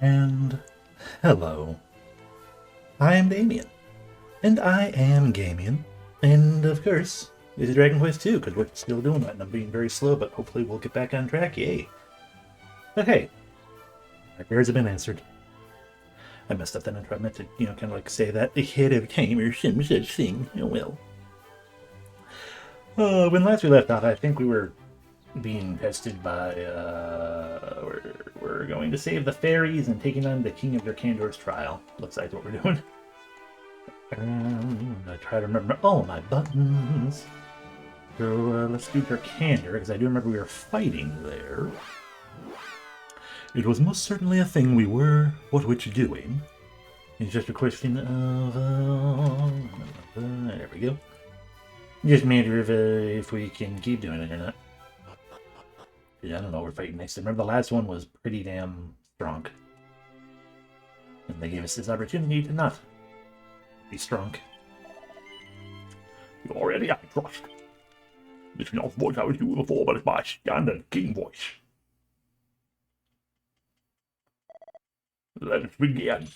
And hello, I am Damien, and I am Gamien, and of course, this is Dragon Quest 2, because we're still doing that, and I'm being very slow, but hopefully we'll get back on track, yay. But hey, my prayers have been answered. I messed up that intro, I meant to, kind of like say that ahead of time or some such thing, oh well. When last we left off, I think we were being tested by, we're going to save the fairies and taking on the King of Durkandor's trial. Looks like what we're doing. I try to remember all my buttons. So let's do Durkandor, because I do remember we were fighting there. It was most certainly a thing we were what which doing. It's just a question of, there we go. Just a matter of if we can keep doing it or not. I don't know what we're fighting next. I remember the last one was pretty damn strong. And they gave us this opportunity to not be strong. You already I trust. It's not the voice I was doing before, but it's my standard king voice. Let us begin.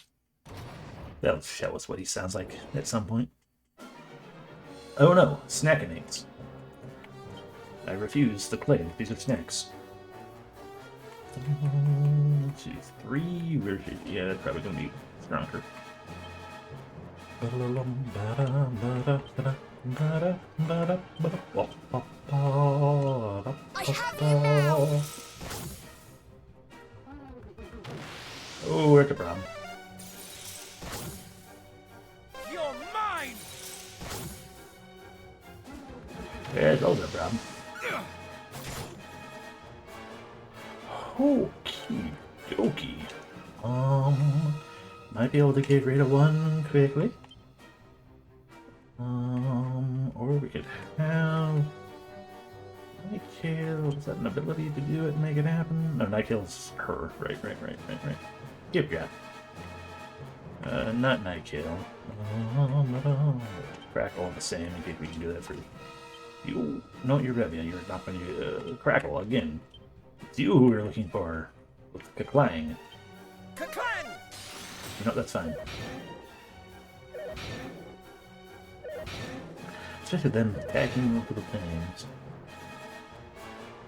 They'll show us what he sounds like at some point. Oh no, snackinades. I refuse to play these are snacks. 1, 2, 3. Where's it? Yeah, that's probably gonna be stronger. I have you now! Oh, that's a problem. You're mine! Yeah, those are a problem. Okie dokie. Might be able to get rid of one quickly. Or we could have Nightkill. Is that an ability to do it and make it happen? No, Nightkill's her. Right. Give ya. Not Nightkill. Crackle the same in case we can do that for you. No, you're Revia. You're not going to Crackle again. It's you who we're looking for. Kaklang. Kaklang! No, that's fine. Especially them attacking multiple times.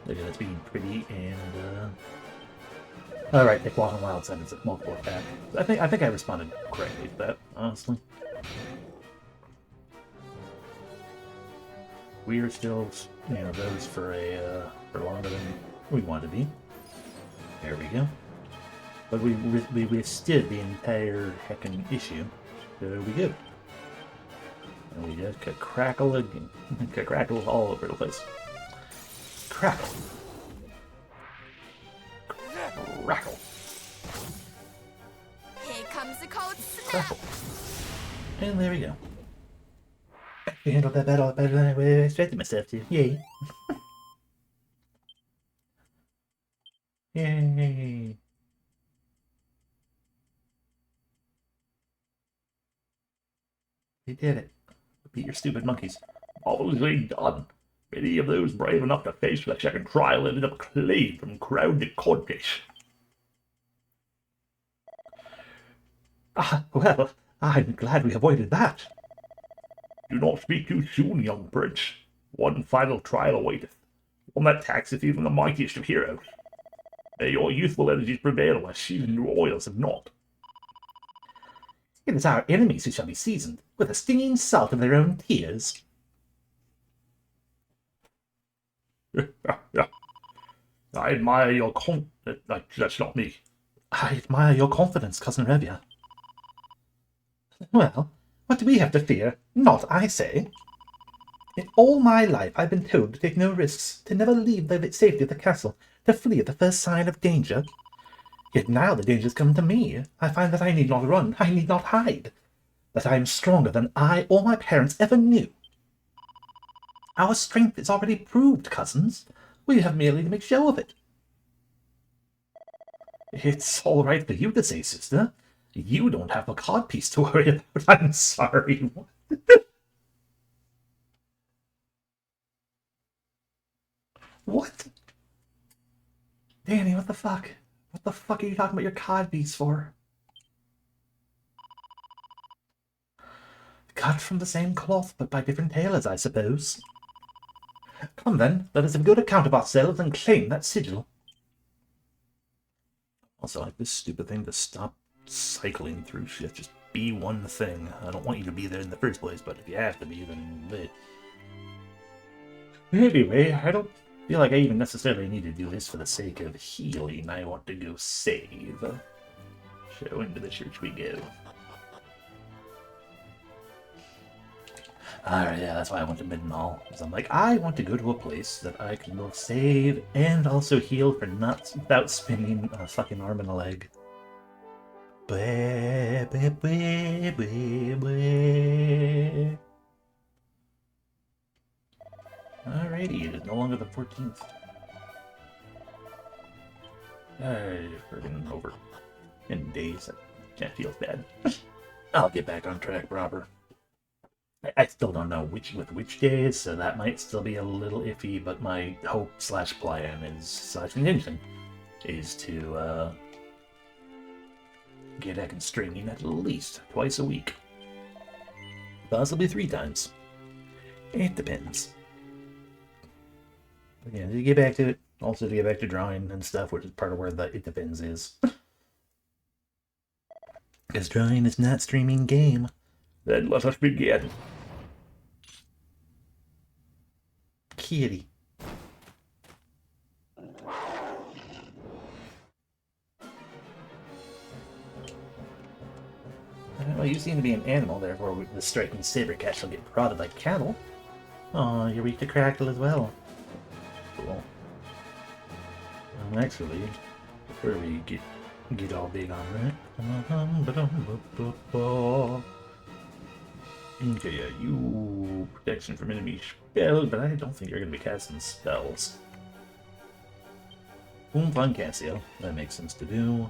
Look at that being pretty and alright, take Walking Wild sentence at multiple attacks. I think I responded correctly to that, honestly. We are still, those for for longer than we want to be. There we go. But we withstood the entire heckin' issue. There we go. And we just could crackle again. Could crackle all over the place. Crackle. Crackle. Here comes the cold snap! Crackle. And there we go. We handled that battle better than I expected myself to. Yay. Yay. We did it. Beat your stupid monkeys. Obviously done. Many of those brave enough to face the second trial ended up clean from crown to codfish. Ah, well, I'm glad we avoided that. Do not speak too soon, young prince. One final trial awaiteth, one that taxeth even the mightiest of heroes. May your youthful energies prevail where seasoned oils have not. It is our enemies who shall be seasoned with the stinging salt of their own tears. I admire your that's not me. I admire your confidence, Cousin Revia. Well, what do we have to fear? Not, I say. In all my life I've been told to take no risks, to never leave the safety of the castle, to flee at the first sign of danger. Yet now the danger's come to me. I find that I need not run, I need not hide, that I am stronger than I or my parents ever knew. Our strength is already proved, cousins. We have merely to make show of it. It's all right for you to say, sister. You don't have a codpiece to worry about. I'm sorry. What? Danny, what the fuck? What the fuck are you talking about your cod piece for? Cut from the same cloth, but by different tailors, I suppose. Come then, let us have a good account of ourselves and claim that sigil. Also, like this stupid thing to stop cycling through shit. Just be one thing. I don't want you to be there in the first place, but if you have to be, then... Anyway, I don't feel like I even necessarily need to do this for the sake of healing. I want to go save. So into the church we go. Alright, yeah, that's why I went to Middenhall. Because I'm like, I want to go to a place that I can both save and also heal for nuts without spinning a fucking arm and a leg. Alrighty, it is no longer the 14th. We're getting over in days. That feels bad. I'll get back on track proper. I still don't know which days, so that might still be a little iffy, but my hope slash plan is intention is to get back in streaming at least twice a week. Possibly 3 times. It depends. But yeah, to get back to it, also to get back to drawing and stuff, which is part of where the it depends is. Because drawing is not streaming game. Then let us begin. Kitty. Well, you seem to be an animal, therefore the striking saber cat shall get prodded like cattle. Oh, you're weak to crackle as well. Cool. Actually, before we get all big on that. Okay, yeah, you protection from enemy spells, but I don't think you're going to be casting spells. Fun Cassio, that makes sense to do.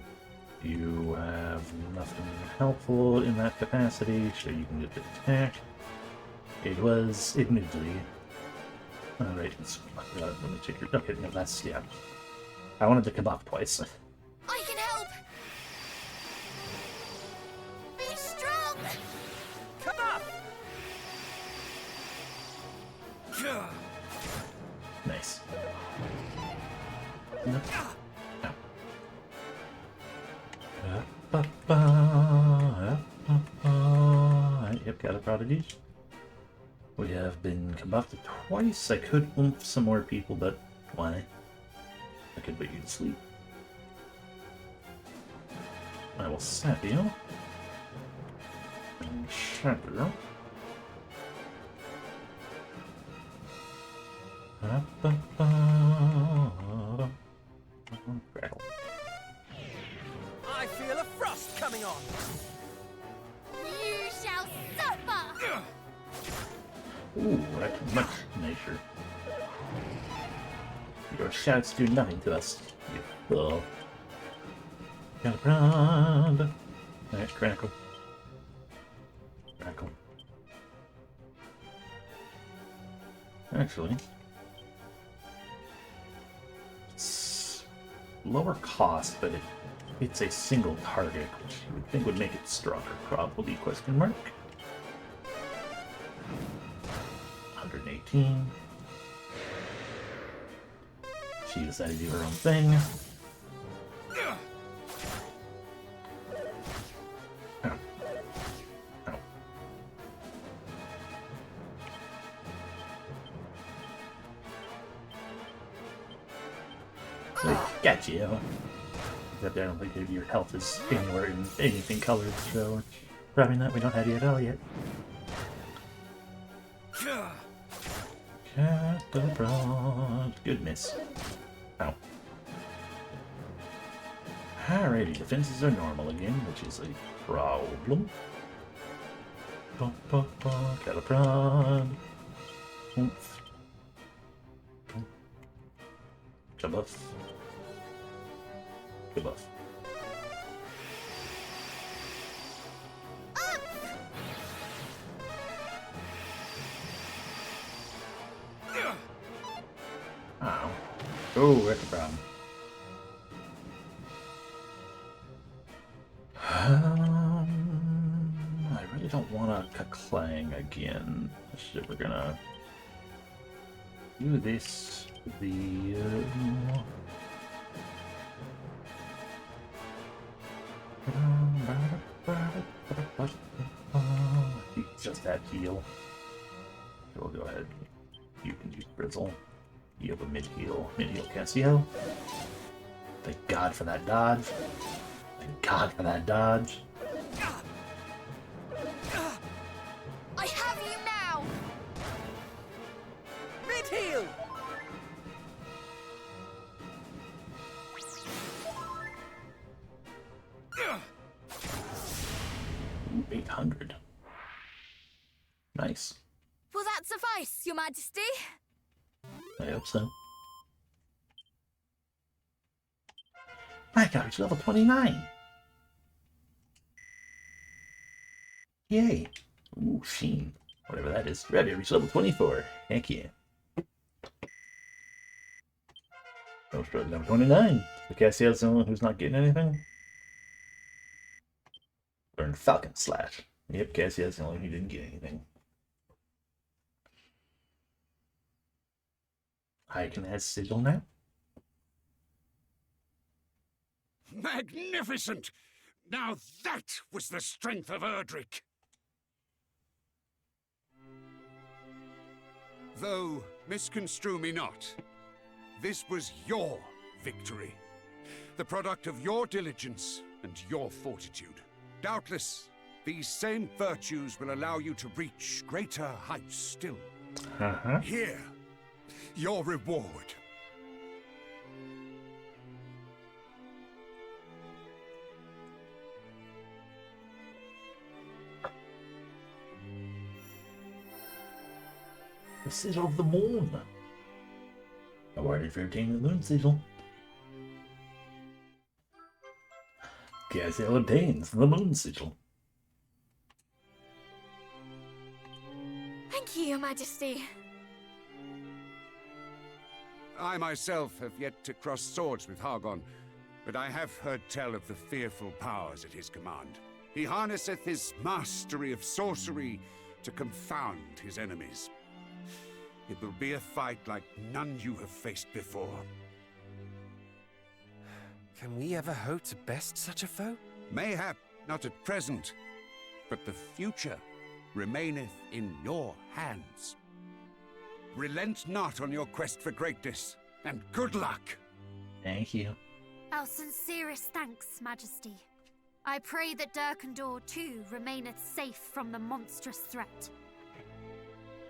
You have nothing helpful in that capacity, so you can get the attack. It was admittedly. Alright, let me check your. Okay, no, that's. Yeah. I wanted to come up twice. I can help. Be strong. Come up. Nice. No. Yep, got a prodigy. We have been buffed twice. I could oomph some more people, but why? I could put you to sleep. I will sap you. And shatter. Crackle. I feel a frost coming on. You shall suffer! Ooh, that's much nicer. Your shouts do nothing to us, you fool. Gotta run. Nice crackle. Crackle. Actually, it's lower cost, but it's a single target, which you would think would make it stronger. Probably, question mark. 118. She decided to do her own thing. Ow. Ow. Gotcha. Except I don't think your health is anywhere in anything colored, so probably not. We don't have you at all yet. Cat abroad. Good miss. Ow. Alrighty, defenses are normal again, which is a problem. Cat abroad. Oomph. Kabuff. Kabuff. Oh, that's a problem. don't want to clang again. So we're gonna do this. Just that heal. So we'll go ahead. You can use Bristle. You have a mid heal. Mid heal Cassio. Thank God for that dodge. Thank God for that dodge. I have you now! Mid-heal! Ooh, 800. Nice. Will that suffice, Your Majesty? I hope so. My God, it's level 29. Yay. Ooh, Sheen. Whatever that is. Ready, reach level 24. Heck yeah. No struggle, level 29. The Cassiel's the only one who's not getting anything. Learn Falcon Slash. Yep, Cassiel's the only one who didn't get anything. I can add Sigil now. Magnificent! Now that was the strength of Erdrick! Though, misconstrue me not, this was your victory. The product of your diligence and your fortitude. Doubtless, these same virtues will allow you to reach greater heights still. Here, your reward. The Sigil of the Moon. Awarded for obtaining the Moon Sigil. Cassiel obtains the Moon Sigil. Thank you, Your Majesty. I myself have yet to cross swords with Hargon, but I have heard tell of the fearful powers at his command. He harnesseth his mastery of sorcery to confound his enemies. It will be a fight like none you have faced before. Can we ever hope to best such a foe? Mayhap not at present, but the future remaineth in your hands. Relent not on your quest for greatness, and good luck! Thank you. Our sincerest thanks, Majesty. I pray that Durkandor too remaineth safe from the monstrous threat.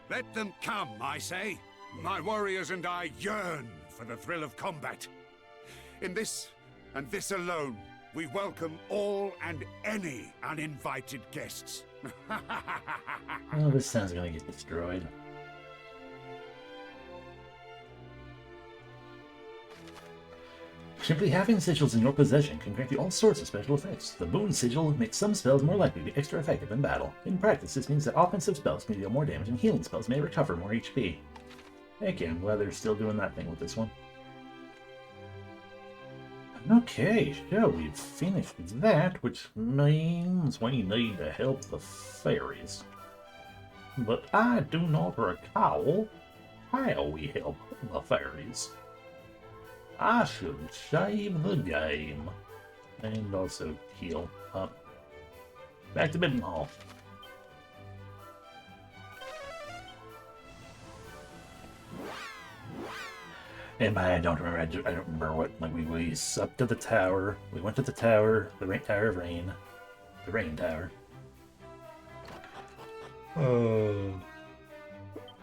Let them come, I say. My warriors and I yearn for the thrill of combat. In this, and this alone, we welcome all and any uninvited guests. Oh, this town's gonna get destroyed. Simply having sigils in your possession can grant you all sorts of special effects. The Moon Sigil makes some spells more likely to be extra effective in battle. In practice, this means that offensive spells can deal more damage and healing spells may recover more HP. Heck yeah, I'm glad they're still doing that thing with this one. Okay, so we've finished that, which means we need to help the fairies. But I do not recall how we help the fairies. I should save the game. And also heal up. Back to Bidden Hall. And I don't remember. I don't remember what. Like we up to the tower. We went to the tower, the Tower of Rain, the Rain Tower.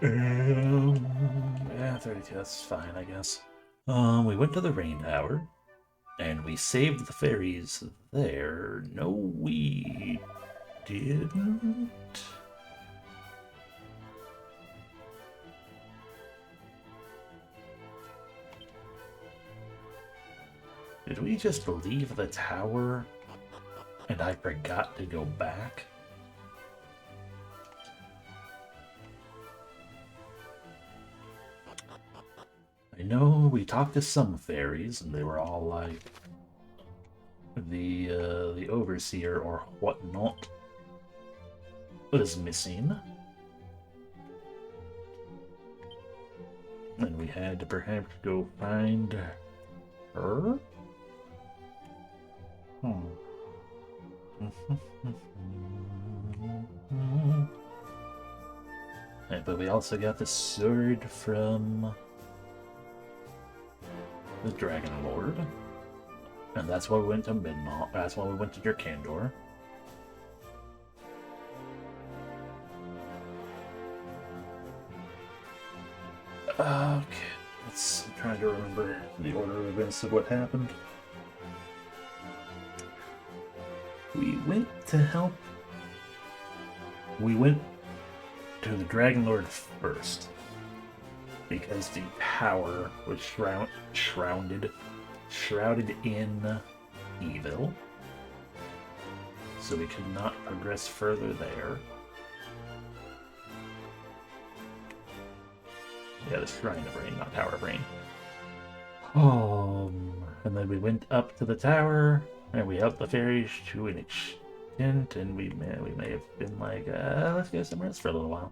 Yeah, 32. That's fine, I guess. We went to the Rain Tower, and we saved the fairies there. No, we didn't. Did we just leave the tower, and I forgot to go back? I know we talked to some fairies, and they were all like the overseer or whatnot. was missing. And we had to perhaps go find her? But we also got the sword from the Dragon Lord. And that's why we went to Midmont. That's why we went to Durkandor. Okay, I'm trying to remember the order of events of what happened. We went to help. We went to the Dragon Lord first because the power was shrouded in evil, so we could not progress further there. Yeah, the Shrine of Rain, not Tower of Rain. And then we went up to the tower, and we helped the fairies to an extent, and we may have been like, let's go somewhere else for a little while.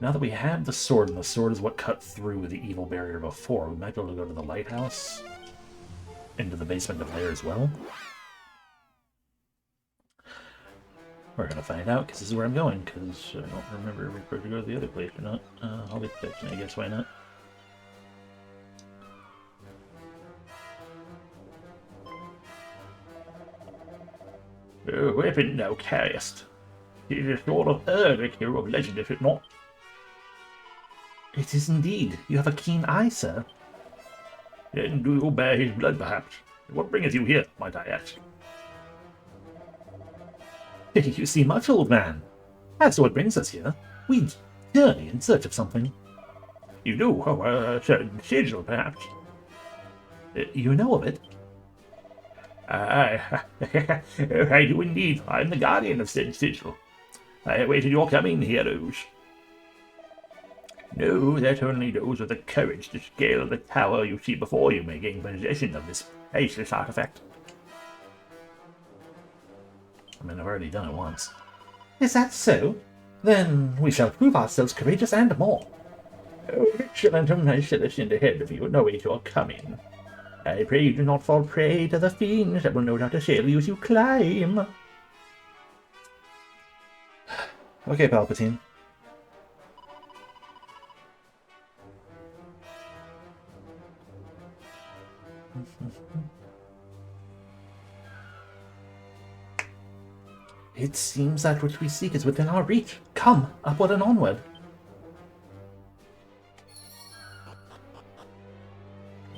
Now that we have the sword, and the sword is what cut through the evil barrier before, we might be able to go to the lighthouse, into the basement of there as well. We're gonna find out, because this is where I'm going, because I don't remember if we're supposed to go to the other place or not. I'll be fixing it, I guess, why not? Weapon now cast. It is a sort of Urdic hero of legend, is it not? It is indeed. You have a keen eye, sir. Then do you bear his blood, perhaps? What bringeth you here, might I ask? You see much, old man. As to what brings us here, we journey in search of something. You do? Oh, a certain sigil, perhaps? You know of it? I do indeed. I am the guardian of said sigil. I awaited your coming, heroes. Know that only those with the courage to scale the tower you see before you may gain possession of this priceless artifact. I mean, I've already done it once. Is that so? Then we shall prove ourselves courageous and more. Oh, excellent, and I shall ascend ahead of you and await your coming. I pray you do not fall prey to the fiends that will no doubt assail you as you climb. Okay, Palpatine. It seems that which we seek is within our reach. Come, upward and onward.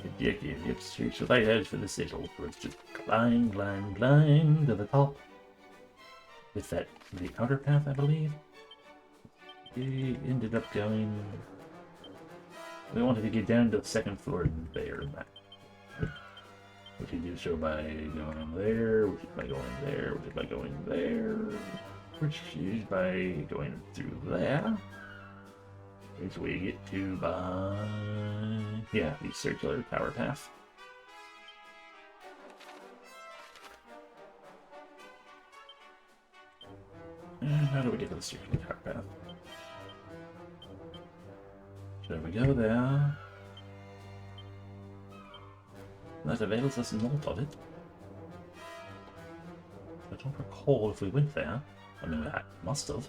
Objective, search the lighthouse for the sigil. Let's just climb to the top. With the outer path, I believe. We ended up going... We wanted to get down to the second floor there. We can do so by going there, which is by going there, which is by going there, which is by going through there. Which we get to by... yeah, the circular tower path. And how do we get to the circular tower path? So we go there. That avails us naught of it. I don't recall if we went there. I mean, we must have.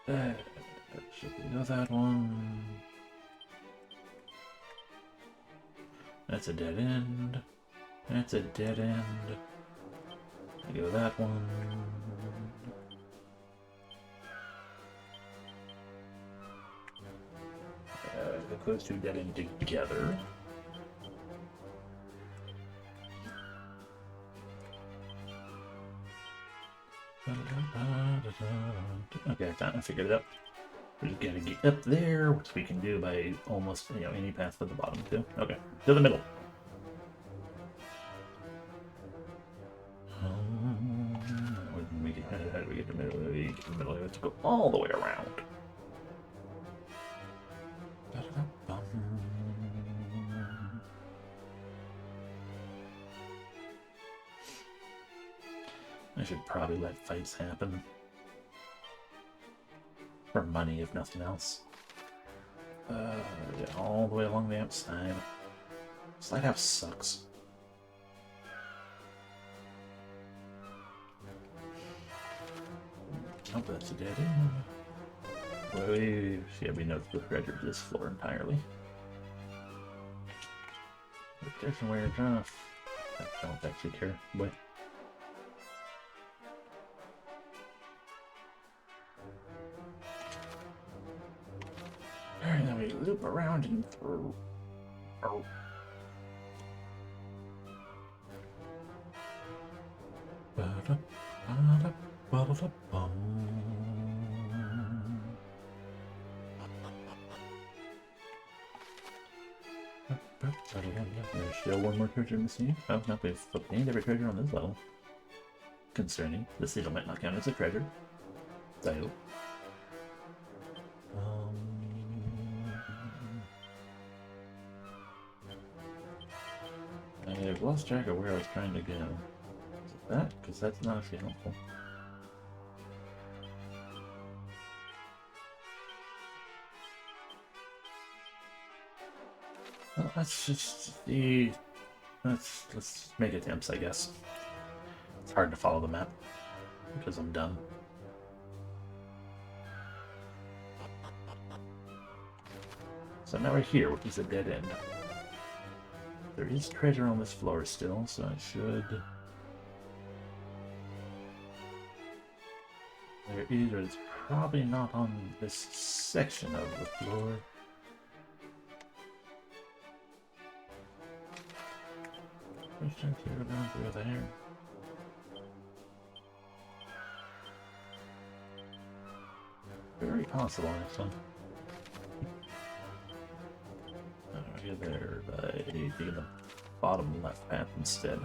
Should we go that one? That's a dead end. That's a dead end. I go that one. Those two dead end together. Okay, I figured it out. We're just gonna get up there, which we can do by almost, any path to the bottom too. Okay, to the middle. How do we get to the middle? We get to the middle. We have to go all the way around. I should probably let fights happen. For money, if nothing else. Yeah, all the way along the outside. This lighthouse sucks. Oh, that's a dead end. Well, we know the treasure this floor entirely. There's nowhere to turn off. I don't actually care. But alright, then we loop around and through. Oh. There's still one more treasure missing. Oh, no, we've obtained every treasure on this level. Concerning. The sigil might not count as a treasure. So. I've lost track of where I was trying to go. Is it that? Because that's not actually helpful. Well, let's just see. Let's make attempts, I guess. It's hard to follow the map because I'm dumb. So now we're here, which is a dead end. There is treasure on this floor still, so I should. There is, or it's probably not on this section of the floor. Let's try to go down through there. Very possible on this one. Get there by taking the bottom left path instead.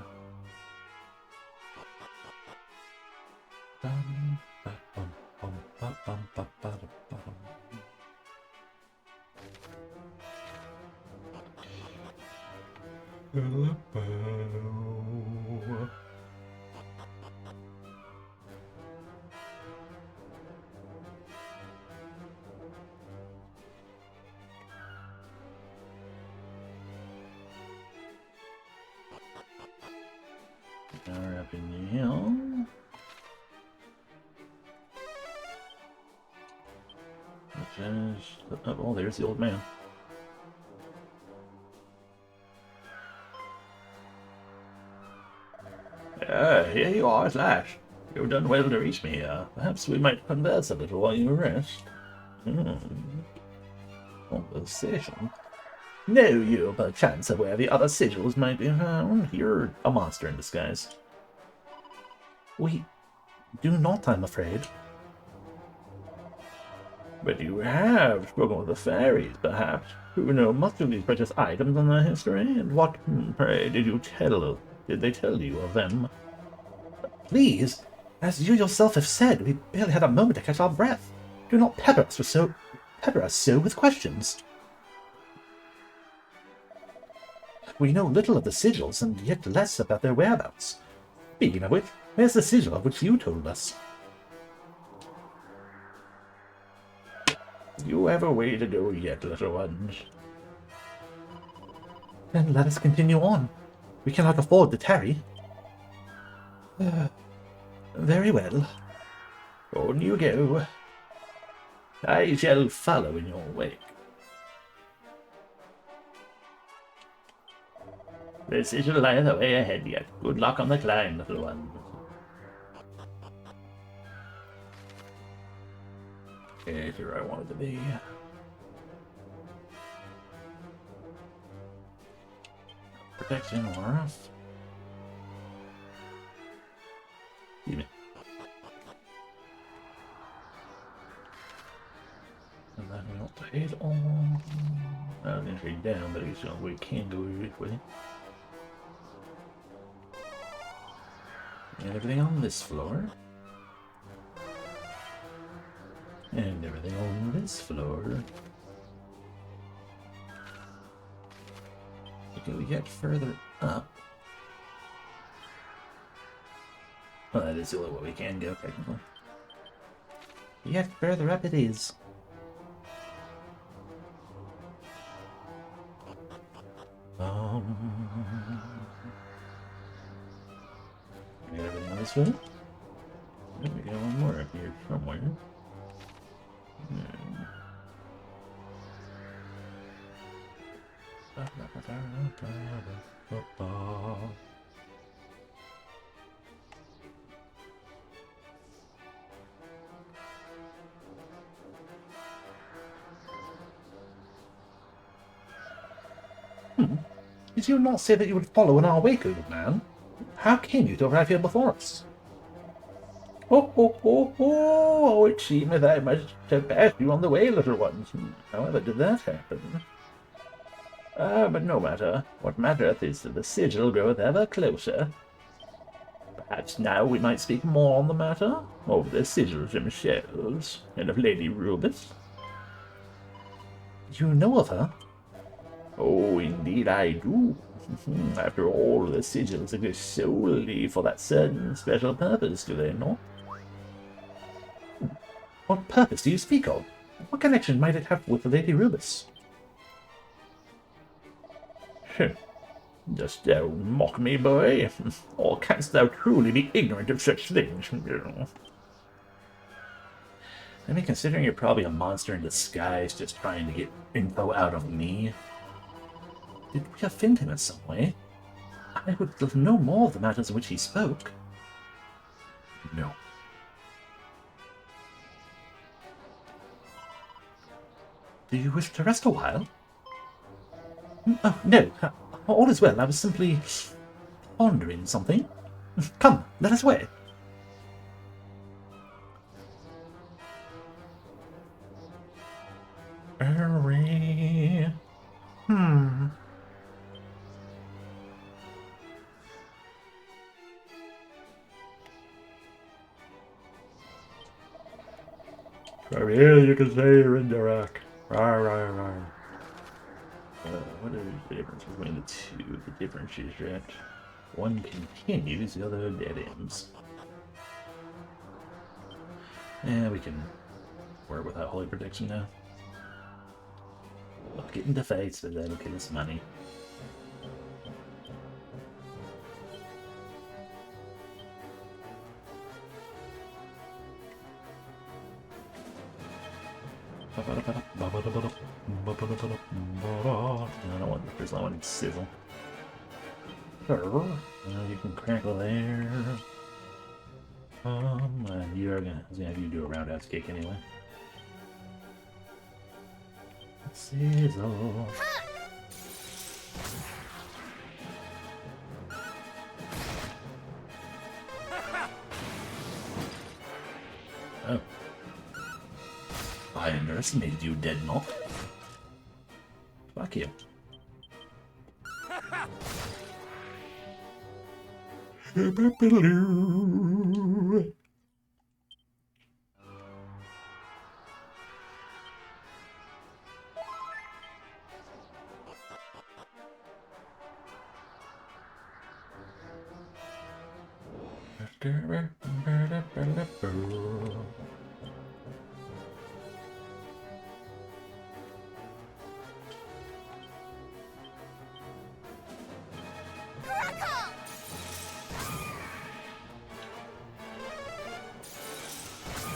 Now up in the hill. Which is... Oh, there's the old man. Here you are at last. You've done well to reach me. Perhaps we might converse a little while you rest. Conversation? No, you're perchance aware the other sigils might be found. You're a monster in disguise. We do not, I'm afraid. But you have spoken with the fairies, perhaps, who know much of these precious items and their history. And what, pray, did they tell you of them? Please, as you yourself have said, we barely had a moment to catch our breath. Do not pepper us so with questions. We know little of the sigils, and yet less about their whereabouts. Speaking of which, where's the sigil of which you told us? You have a way to go yet, little ones. Then let us continue on. We cannot afford to tarry. Very well. On you go. I shall follow in your wake. The sigil lieth away ahead yet. Good luck on the climb, little one. Here's where I wanted to be. Protection off. Excuse me. And then we want to head on. I was going to head down, but it's not we can go this way. And everything on this floor. And everything on this floor. We go yet further up. Well, that is the only way we can go, technically. Yet further up it is. We got everything on this way. Then we got one more up here somewhere. Did you not say that you would follow in our wake, old man? How came you to arrive here before us? Oh, it seemed that I must have passed you on the way, little ones. However did that happen? But no matter. What mattereth is that the sigil groweth ever closer. Perhaps now we might speak more on the matter, of the sigils themselves, and of Lady Rubus. You know of her? Oh, indeed I do. After all, the sigils exist solely for that certain special purpose, do they not? What purpose do you speak of? What connection might it have with Lady Rubus? Dost thou mock me, boy? Or canst thou truly be ignorant of such things? I mean, considering you're probably a monster in disguise just trying to get info out of me, did we offend him in some way? I would know more of the matters in which he spoke. No. Do you wish to rest a while? Oh, no. All is well. I was simply pondering something. Come, let us away. Hurry. From here you can say you're in Iraq. Rar, rar, rar. What is the difference between the two? The difference is that one continues, the other dead ends. Yeah, we can work without holy protection now. We'll get into fights, but that'll get us money. I don't want the first one, I want sizzle. You can crackle there. You're gonna, I was gonna have you do a roundhouse kick anyway. Sizzle. Oh. I underestimated you, dead knock. Fuck you.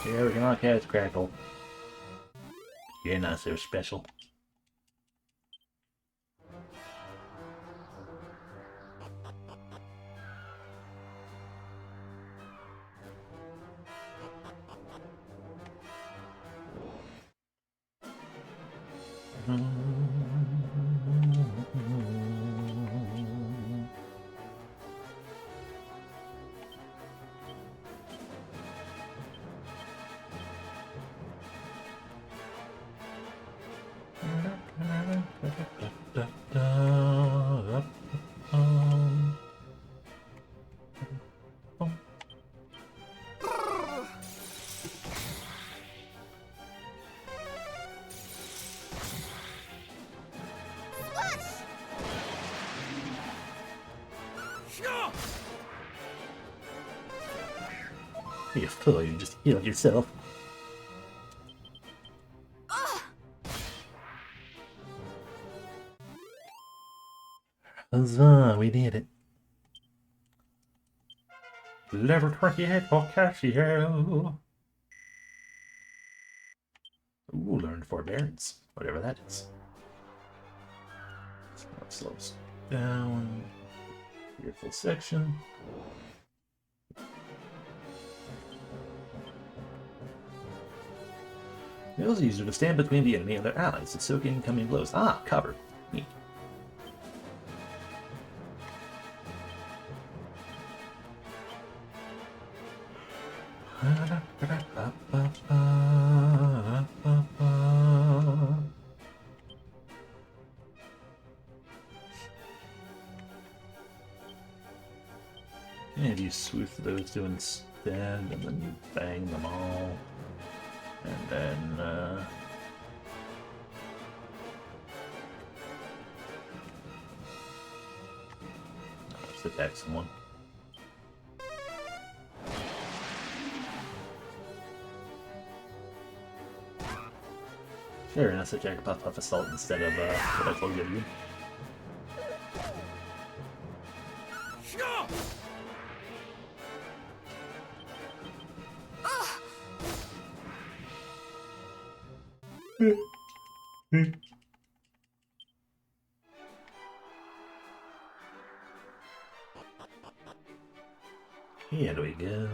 Yeah, we can all catch Crackle. You're not so special. You fool, you just healed yourself. Huzzah, we did it. Level 28 for Casio. Ooh, learned forbearance. Whatever that is. That slows down. Fearful section. It was easier to stand between the enemy and their allies to soak in incoming blows. Ah, cover. Neat. And you swoop those two instead, and then you bang them all. And then, let's attack someone. Sure, and let's attack a Puff Assault instead of, what I told you to do. Here we go.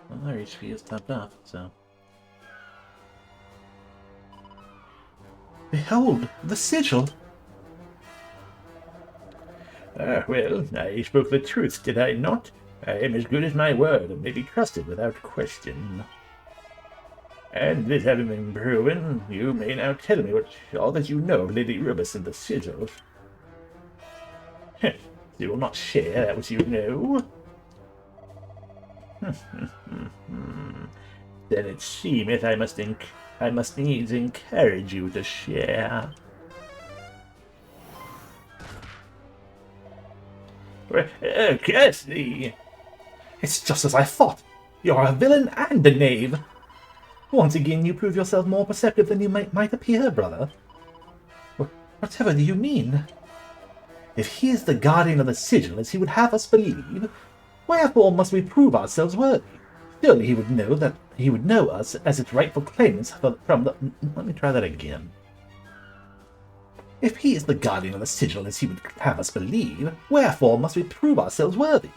Well, our HP is topped off, so. Behold, the sigil! Ah, well, I spoke the truth, did I not? I am as good as my word and may be trusted without question. And this having been proven, you may now tell me all that you know of Lady Rubus and the sigil. You will not share that which you know. Then it seemeth I must needs encourage you to share. Curse thee! It's just as I thought. You're a villain and a knave. Once again, you prove yourself more perceptive than you might appear, brother. Whatever do you mean? If he is the guardian of the sigil, as he would have us believe, wherefore must we prove ourselves worthy? Surely he would know us as its rightful claimants from the. Let me try that again. If he is the guardian of the sigil, as he would have us believe, wherefore must we prove ourselves worthy?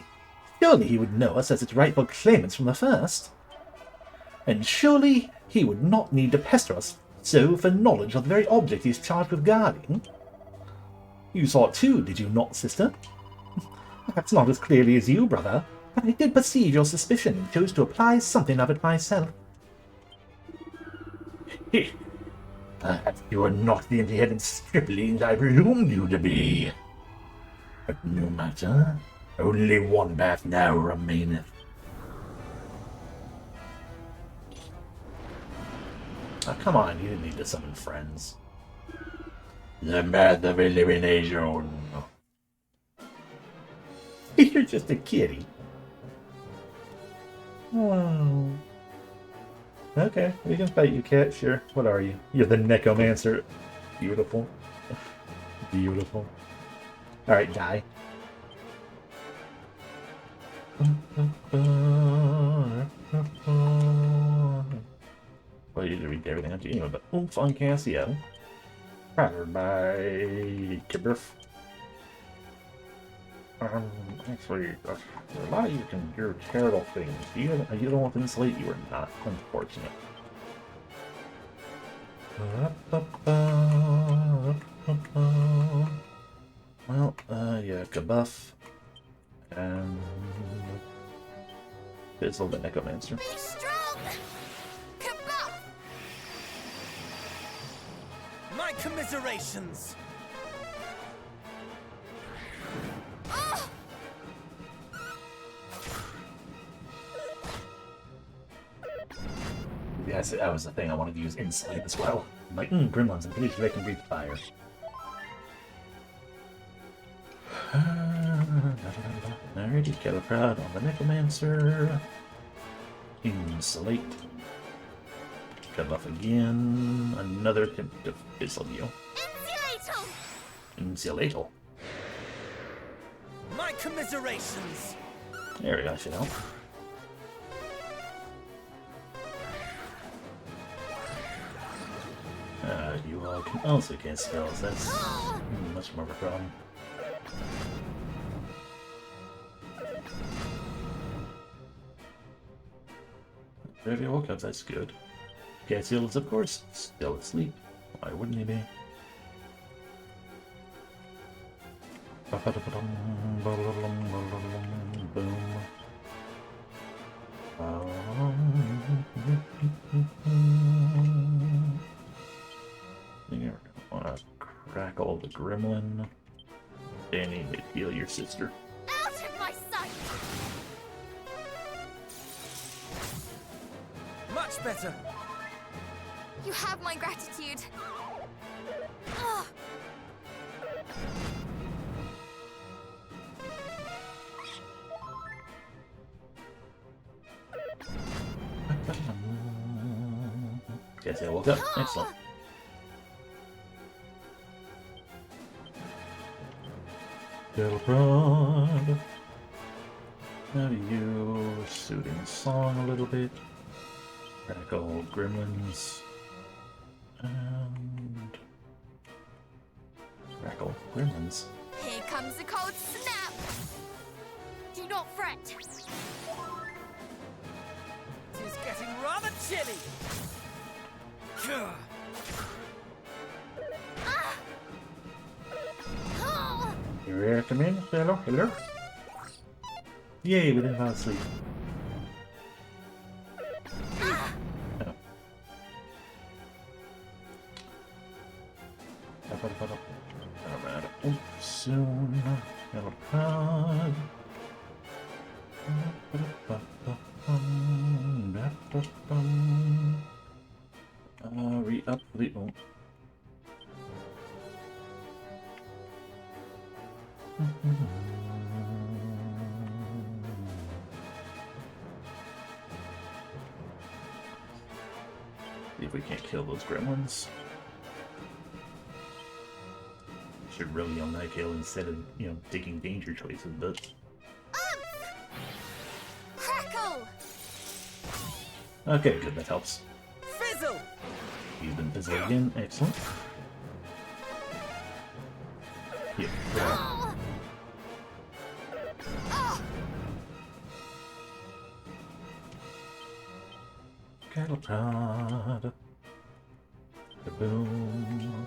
Surely he would know us as its rightful claimants from the first. And surely he would not need to pester us so for knowledge of the very object he is charged with guarding. You saw it too, did you not, sister? Perhaps not as clearly as you, brother, but I did perceive your suspicion and chose to apply something of it myself. Perhaps you are not the empty-headed striplings I presumed you to be. But no matter, only one path now remaineth. Oh, come on, you didn't need to summon friends. The path of elimination. You're just a kitty. Oh. Okay, we can fight you, cat. Sure. What are you? You're the necromancer. Beautiful. Beautiful. Alright, die. Well, you read everything on you anyway, but oomph on Casio. Powered by Kibriff. Actually, a lot of you can do terrible things. You don't want to insulate, you are not. Unfortunate. Well, yeah, Kabuff. And Fizzle the Necromancer. Be strong! Kabah! My commiserations! Yes, that was the thing I wanted to use Insight as well. I'm like, Gremlins, I'm pretty sure they can breathe fire. Alright. Alrighty, Caliprod on the Necromancer. Insulate. Cut off again. Another attempt to fizzle you. Insulator. My commiserations. There we go, should help. You can also cast spells. That's much more of a problem. If you woke up, that's good. Cassiel is, of course, still asleep. Why wouldn't he be? Boom. You're gonna crackle the gremlin. Danny, to heal your sister. Out of my sight! Much better. You have my gratitude. Ugh. Guess I woke up. Excellent. Delprod. How do you soothing song a little bit? Crackle gremlins. And crackle gremlins. Here comes a cold snap. Do not fret. It is getting rather chilly. Ah! Oh! You ready to come in? Hello? Hello? Yay, we didn't fall asleep. Ah! Oh. Alright, soon. Hello, pod. Re-up the... Oh. See if we can't kill those gremlins. Should really on that kill instead of, taking danger choices, but... Crackle! Okay, good, that helps. Fizzle. He's been busy again, excellent. Yeah, Oh! Oh! Cattle prod. Boom.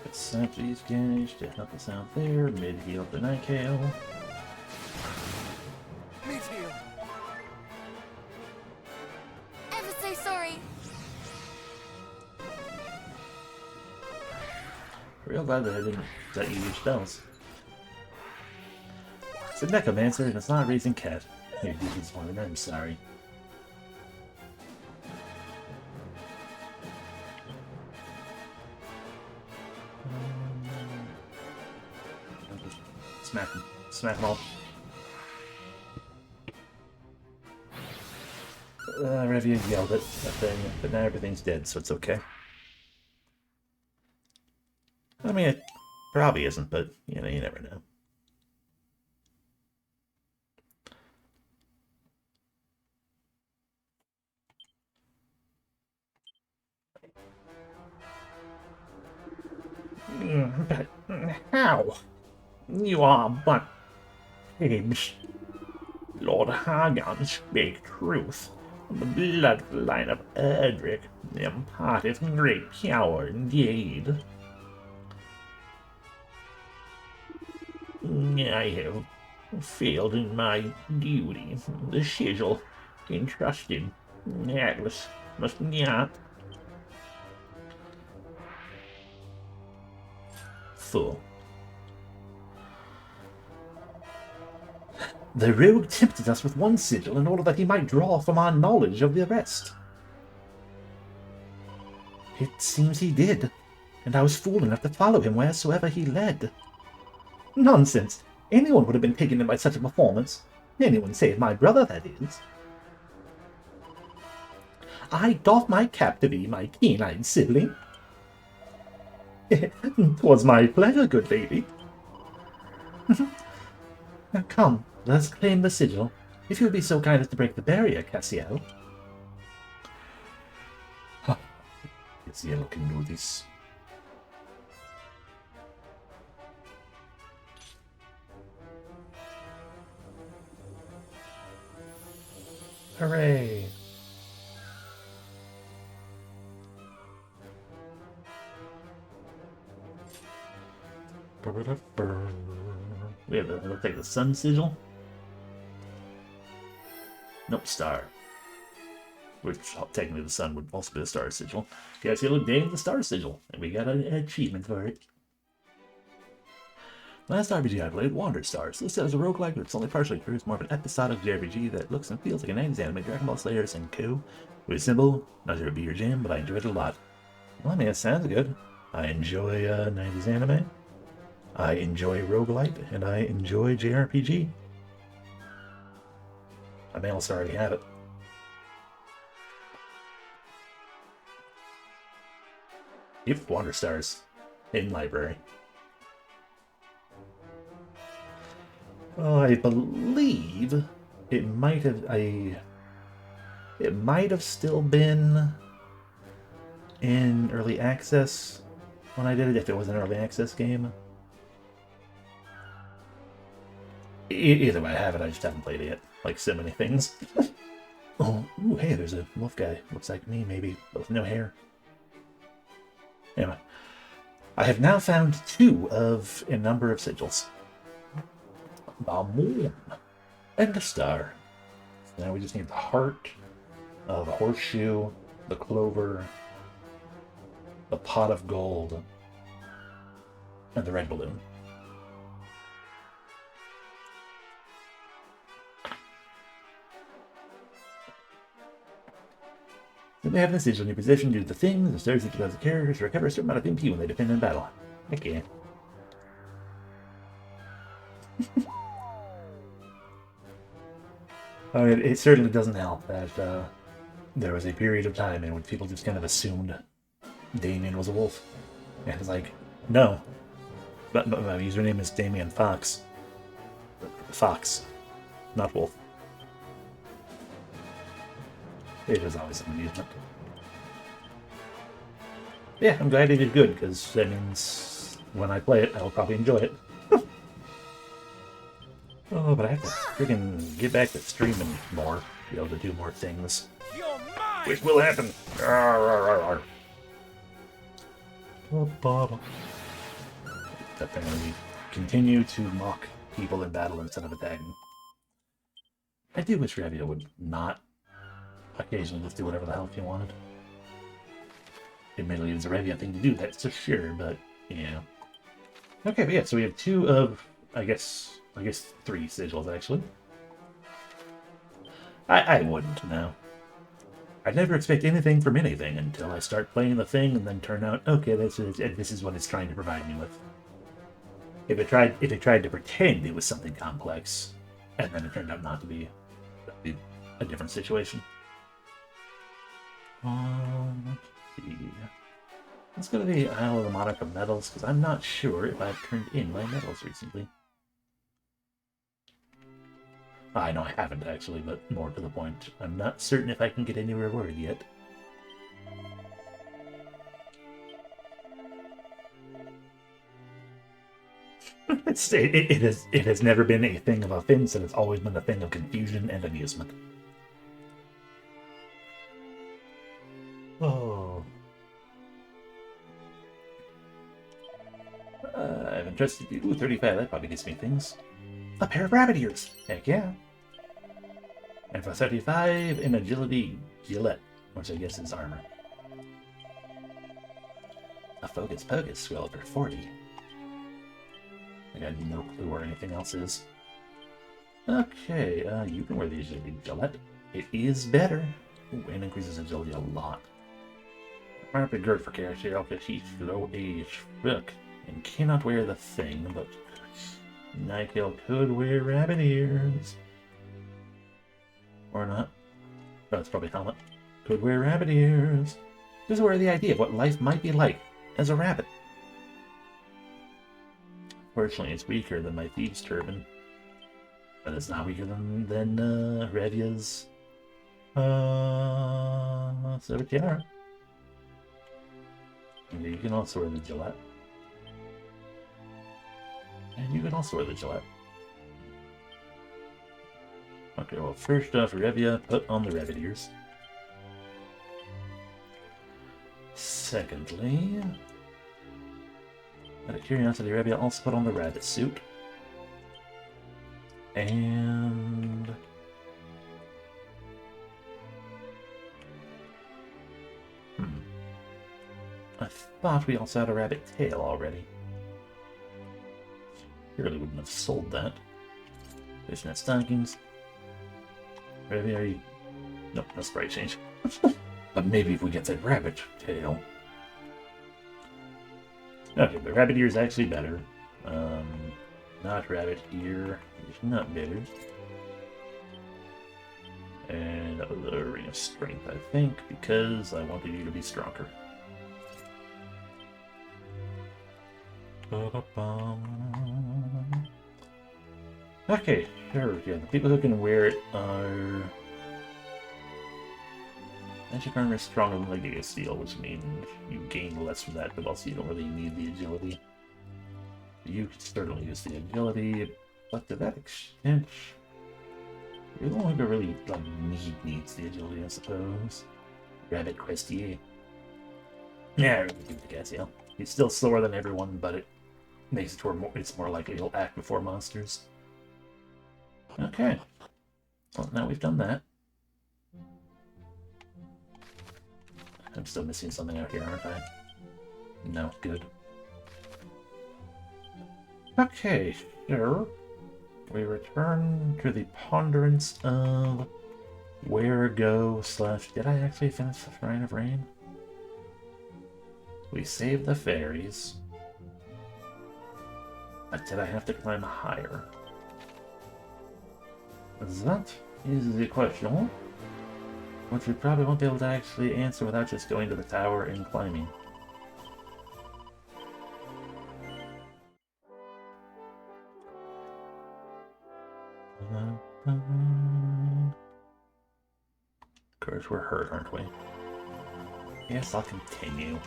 Let's sap these guys to help us out there. Mid heal the Nightcale. Meat heal. Ever so sorry. Real glad that I didn't let you use spells. It's a necromancer and it's not a raising cat. Hey, this one, I'm sorry. Smack him. Smack him all. Revia yelled at that thing, but now everything's dead, so it's okay. I mean, it probably isn't, but, you never know. But how? You are but pigs. Lord Hagon spake truth. The bloodline of Erdrick, imparteth great power indeed. I have failed in my duty. The sigil entrusted Atlas must not. Fool. The rogue tempted us with one sigil in order that he might draw from our knowledge of the rest. It seems he did, and I was fool enough to follow him wheresoever he led. Nonsense! anyone would have been taken in by such a performance. Anyone save my brother, that is. I doff my cap to thee, my keen-eyed sibling. 'Twas my pleasure, good lady. Now come, let us claim the sigil, if you would be so kind as to break the barrier, Cassio. Cassio can do this. Hooray! We have the, looks like the sun sigil. Nope, star. Which technically the sun would also be the star sigil. Guys, you look dang the star sigil, and we got an achievement for it. Last RPG I played, Wander Stars. Listed as a roguelike, but it's only partially true. It's more of an episodic JRPG that looks and feels like an 90s anime, Dragon Ball Slayers and Co. It was simple, not sure it'd be your jam, but I enjoyed it a lot. Well, I mean, it sounds good. I enjoy 90s anime. I enjoy roguelite, and I enjoy JRPG. I may also already have it. Yep, Wander Stars. In library. Oh, I believe it might have it might have still been in early access when I did it, if it was an early access game. Either way, I have it, I just haven't played it yet. Like so many things. Oh, ooh, hey, there's a wolf guy. Looks like me, maybe, but with no hair. Anyway, I have now found 2 of a number of sigils. The moon and the star. So now we just need the heart, the horseshoe, the clover, the pot of gold, and the red balloon. When they have this sigil in your possession, do the things, the stars that you the characters recover a certain amount of MP when they defend in battle. Heck yeah. I mean, it certainly doesn't help that there was a period of time in which people just kind of assumed Damien was a wolf. And it's like, no. But my username is Damien Fox. Fox, not wolf. It is always an amusement. Yeah, I'm glad he did good, because that means when I play it, I'll probably enjoy it. Oh, but I have to freaking get back to streaming more, be able to do more things. You're mine! Which will happen. Apparently, continue to mock people in battle instead of attacking. I do wish Revia would not occasionally just do whatever the hell he wanted. Admittedly, it's a Revia thing to do, that's for sure, but yeah. Okay, but yeah, so we have 2 of, I guess 3 sigils, actually. I wouldn't, no. I'd never expect anything from anything until I start playing the thing and then turn out, okay, this is what it's trying to provide me with. If it tried to pretend it was something complex, and then it turned out not to be, that'd be a different situation. Let's see. Let's go to the Isle of the Monarch of Metals, because I'm not sure if I've turned in my metals recently. I know I haven't, actually, but more to the point, I'm not certain if I can get any reward yet. It has never been a thing of offense, and it's always been a thing of confusion and amusement. Oh. I've entrusted you. Ooh, 35, that probably gets me things. A pair of rabbit ears! Heck yeah! And for 35, an agility Gillette, which I guess is armor. A Focus Pocus, well, for 40. I got no clue where anything else is. Okay, you can wear the agility Gillette. It is better. Ooh, and increases agility a lot. Might be good for Cassio because he's slow as fuck and cannot wear the thing, but Nykill could wear rabbit ears. Or not. Oh, it's probably helmet. Could wear rabbit ears. Just wear the idea of what life might be like as a rabbit. Fortunately, it's weaker than my thieves' turban. But it's not weaker than Revia's silver tiara. And you can also wear the Gillette. And you can also wear the Gillette. Okay, well, first off, Revia, put on the rabbit ears. Secondly, out of curiosity, Revia also put on the rabbit suit. And I thought we also had a rabbit tail already. Surely wouldn't have sold that. Fishnet stockings. Revia, are you... Nope, no sprite change. But maybe if we get that rabbit tail. Okay, the rabbit ear is actually better. Not rabbit ear is not better. And the ring of strength, I think, because I wanted you to be stronger. Okay, sure, yeah, the people who can wear it are... Magic armor is stronger than Legacy Steel, which means you gain less from that, but also you don't really need the agility. You could certainly use the agility, but to that extent, you're the one who really needs the agility, I suppose. Rabbit Questier. Yeah, I really give it to Cassiel. He's still slower than everyone, but it makes it to where it's more likely he'll act before monsters. Okay. Well, now we've done that. I'm still missing something out here, aren't I? No, good. Okay, sure. We return to the ponderance of where go / did I actually finish the Shrine of Rain? We saved the fairies. But did I have to climb higher? That is the question, which we probably won't be able to actually answer without just going to the tower and climbing. Of course, we're hurt, aren't we? Yes, I'll continue.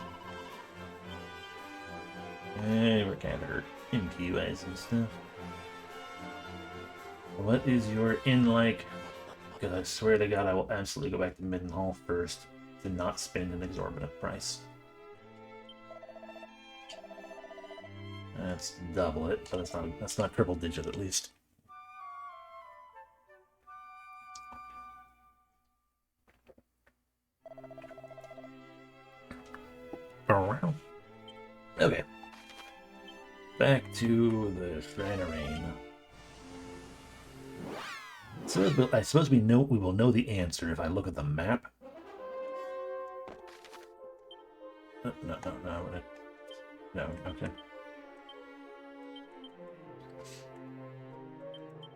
Hey, we're kind of hurt. Into eyes and stuff. What is your inn like? Because I swear to God, I will absolutely go back to Middenhall first to not spend an exorbitant price. That's double it, but that's not triple digit at least. Okay. Back to the Shrine of Rain. So I suppose we will know the answer if I look at the map. No, okay.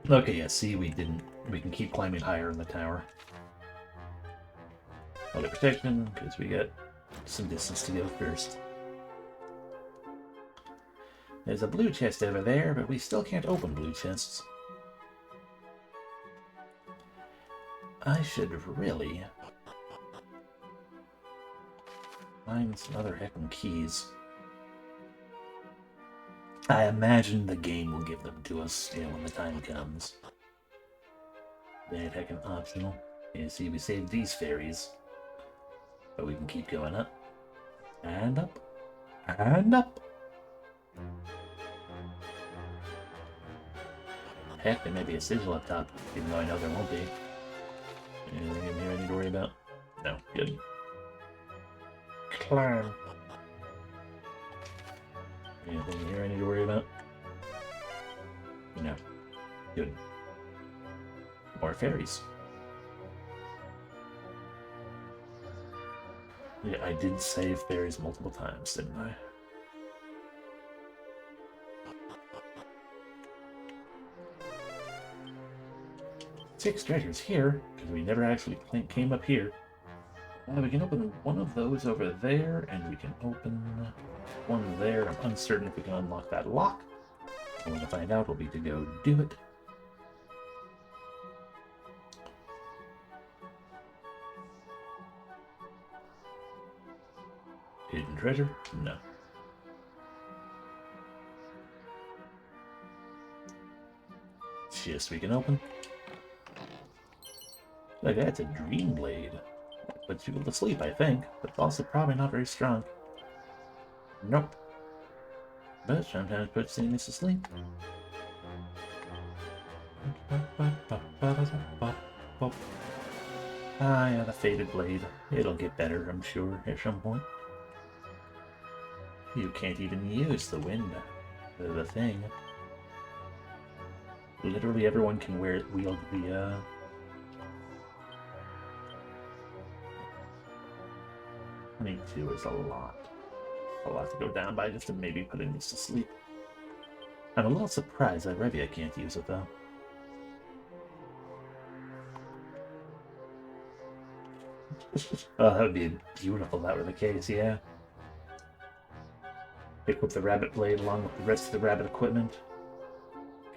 Okay, yeah, see, we can keep climbing higher in the tower. I'll get protection, because we got some distance to go first. There's a blue chest over there, but we still can't open blue chests. I should really find some other heckin' keys. I imagine the game will give them to us, when the time comes. That heckin' optional. You see, we saved these fairies. But we can keep going up. And up. And up. Heck, there may be a sigil up top, even though I know there won't be. Anything in here I need to worry about? No, good. Climb. Anything in here I need to worry about? No. Good. More fairies. Yeah, I did save fairies multiple times, didn't I? 6 treasures here, because we never actually came up here. We can open one of those over there, and we can open one there. I'm uncertain if we can unlock that lock. When we find out, we'll be to go do it. Hidden treasure? No. Chest we can open. Like, that's a dream blade. Puts people to sleep, I think, but also probably not very strong. Nope. But sometimes puts things to sleep. Ah, yeah, the faded blade. It'll get better, I'm sure, at some point. You can't even use the wind, the thing. Literally everyone can wield the, 22 is a lot. A lot to go down by just to maybe putting this to sleep. I'm a little surprised that Revia can't use it, though. Oh, that would be beautiful if that were the case, yeah. Pick up the rabbit blade along with the rest of the rabbit equipment.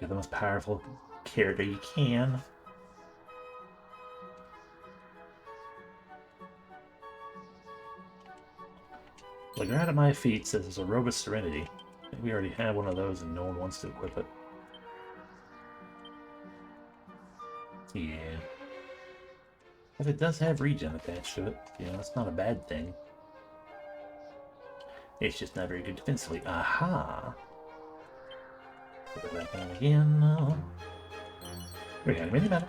Get the most powerful character you can. The ground at my feet says it's a robe of serenity. I think we already have one of those and no one wants to equip it. Yeah. But it does have regen attached to it. You know, it's not a bad thing. It's just not very good defensively. Aha! Put it back on again. We got a mini map.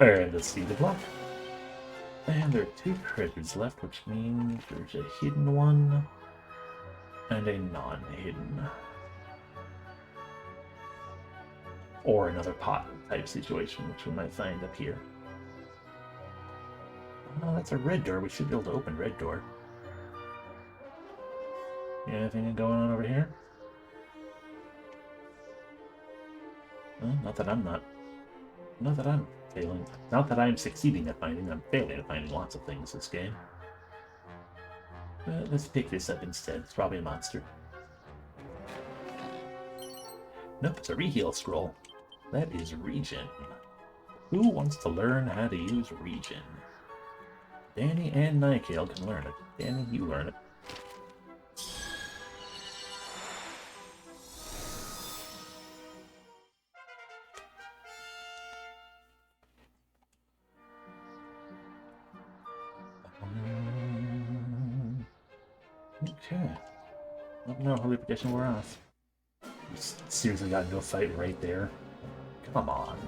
And let's see the block. And there are 2 treasures left, which means there's a hidden one and a non-hidden. Or another pot type situation, which we might find up here. Oh, that's a red door. We should be able to open red door. Anything going on over here? Well, not that I'm failing. Not that I'm succeeding at finding. I'm failing at finding lots of things this game. Let's pick this up instead. It's probably a monster. Nope, it's a reheal scroll. That is regen. Who wants to learn how to use regen? Danny and Nightgale can learn it. Danny, you learn it. Okay. Oh no, holy prediction, we're off. We seriously got into a fight right there. Come on.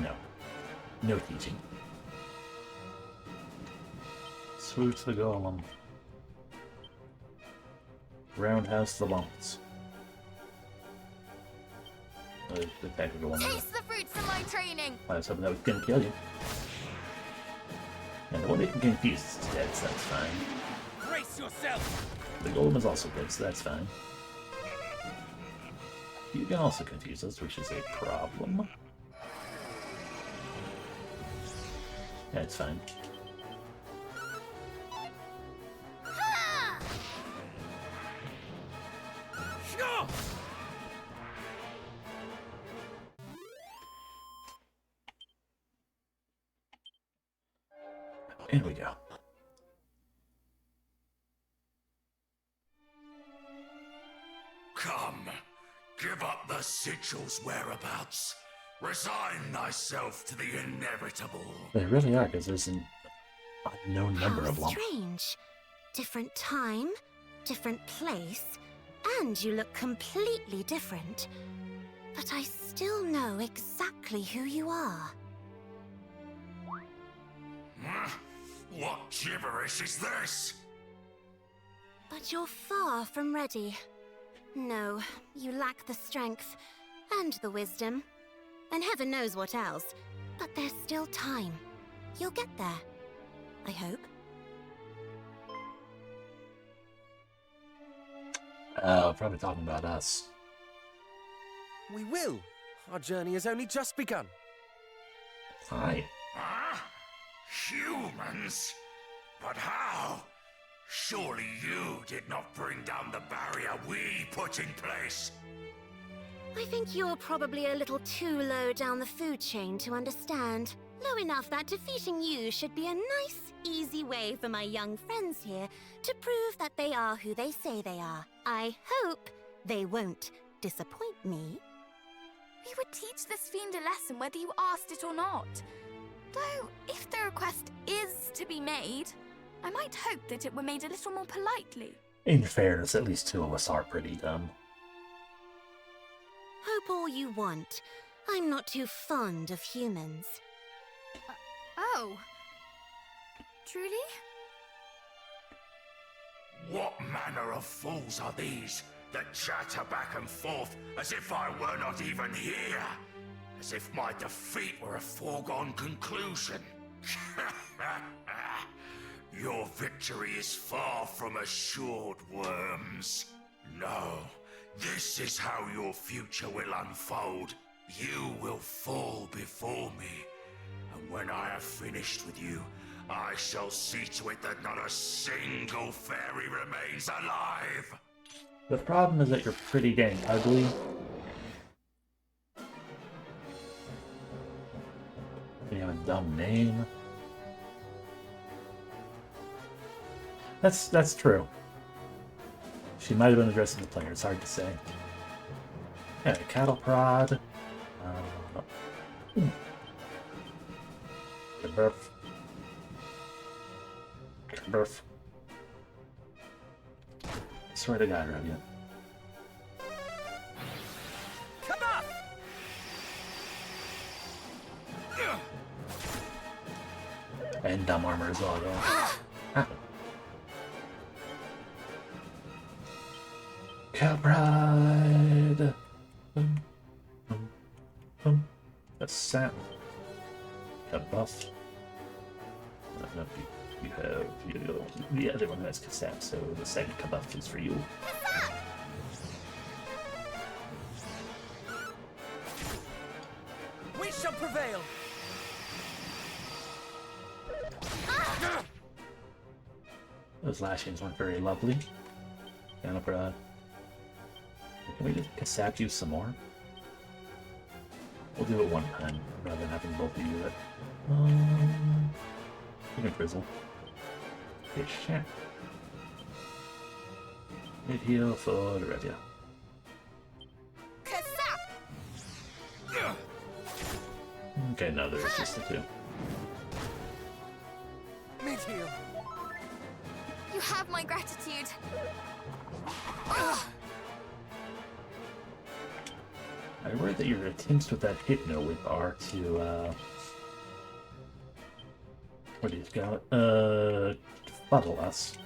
No. No teaching. Swoosh the golem. Roundhouse the lumps. The technical one. Taste the fruits of my training! I was hoping that was gonna kill you. And the one that can confuse is dead, so that's fine. Brace yourself! The golem is also dead, so that's fine. You can also confuse us, which is a problem. That's fine. In we go. Come, give up the sigil's whereabouts. Resign thyself to the inevitable. They really are, because there's an unknown number of them. Strange. Different time, different place, and you look completely different. But I still know exactly who you are. What gibberish is this? But you're far from ready. No, you lack the strength, and the wisdom, and heaven knows what else. But there's still time. You'll get there. I hope. Probably talking about us. We will. Our journey has only just begun. Hi. Huh? Humans? But how? Surely you did not bring down the barrier we put in place. I think you're probably a little too low down the food chain to understand. Low enough that defeating you should be a nice, easy way for my young friends here to prove that they are who they say they are. I hope they won't disappoint me. We would teach this fiend a lesson whether you asked it or not. Though, if the request is to be made, I might hope that it were made a little more politely. In fairness, at least two of us are pretty dumb. Hope all you want. I'm not too fond of humans. Oh. Truly? What manner of fools are these that chatter back and forth as if I were not even here? As if my defeat were a foregone conclusion. Your victory is far from assured, worms. No, this is how your future will unfold. You will fall before me. And when I have finished with you, I shall see to it that not a single fairy remains alive. The problem is that you're pretty dang ugly. You have a dumb name. That's true. She might have been addressing the player, it's hard to say. Yeah, cattle prod. Good burf. Good burf. I swear to God, Rabia. Come up! And dumb armor as well, yeah. Cow pride. A sap. A buff. No, you have the other one has Kasap, so the second buff is for you. We shall prevail! Those lashings weren't very lovely. Canoprod. Can we just Kasap you some more? We'll do it one time, rather than having both of you do it. You can Frizzle. Okay, shit. Mid heal for the Revia. Okay, no, there's just the two. Mid-heal. You have my gratitude. I worry that your attempts with that Hypno Whip are to, what do you call it? Fuddle us.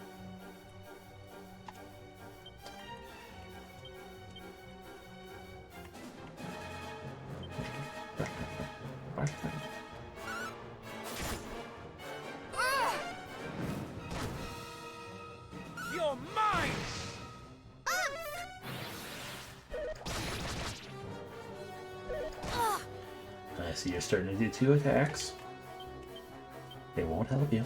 You're mine! I see you're starting to do 2 attacks. They won't help you.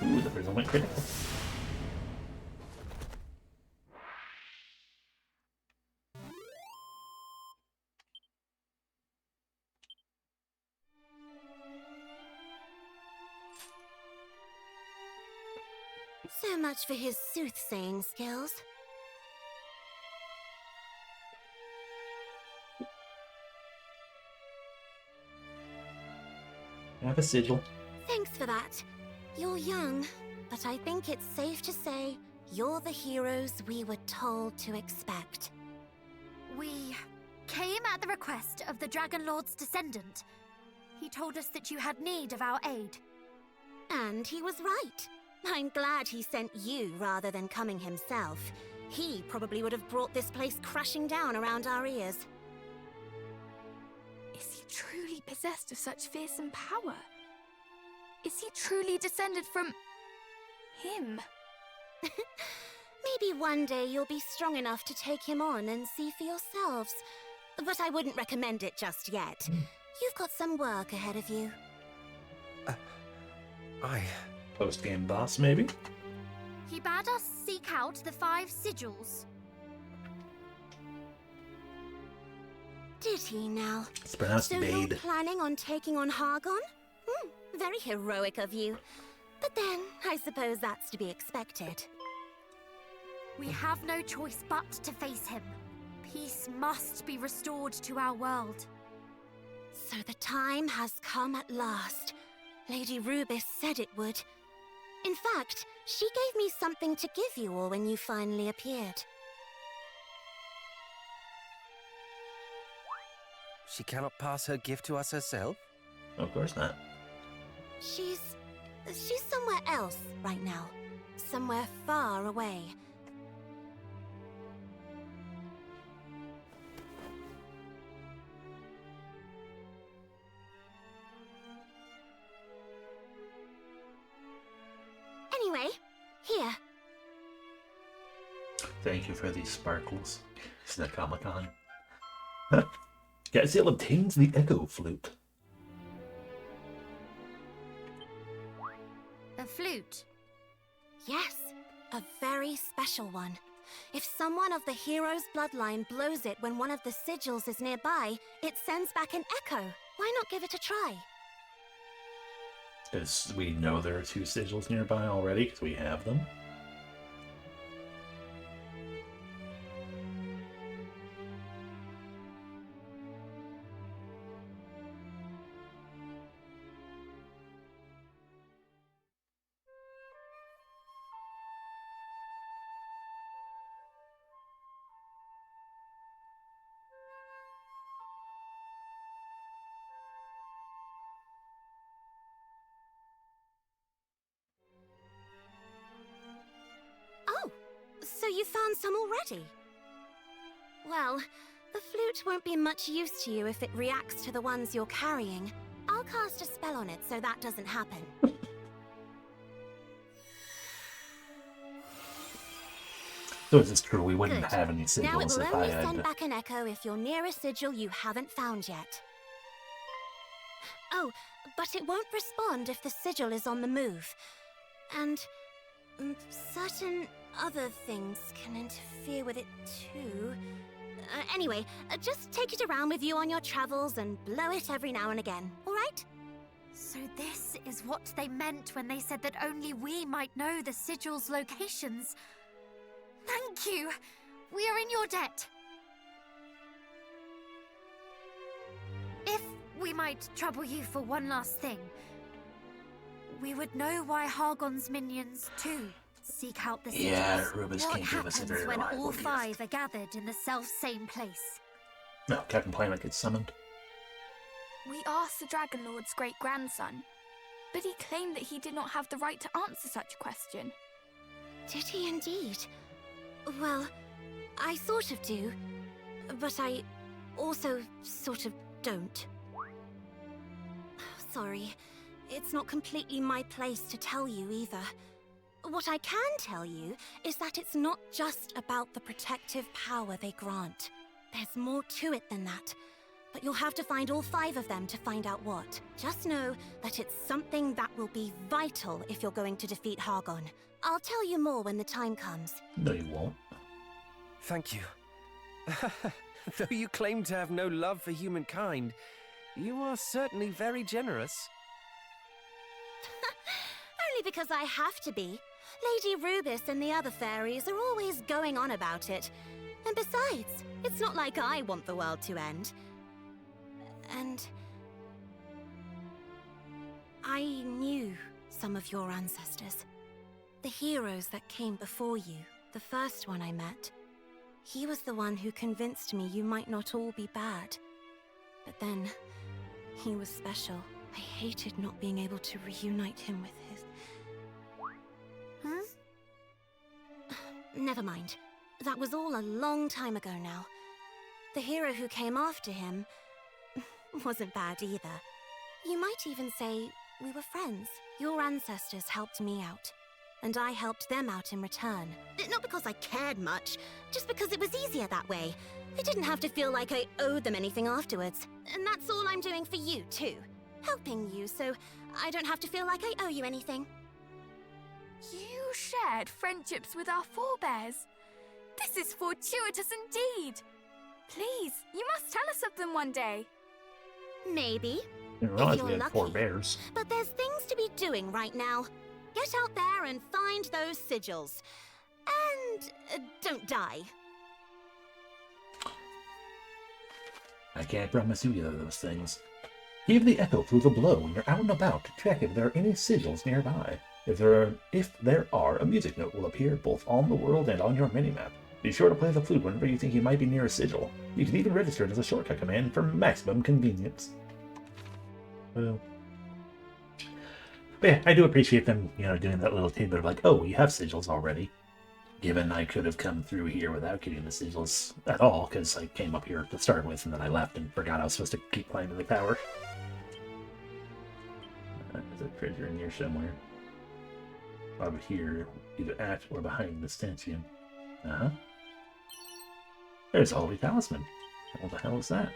Ooh, the Frizzle went critical. So much for his soothsaying skills. Have a sigil. Thanks for that. You're young, but I think it's safe to say you're the heroes we were told to expect. We came at the request of the Dragon Lord's descendant. He told us that you had need of our aid. And he was right. I'm glad he sent you rather than coming himself. He probably would have brought this place crashing down around our ears. Is he truly possessed of such fearsome power? Is he truly descended from him? Maybe one day you'll be strong enough to take him on and see for yourselves. But I wouldn't recommend it just yet. You've got some work ahead of you. Post-game boss, maybe? He bade us seek out the 5 sigils. Did he now? It's pronounced So you're Bade. planning on taking on Hargon? Very heroic of you. But then, I suppose that's to be expected. We have no choice but to face him. Peace must be restored to our world. So the time has come at last. Lady Rubis said it would. In fact, she gave me something to give you all when you finally appeared. She cannot pass her gift to us herself? Of course not. She's somewhere else right now. Somewhere far away. Anyway, here. Thank you for these sparkles. Isn't that Comic-Con? Gaziel obtains the Echo Flute. A flute. Yes, a very special one. If someone of the hero's bloodline blows it when one of the sigils is nearby, it sends back an echo. Why not give it a try? Because we know there are 2 sigils nearby already, because we have them. Oh, so you found some already? Well, the flute won't be much use to you if it reacts to the ones you're carrying. I'll cast a spell on it so that doesn't happen. So this is true, we wouldn't Good. have any Now it sigils will if I only had... send back an echo if you're near a sigil you haven't found yet. Oh, but it won't respond if the sigil is on the move. And certain other things can interfere with it too. Anyway, just take it around with you on your travels and blow it every now and again, alright? So this is what they meant when they said that only we might know the sigil's locations. Thank you! We are in your debt. If we might trouble you for one last thing, we would know why Hargon's minions, too, seek out the sigils. Yeah, Rubis What can't give us a happens very when reliable all gift. 5 are gathered in the self-same place? No, Captain Planet gets summoned. We asked the Dragon Lord's great-grandson, but he claimed that he did not have the right to answer such a question. Did he indeed? Well, I sort of do, but I also sort of don't. Sorry, it's not completely my place to tell you either. What I can tell you is that it's not just about the protective power they grant. There's more to it than that. But you'll have to find all 5 of them to find out what. Just know that it's something that will be vital if you're going to defeat Hargon. I'll tell you more when the time comes. No, you won't. Thank you. Though you claim to have no love for humankind, you are certainly very generous. Only because I have to be. Lady Rubis and the other fairies are always going on about it. And besides, it's not like I want the world to end. And I knew some of your ancestors. The heroes that came before you, the first one I met. He was the one who convinced me you might not all be bad. But then, he was special. I hated not being able to reunite him with his... Never mind. That was all a long time ago now. The hero who came after him wasn't bad either. You might even say we were friends. Your ancestors helped me out, and I helped them out in return. Not because I cared much, just because it was easier that way. I didn't have to feel like I owed them anything afterwards. And that's all I'm doing for you, too. Helping you, so I don't have to feel like I owe you anything. You shared friendships with our forebears. This is fortuitous indeed. Please, you must tell us of them one day. Maybe. Didn't realize If we you're had 4 lucky. bears. But there's things to be doing right now. Get out there and find those sigils. And don't die. I can't promise you either of those things. Give the echo through the blow when you're out and about to check if there are any sigils nearby. If there are, a music note will appear both on the world and on your minimap. Be sure to play the flute whenever you think you might be near a sigil. You can even register it as a shortcut command for maximum convenience. Well, but yeah, I do appreciate them, doing that little tidbit of like, oh, you have sigils already. Given I could have come through here without getting the sigils at all, because I came up here to start with and then I left and forgot I was supposed to keep climbing the tower. There's a treasure in here somewhere. Over here, either at or behind the stanchion. Uh-huh. There's a holy talisman. What the hell is that?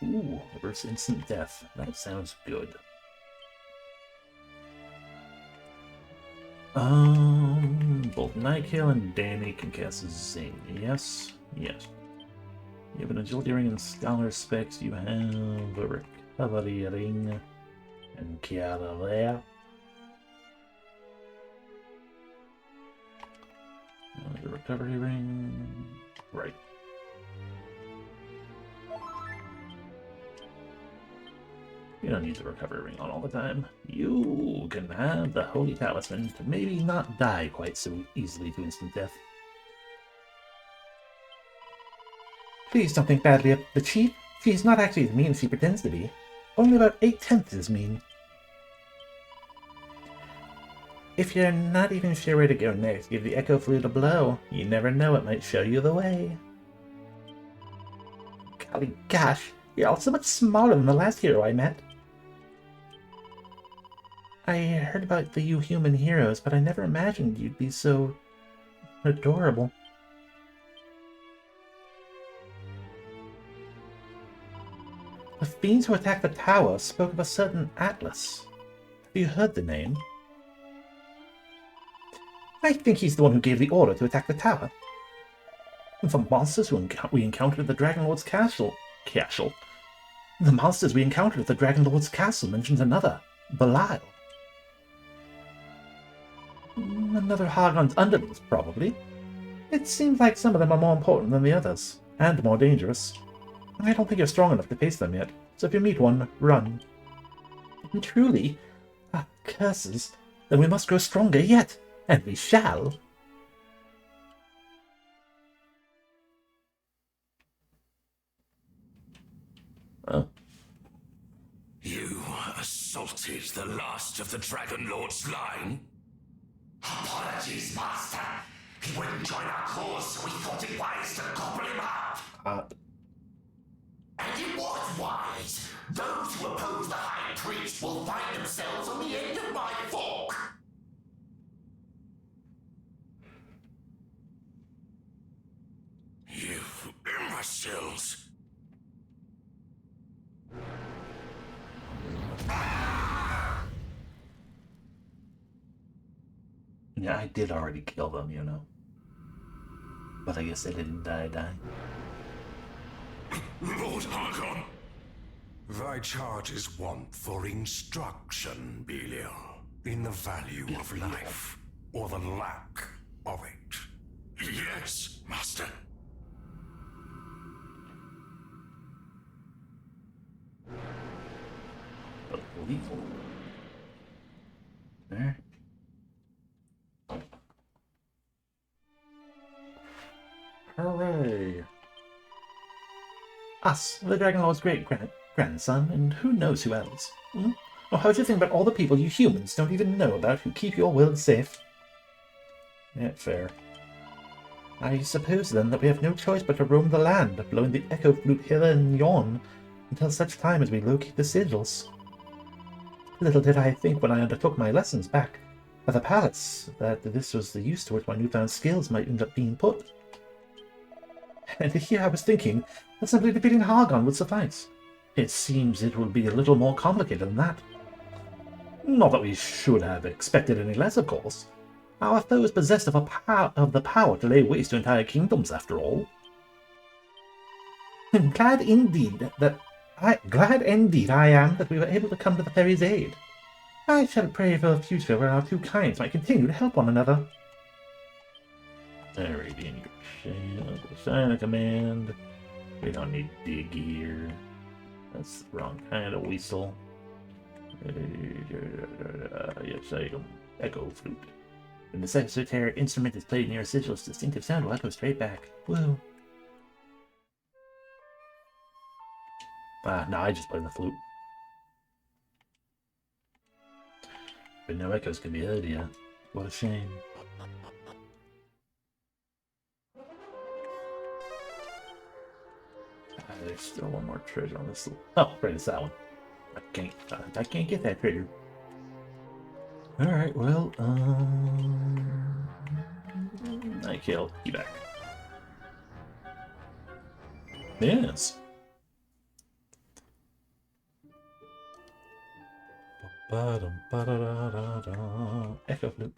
Ooh, reverse instant death. That sounds good. Both Nightkill and Damien can cast Zing. Yes, yes. You have an agility ring and scholar specs. You have a recovery ring and Kiara there. The recovery ring. Right. You don't need the recovery ring on all the time. You can have the holy talisman to maybe not die quite so easily to instant death. Please don't think badly of the chief. She's not actually as mean as she pretends to be. Only about 8/10 as mean. If you're not even sure where to go next, give the echo flute a blow. You never know, it might show you the way. Golly gosh, you're all so much smaller than the last hero I met. I heard about the you human heroes, but I never imagined you'd be so adorable. The fiends who attacked the tower spoke of a certain Atlas. Have you heard the name? I think he's the one who gave the order to attack the tower. The monsters we encountered at the Dragon Lord's castle. The monsters we encountered at the Dragon Lord's castle mentions another, Belial. Another Hargon's underlings, probably. It seems like some of them are more important than the others, and more dangerous. I don't think you're strong enough to face them yet, so if you meet one, run. And truly, curses, then we must grow stronger yet, and we shall. Oh. You assaulted the last of the Dragon Lord's line? Apologies, Master. He wouldn't join our cause, so we thought it wise to gobble him up. And it was wise. Those who oppose the High Priest will find themselves on the end of my fork. You imbeciles. Yeah, I did already kill them, But I guess they didn't die. Lord Hargon! Thy charge is want for instruction, Belial, in the value of life, or the lack of it. Yes, Master. But lethal. There. Us, the Dragon Lord's great-grandson, and who knows who else. Hmm? Or how do you think about all the people you humans don't even know about who keep your world safe? Yeah, fair. I suppose, then, that we have no choice but to roam the land, blowing the echo flute hither and yon, until such time as we locate the sigils. Little did I think when I undertook my lessons back at the palace that this was the use to which my newfound skills might end up being put. And here I was thinking that simply defeating Hargon would suffice. It seems it will be a little more complicated than that. Not that we should have expected any less, of course. Our foe is possessed of the power to lay waste to entire kingdoms, after all. Glad indeed I am that we were able to come to the fairy's aid. I shall pray for a future where our two kinds might continue to help one another. Alright, in your sign a command. We don't need dig here. That's the wrong kind of whistle. Yes, item. Echo flute. When the secretary instrument is played near a sigil, its distinctive sound will echo straight back. Woo. No, I just play the flute. But no echoes can be heard yet. What a shame. There's still one more treasure on this. Oh, right, it's that one. I can't get that treasure. Alright, well, I killed you back. Yes. Echo flute.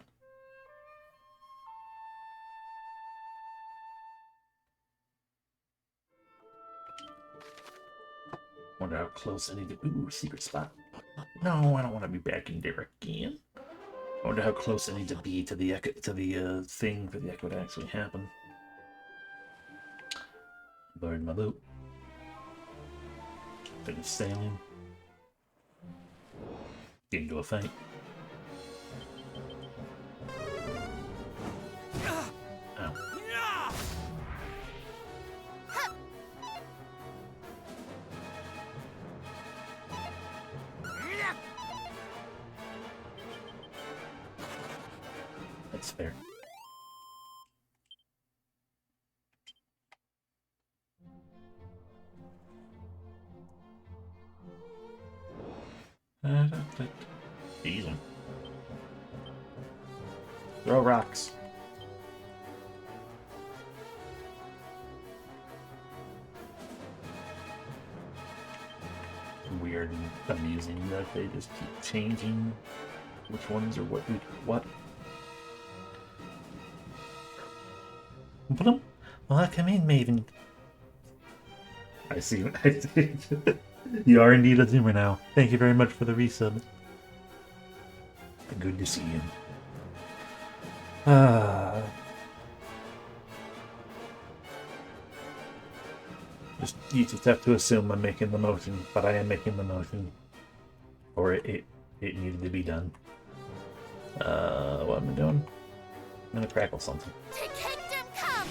Wonder how close I need to. Ooh, secret spot. No, I don't want to be back in there again. I wonder how close I need to be to the echo, thing for the echo to actually happen. Lowered my boat. Finished sailing. Get into a fight. Ow. That's fair. Easy. Throw rocks. Weird and amusing that they just keep changing which ones are what. Welcome in, Maven. I see. You are indeed a Zoomer now. Thank you very much for the resub. Good to see you. You just have to assume I'm making the motion, but I am making the motion. Or it needed to be done. What am I doing? I'm gonna crackle something. To kingdom come!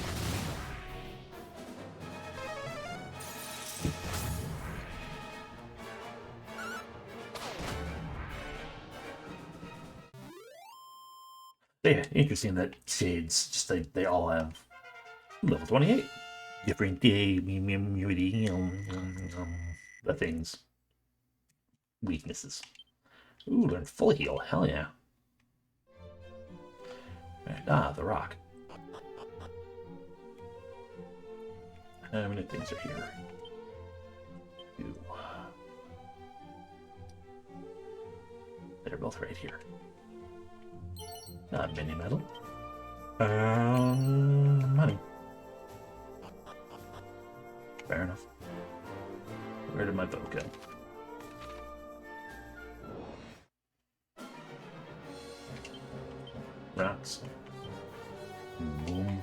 Yeah, interesting that shades, just they all have level 28. Different the things. Weaknesses. Ooh, learn full heal. Hell yeah. Right, the rock. How many things are here? Ooh. They're both right here. Mini metal. Money. Fair enough. Where did my boat go? Rocks. Boom.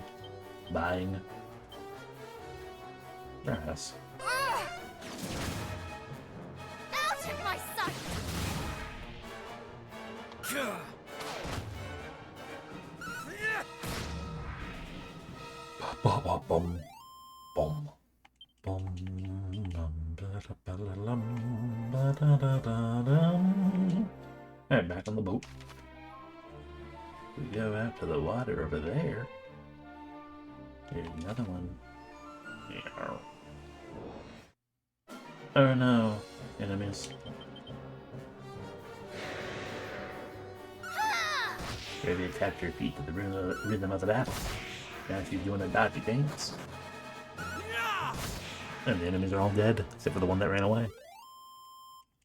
Buying. Grass. Out of my sight! Bum. Bum. Bum. Alright, back on the boat. We go out to the water over there. There's another one. Oh no, enemies. Ready to tap your feet to the rhythm of the battle. Now she's doing a dodgy dance. And the enemies are all dead, except for the one that ran away.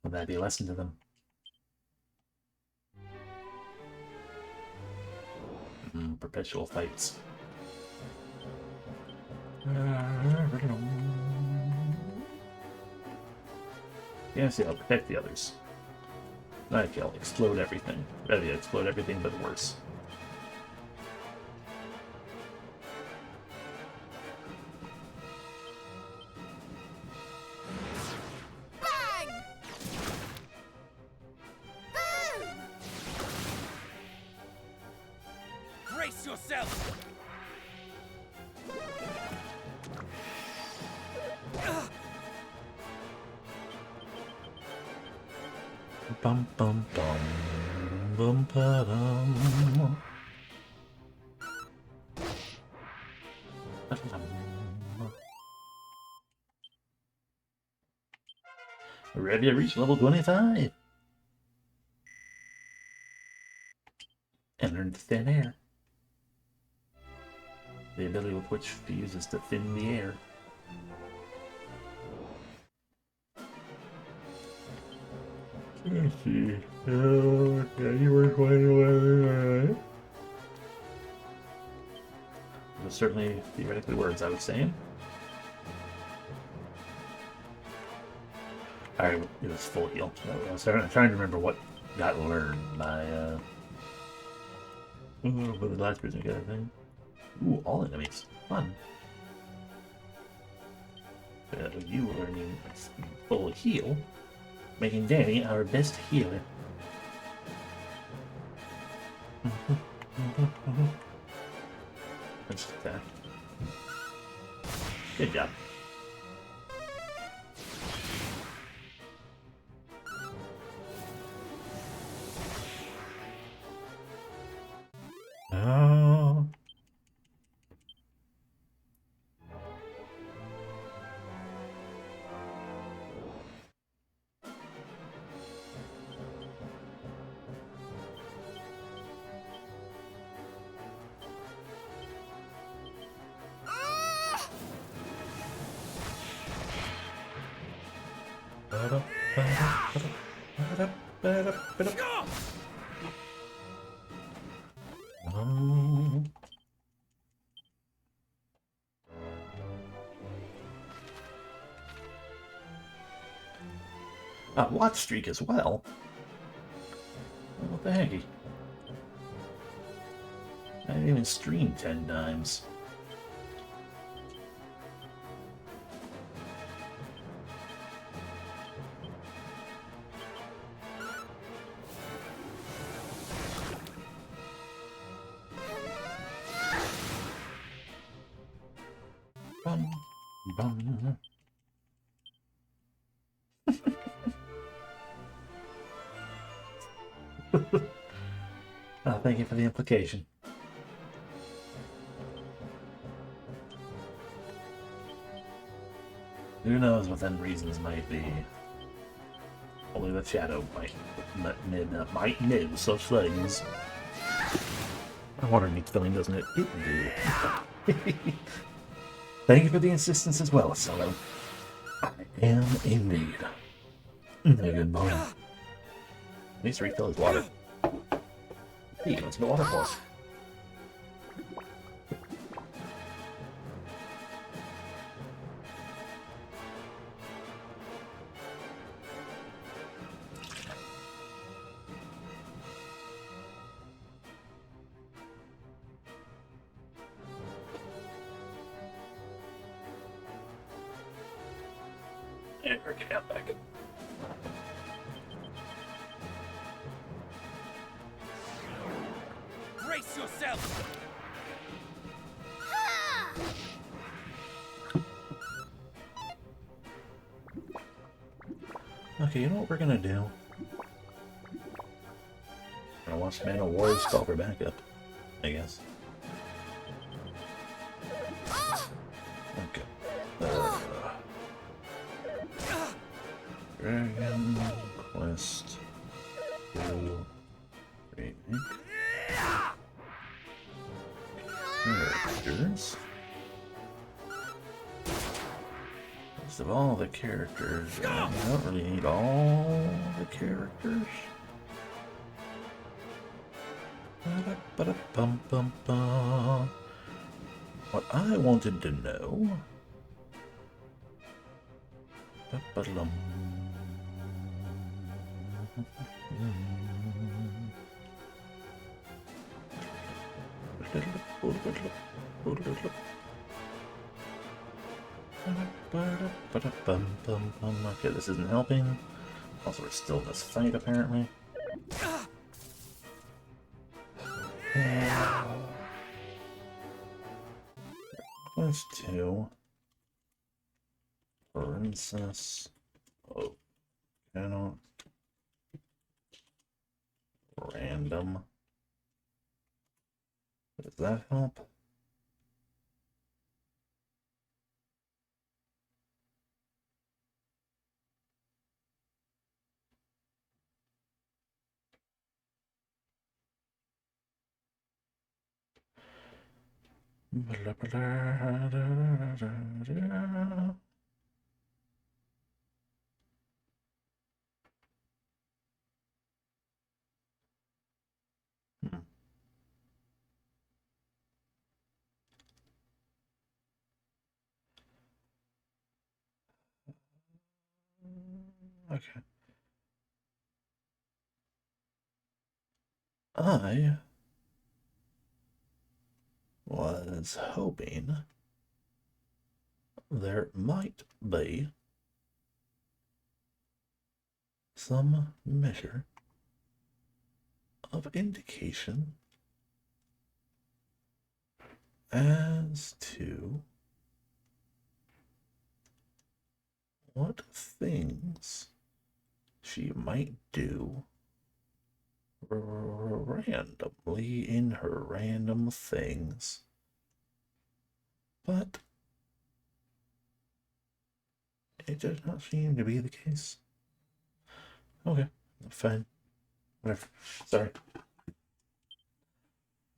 Will that be a lesson to them? Perpetual fights. Yeah, see, I'll protect the others. Okay, I'll explode everything. Ready to explode everything, but worse. Bang! Boom! Brace yourself! Bum bum bum bum ba dum. Ready to reach level 25. Enter into thin air. The ability with which to use is to thin the air. Let's see. Anywhere 21. Those certainly theoretically words I was saying. Alright, it was full heal. I was trying to remember what got learned by for the last person got a thing. Ooh, all enemies. Fun. You learning full heal, making Danny our best healer. Let's attack. Good job. Oh. Watch streak as well. What the heck? I didn't even stream 10 times. Bum, bum. Thank you for the implication. Who knows what them reasons might be? Only the shadow might know such things. Water needs filling, doesn't it? It do. Thank you for the insistence as well, Solo. I am indeed. Good morning. At least refill his water. He wants the water for us. And we're getting out back. Brace yourself! Okay, you know what we're gonna do? We're gonna watch Man of War's call for backup, I guess. Okay. Dragon Quest 2 Remake. Characters. First of all, the characters. I don't really need all the characters. Ba-da-ba-da-bum-bum-bum. What I wanted to know. Ba-ba-dum. Okay, this isn't helping. Also, we're still in this fight, apparently. Quest 2. Princess. Oh, cannot. Random. Does that help? Okay. I was hoping there might be some measure of indication as to what things she might do randomly in her random things. But it does not seem to be the case. Okay, fine. Whatever. Sorry.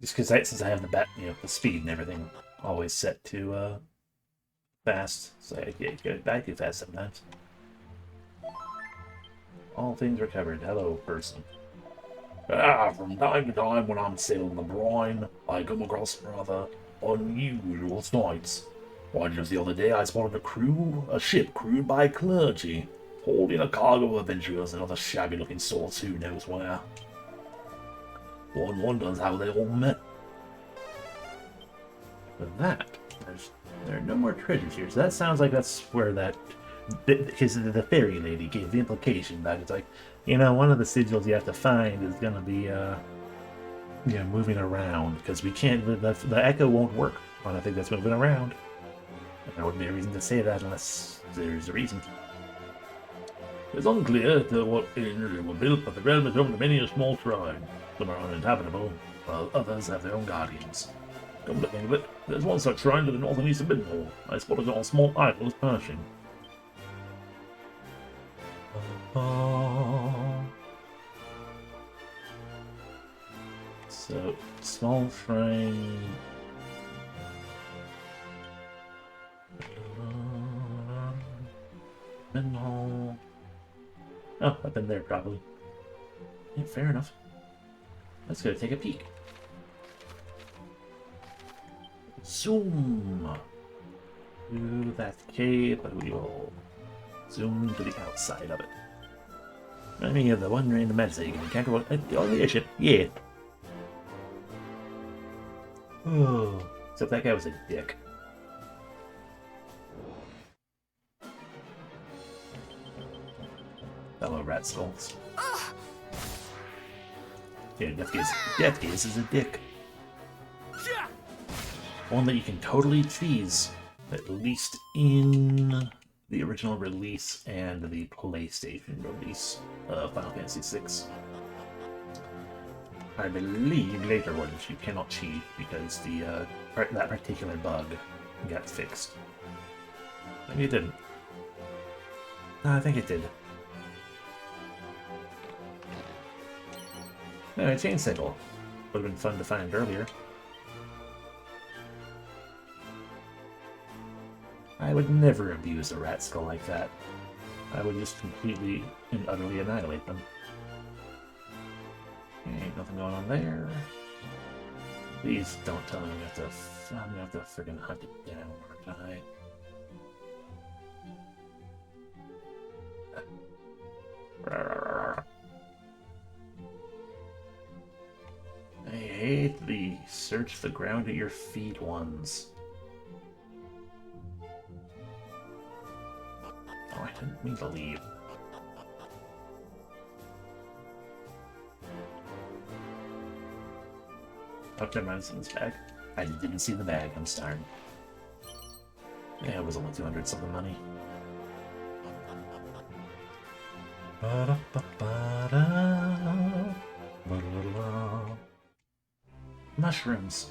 Just because since I have the speed and everything always set to fast, so I get back too fast sometimes. All things recovered. Hello, person. From time to time when I'm sailing the brine, I come across rather unusual sights. Why, just the other day I spotted a ship crewed by clergy, holding a cargo of adventurers and other shabby-looking sorts who knows where. One wonders how they all met. With that, there are no more treasures here, so that sounds like that's where because the fairy lady gave the implication that it's like, one of the sigils you have to find is going to be, moving around, because we can't, the echo won't work on a thing that's moving around. And there wouldn't be a reason to say that unless there's a reason. It's unclear to what end were built, but the realm is home to many a small shrine. Some are uninhabitable, while others have their own guardians. Come to think of it, there's one such shrine to the north and east of Midmore. I spotted it on small idols perching. So, small shrine. Midmore. Oh, I've been there probably. Yeah, fair enough. Let's go take a peek. Zoom to that cave, but we will zoom to the outside of it. I mean, the one random medicine you can encounter on the airship. Yeah. Oh, except that guy was a dick. Fellow rat skulls. Yeah, Death Gaze is a dick. One that you can totally tease, at least in the original release and the PlayStation release of Final Fantasy VI. I believe later ones you cannot cheat because that particular bug got fixed. Maybe it didn't. No, I think it did. No, a chain signal. Would have been fun to find earlier. I would never abuse a rat skull like that. I would just completely and utterly annihilate them. Okay, nothing going on there. Please don't tell me I'm gonna have to friggin' hunt it down, aren't I? I hate the search the ground at your feet ones. Oh, I didn't mean to leave. Oh, never mind, it's in this bag. I didn't see the bag, I'm starting. Yeah, it was only 200 something money. Mushrooms.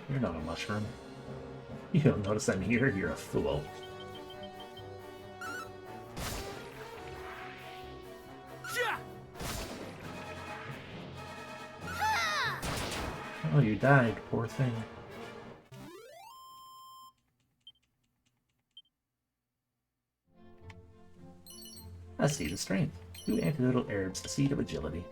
You're not a mushroom. You don't notice I'm here? You're a fool. Oh, you died, poor thing. A seed of strength. 2 antidotal herbs, a seed of agility.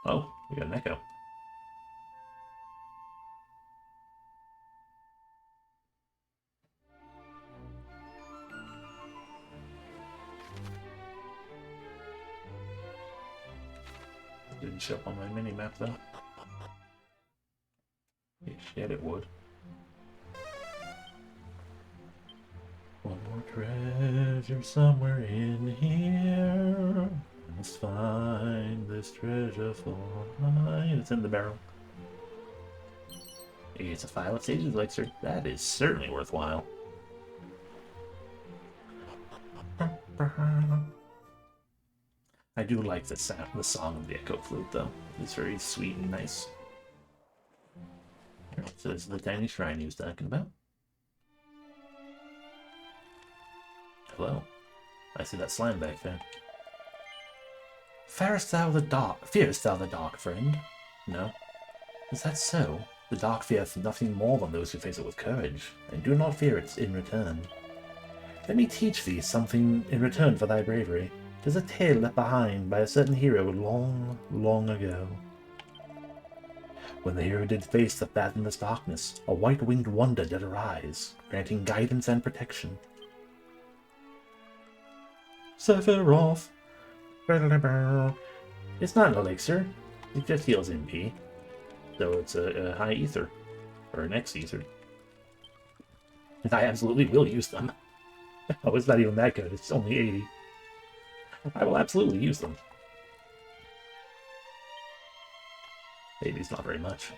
Oh, we got an echo. Didn't show up on my mini-map though. Yet it would. One more treasure somewhere in here. Let's find this treasure for mine. It's in the barrel. It's a file of Sage's Elixir. That is certainly worthwhile. I do like the sound, the song of the echo flute, though. It's very sweet and nice. So this is the tiny shrine he was talking about. Hello. I see that slime back there. Fearest thou the dark, friend? No. Is that so? The dark feareth nothing more than those who face it with courage, and do not fear it in return. Let me teach thee something in return for thy bravery. 'Tis a tale left behind by a certain hero long, long ago. When the hero did face the fathomless darkness, a white-winged wonder did arise, granting guidance and protection. Sephiroth. It's not an elixir. It just heals MP. So it's a high ether. Or an X ether. And I absolutely will use them. Oh, it's not even that good. It's only 80. I will absolutely use them. 80's not very much.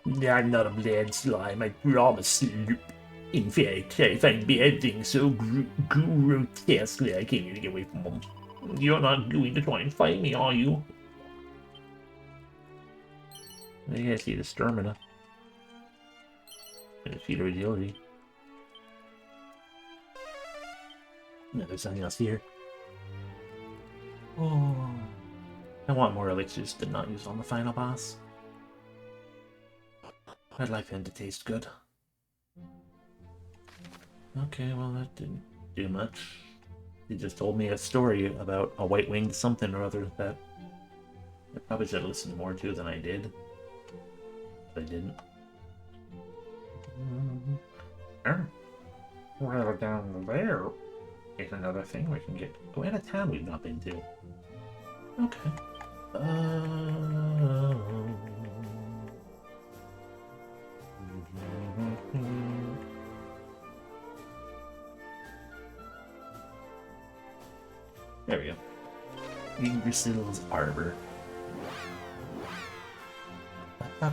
I'm not a bland slime, I promise, Sloop. In fact, I find bad things so grotesquely I can't even get away from them. You're not going to try and fight me, are you? I see the stamina. And a feat of agility. No, there's something else here. Oh, I want more elixirs to not use on the final boss. I'd like them to taste good. Okay, well that didn't do much. He just told me a story about a white-winged something or other that I probably should have listened more to than I did. But I didn't. Well, down there is another thing we can get. Oh, and a town we've not been to. Okay. There we go. Yggdrasil's Arbor. I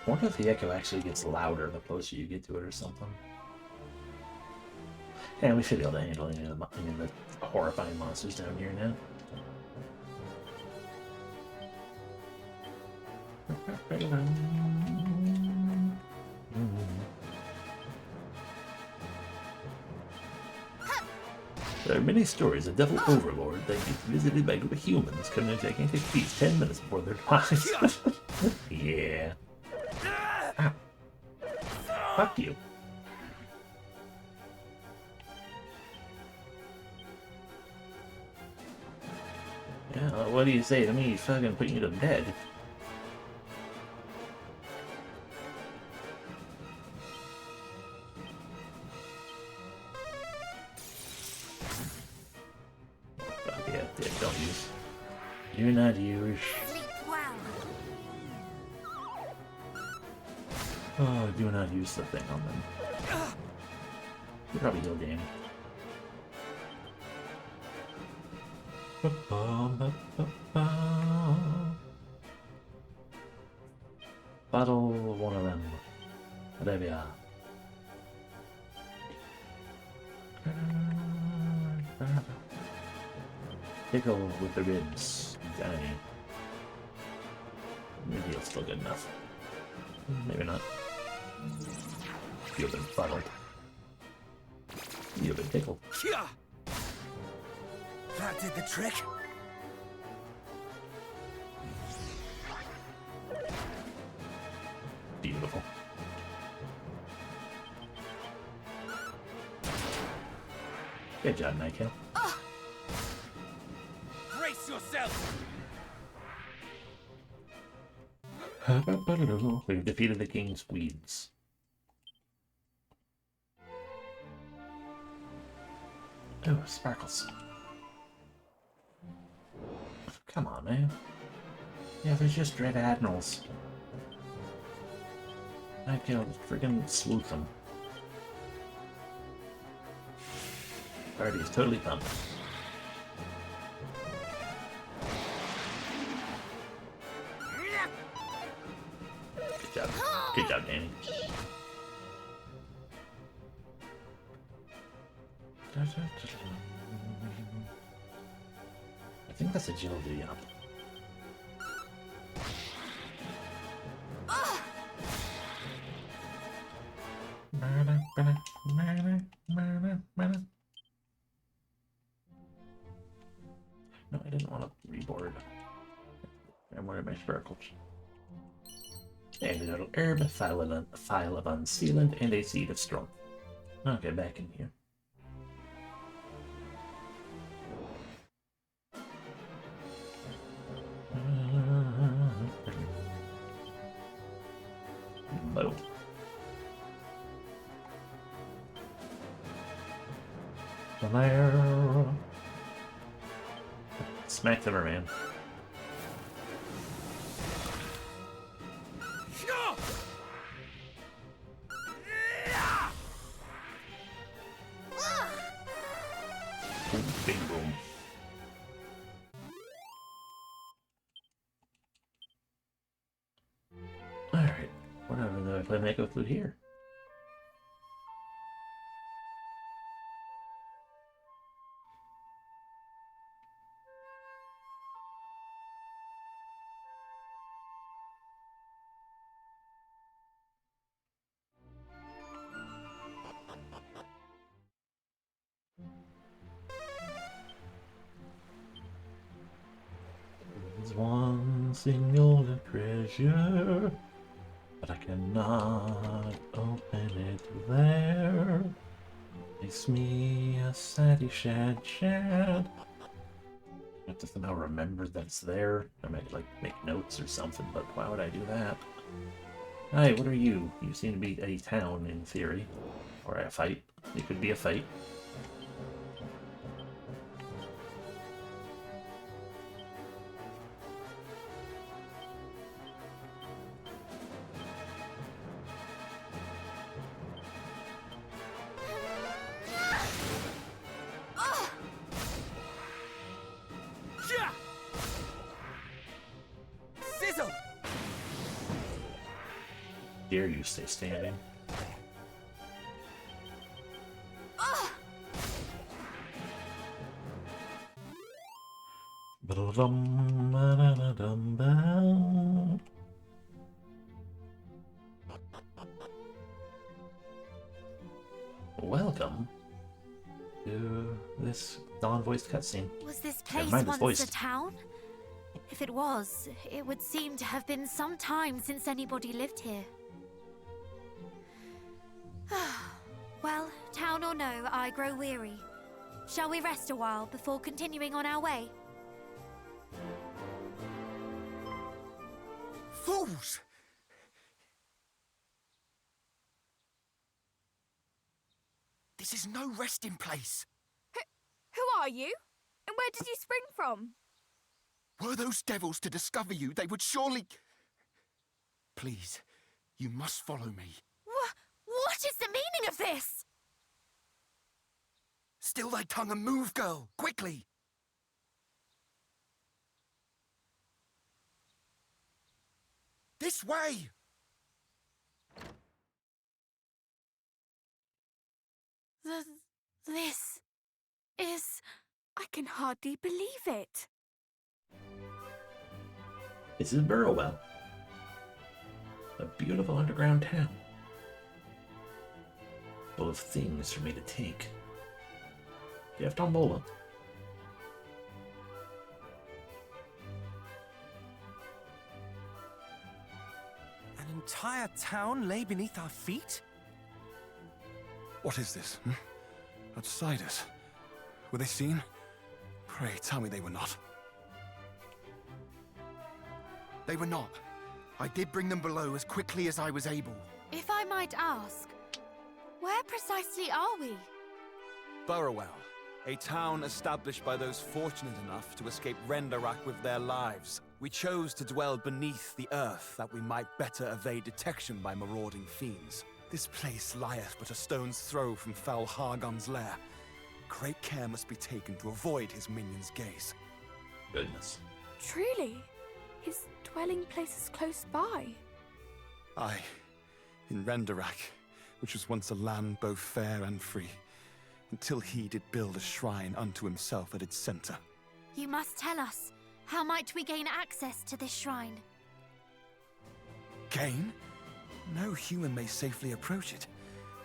wonder if the echo actually gets louder the closer you get to it or something. And we should be able to handle any of the horrifying monsters down here now. There are many stories of Devil Overlord that gets visited by a group of humans coming in gigantic feats 10 minutes before their demise. Yeah. Ow. Fuck you. Yeah, what do you say to me fucking putting you to bed? Fuck yeah, don't use. Do not use. Sleep well. Oh, do not use the thing on them. You probably heal Damien. Battle one of them. There we are. Tickle with the ribs. Danny. Maybe it's still good enough. Maybe not. You've been fuddled. You've been tickled. That did the trick. Beautiful. Good job, Nightkill. Brace yourself. We've defeated the King's Weeds. Oh, sparkles. Come on, man. Yeah, they're just Dread Admirals. I can freaking sleuth them. Party is totally pumped. Good job. Good job, Danny. I think that's agility, yeah. No, I didn't want to reboard. I'm worried my sparkles. And a little herb, a file of unsealant, and a seed of strength. Okay, back in here. Boom. There. Smack the merman. Bing boom. Alright, whatever, do I play Mako Flute here? There's one single treasure, but I cannot open it there. Makes me a saddy shad. I have to somehow remember that it's there. I might like make notes or something, but why would I do that? Hi, what are you? You seem to be a town in theory. Or a fight. It could be a fight. Sizzle! Dare you stay standing? Welcome to this non-voiced cutscene. Was this Never place mind, it's once a voiced. town? If it was, it would seem to have been some time since anybody lived here. Well, town or no, I grow weary. Shall we rest a while before continuing on our way? Fools! This is no resting place. Who are you? And where did you spring from? Were those devils to discover you, they would surely... Please, you must follow me. What is the meaning of this? Still thy tongue and move, girl, quickly! This way! This is... I can hardly believe it. This is Burrowell. A beautiful underground town. Full of things for me to take. Do you have Tombola? An entire town lay beneath our feet? What is this? Outsiders? Were they seen? Pray, tell me they were not. They were not. I did bring them below as quickly as I was able. If I might ask, where precisely are we? Burrowell, a town established by those fortunate enough to escape Rendarak with their lives. We chose to dwell beneath the earth that we might better evade detection by marauding fiends. This place lieth but a stone's throw from foul Hargon's lair. Great care must be taken to avoid his minion's gaze. Goodness. Truly, his dwelling place is close by. Aye, in Rendarak, which was once a land both fair and free, until he did build a shrine unto himself at its center. You must tell us. How might we gain access to this shrine? Gain? No human may safely approach it.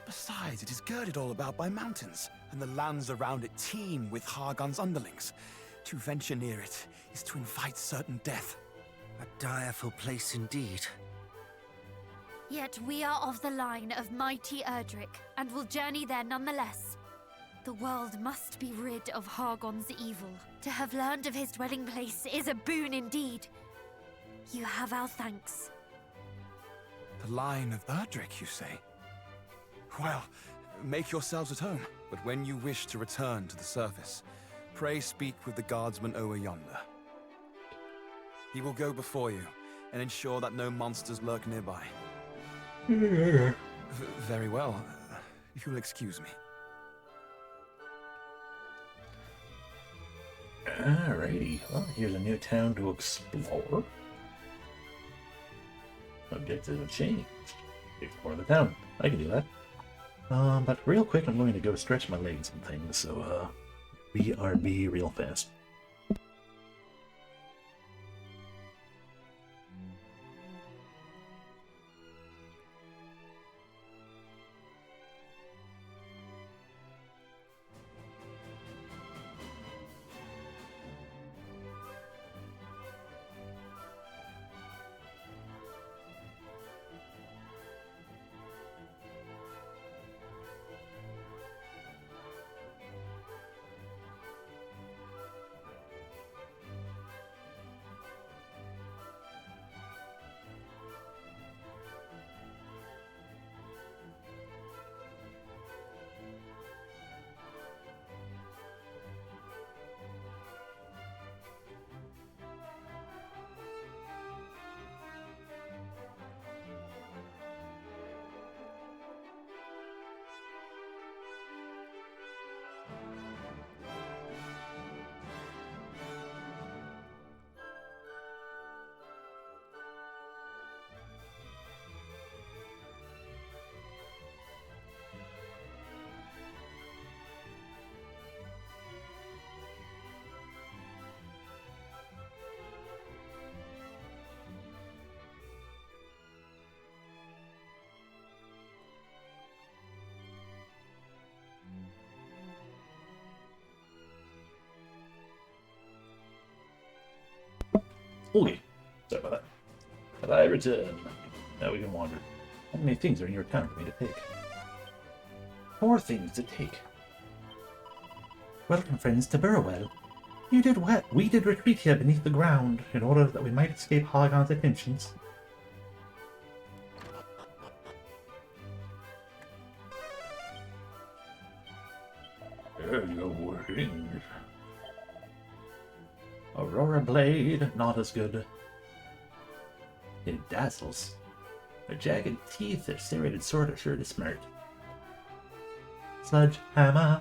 Besides, it is girded all about by mountains, and the lands around it teem with Hargon's underlings. To venture near it is to invite certain death. A direful place indeed. Yet we are of the line of mighty Erdrick, and will journey there nonetheless. The world must be rid of Hargon's evil. To have learned of his dwelling place is a boon indeed. You have our thanks. The line of Erdrick, you say? Well, make yourselves at home. But when you wish to return to the surface, pray speak with the guardsman over yonder. He will go before you, and ensure that no monsters lurk nearby. Very well. If you will excuse me. Alrighty, well, here's a new town to explore. Objective changed. Explore the town. I can do that. But real quick, I'm going to go stretch my legs and things, so, BRB real fast. Okay. Sorry about that. But I return. Now we can wander. How many things are in your town for me to take? 4 things to take. Welcome, friends, to Burrowell. You did well. We did retreat here beneath the ground in order that we might escape Hargon's attentions. Your wings. Aurora Blade, not as good. It dazzles. Her jagged teeth, her serrated sword are sure to smart. Sludge Hammer.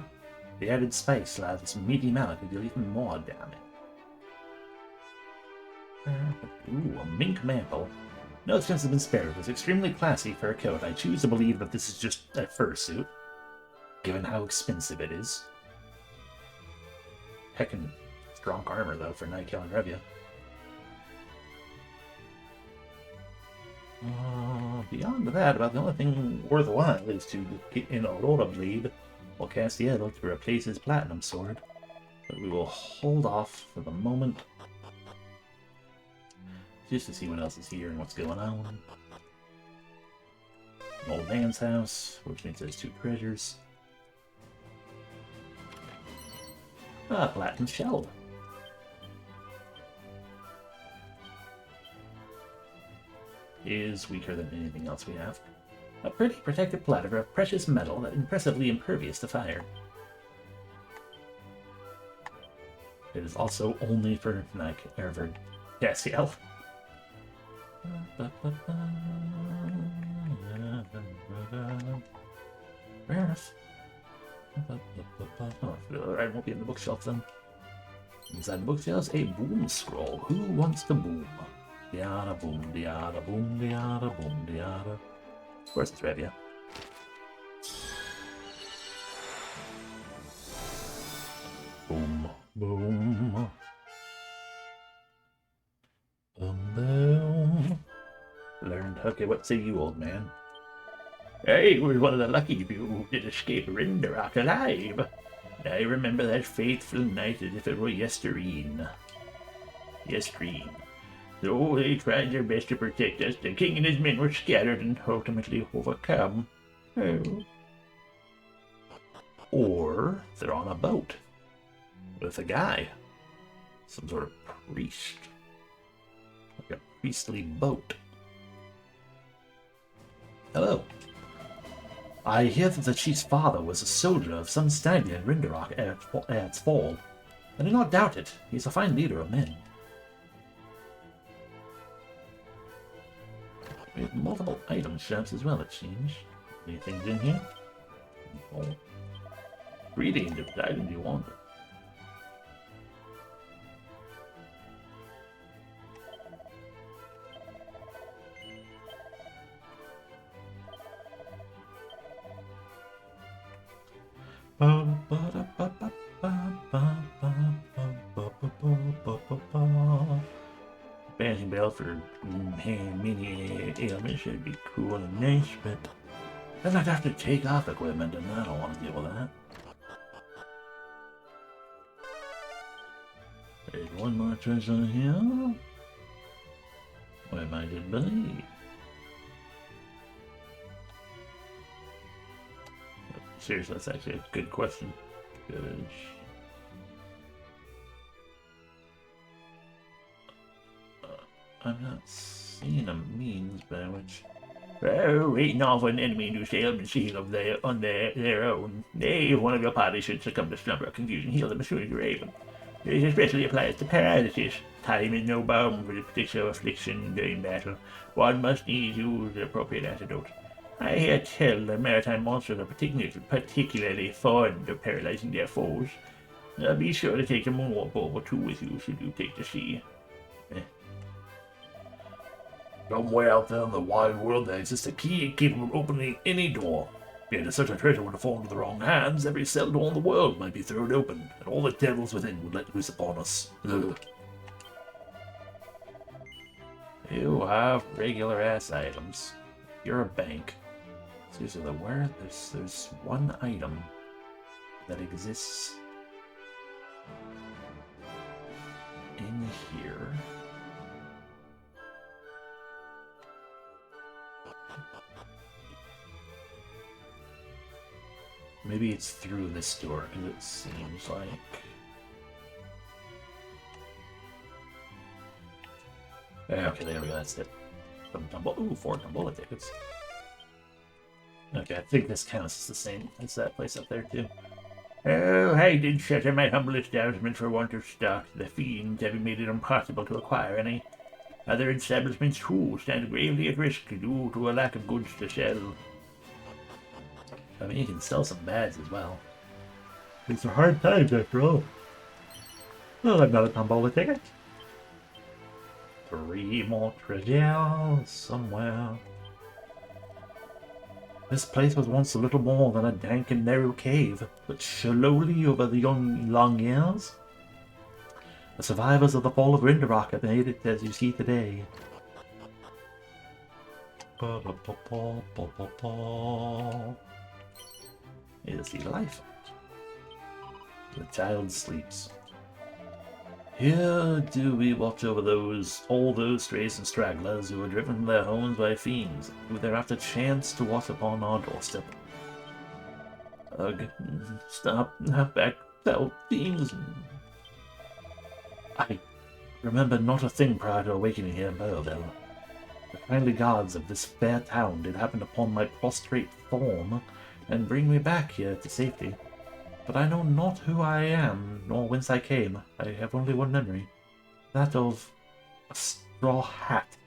The added spice allows this meaty mallet to deal even more damage. Ooh, a mink mantle. No expense has been spared. It's extremely classy for a coat. I choose to believe that this is just a fursuit, given how expensive it is. Heckin' strong armor, though, for Nightkill and Revia. Beyond that, about the only thing worthwhile is to get in Aurora Blade or Castiel to replace his Platinum Sword. But we will hold off for the moment, just to see what else is here and what's going on. An old man's house, which means there's 2 treasures. Ah, Platinum Shell. Is weaker than anything else we have. A pretty protective platter of precious metal that impressively impervious to fire. It is also only for Castiel. Fair enough. I won't be in the bookshelf then. Inside the bookshelf, a boom scroll. Who wants to boom? Diada boom, diada boom, diada boom, diada. Of course it's Revia. Boom, boom. Boom, boom. Learned. Okay, what say you, old man? I was one of the lucky few who did escape Rinderock alive. I remember that fateful night as if it were yestereen. Yestereen. Though they tried their best to protect us, the king and his men were scattered and ultimately overcome. Oh. Or they're on a boat with a guy. Some sort of priest. Like a priestly boat. Hello. I hear that the chief's father was a soldier of some stallion in Rinderock at its fall. I do not doubt it. He's a fine leader of men. We have multiple item shops as well, it seems. Any things in here? Oh. Reading the items you want. Banshee belt for mini ailments should be cool and nice, but then I'd have to take off equipment, and I don't want to deal with that. There's one more treasure here. Where might it be? Seriously, that's actually a good question. Good. I'm not seeing a means by which... Oh, waiting off an enemy to sail and seal of on their own. If one of your party should succumb to slumber or confusion, heal them as soon as you're able. This especially applies to paralysis. Time is no balm for this particular affliction during battle. One must needs use the appropriate antidote. I hear tell that maritime monsters are particularly fond of paralyzing their foes. Be sure to take a moonwalk or 2 with you should you take the sea. Somewhere out there in the wide world there exists a key capable of opening any door. Yet if such a treasure were to fall into the wrong hands, every cell door in the world might be thrown open, and all the devils within would let loose upon us. Ugh. You have regular ass items. You're a bank. Seriously, where there's one item that exists in here. Maybe it's through this door, because it seems like... Okay, there we go, that's it. Ooh, 4 Tumbola tickets. Okay, I think this counts as the same as that place up there, too. Oh, I did shatter my humble establishment for want of stock, the fiends having made it impossible to acquire any. Other establishments, too, stand gravely at risk due to a lack of goods to sell. I mean, you can sell some bags as well. These are hard times, after all. Well, I've got a Tombola ticket. 3 more treasures somewhere. This place was once a little more than a dank and narrow cave, but slowly over the long years, the survivors of the fall of Rindarock have made it as you see today. Here to see life. The child sleeps. Here do we watch over all those strays and stragglers who are driven from their homes by fiends, who thereafter chance to watch upon our doorstep. Ugh, stop, back, fell fiends. I remember not a thing prior to awakening here in Burrowville. The kindly gods of this fair town did happen upon my prostrate form, and bring me back here to safety. But I know not who I am, nor whence I came. I have only one memory, that of a straw hat.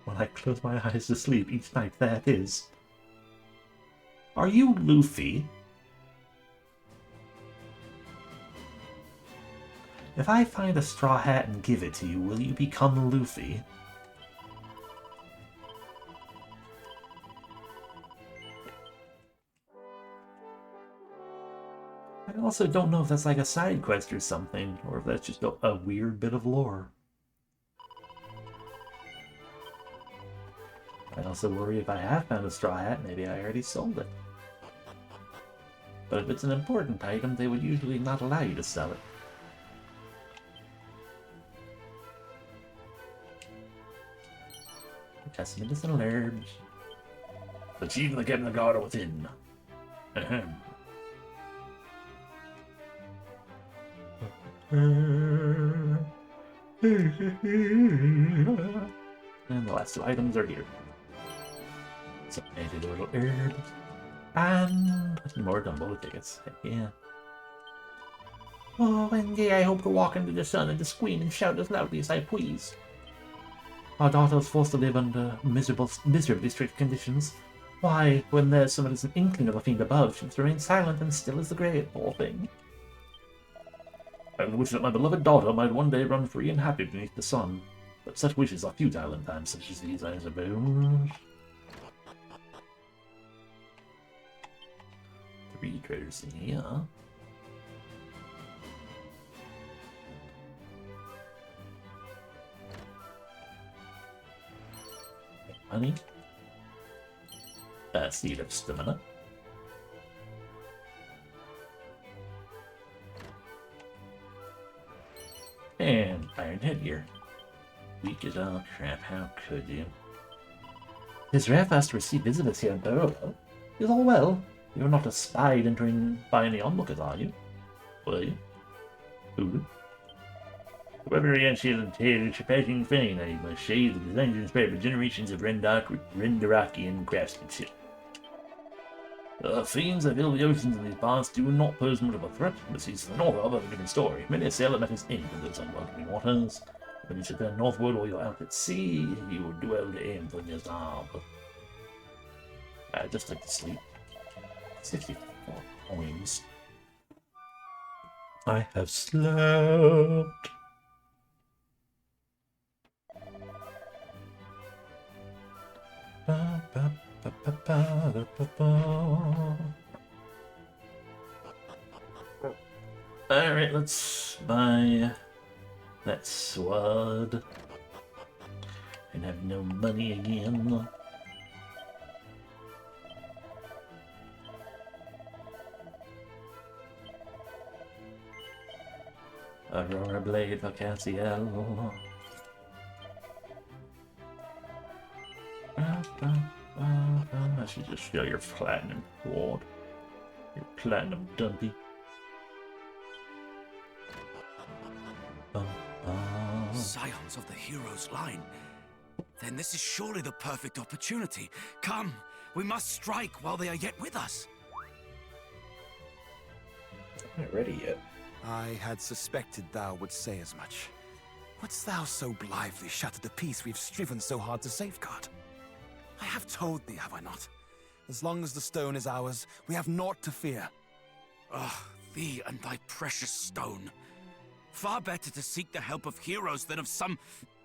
When I close my eyes to sleep each night, there it is. Are you Luffy? If I find a straw hat and give it to you, will you become Luffy? I also don't know if that's like a side quest or something, or if that's just a weird bit of lore. I also worry if I have found a straw hat, maybe I already sold it. But if it's an important item, they would usually not allow you to sell it. Test medicinal herbs. The chief of the Captain of the Guard are within. Ahem. And the last 2 items are here. Some antidotal herbs. And more Dumbo tickets. Heck yeah. Oh, one day I hope to walk into the sun and to scream and shout as loudly as I please. Our daughter is forced to live under miserably strict conditions. Why, when there's so much as an inkling of a fiend above, she must remain silent and still as the grave, poor thing. I wish that my beloved daughter might one day run free and happy beneath the sun, but such wishes are futile in times such as these, I suppose. 3 treasures in here. Money. Seed of Stamina. And Iron Headgear. Weak as all crap, how could you? His rare fast to receive visitors here in Burrow. Is all well? You're not a spy entering by any onlookers, are you? Were you? Who? Whoever against his interior surpassing fame, I must say that the designs inspired by generations of Rendarakian craftsmanship. The fiends that fill the oceans in these parts do not pose much of a threat, but seas to the north of a different story. Many a sailor met his end in those unwelcoming waters. When you should turn northward or you're out at sea, you would do well to aim for your arm. I just like to sleep. 64 coins. I have slept. Alright, let's buy that sword. And have no money again. Aurora Blade for Cassiel. you just show your platinum sword. Your platinum dumpy. Scions of the hero's line. Then this is surely the perfect opportunity. Come, we must strike while they are yet with us. I'm not ready yet. I had suspected thou would say as much. Wouldst thou so blithely shatter the peace we've striven so hard to safeguard? I have told thee, have I not? As long as the stone is ours, we have naught to fear. Ah, thee and thy precious stone. Far better to seek the help of heroes than of some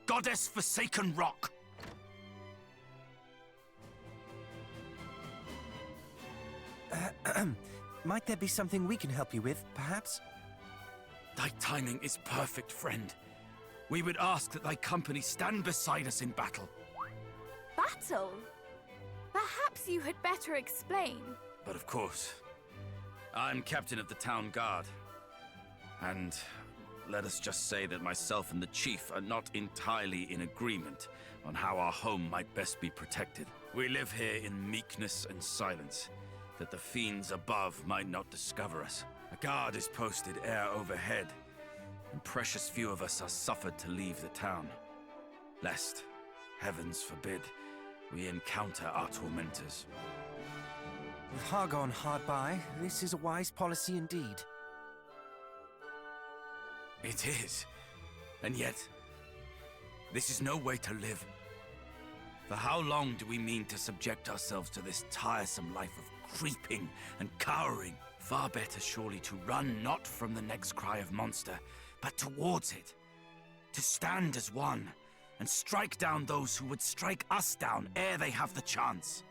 goddess-forsaken rock. Might there be something we can help you with, perhaps? Thy timing is perfect, friend. We would ask that thy company stand beside us in battle. Battle? Perhaps you had better explain. But of course, I'm captain of the town guard. And let us just say that myself and the chief are not entirely in agreement on how our home might best be protected. We live here in meekness and silence, that the fiends above might not discover us. A guard is posted air overhead, and precious few of us are suffered to leave the town, lest, heavens forbid, we encounter our tormentors. With Hargon hard by, this is a wise policy indeed. It is. And yet, this is no way to live. For how long do we mean to subject ourselves to this tiresome life of creeping and cowering? Far better surely to run not from the next cry of monster, but towards it. To stand as one, and strike down those who would strike us down ere they have the chance.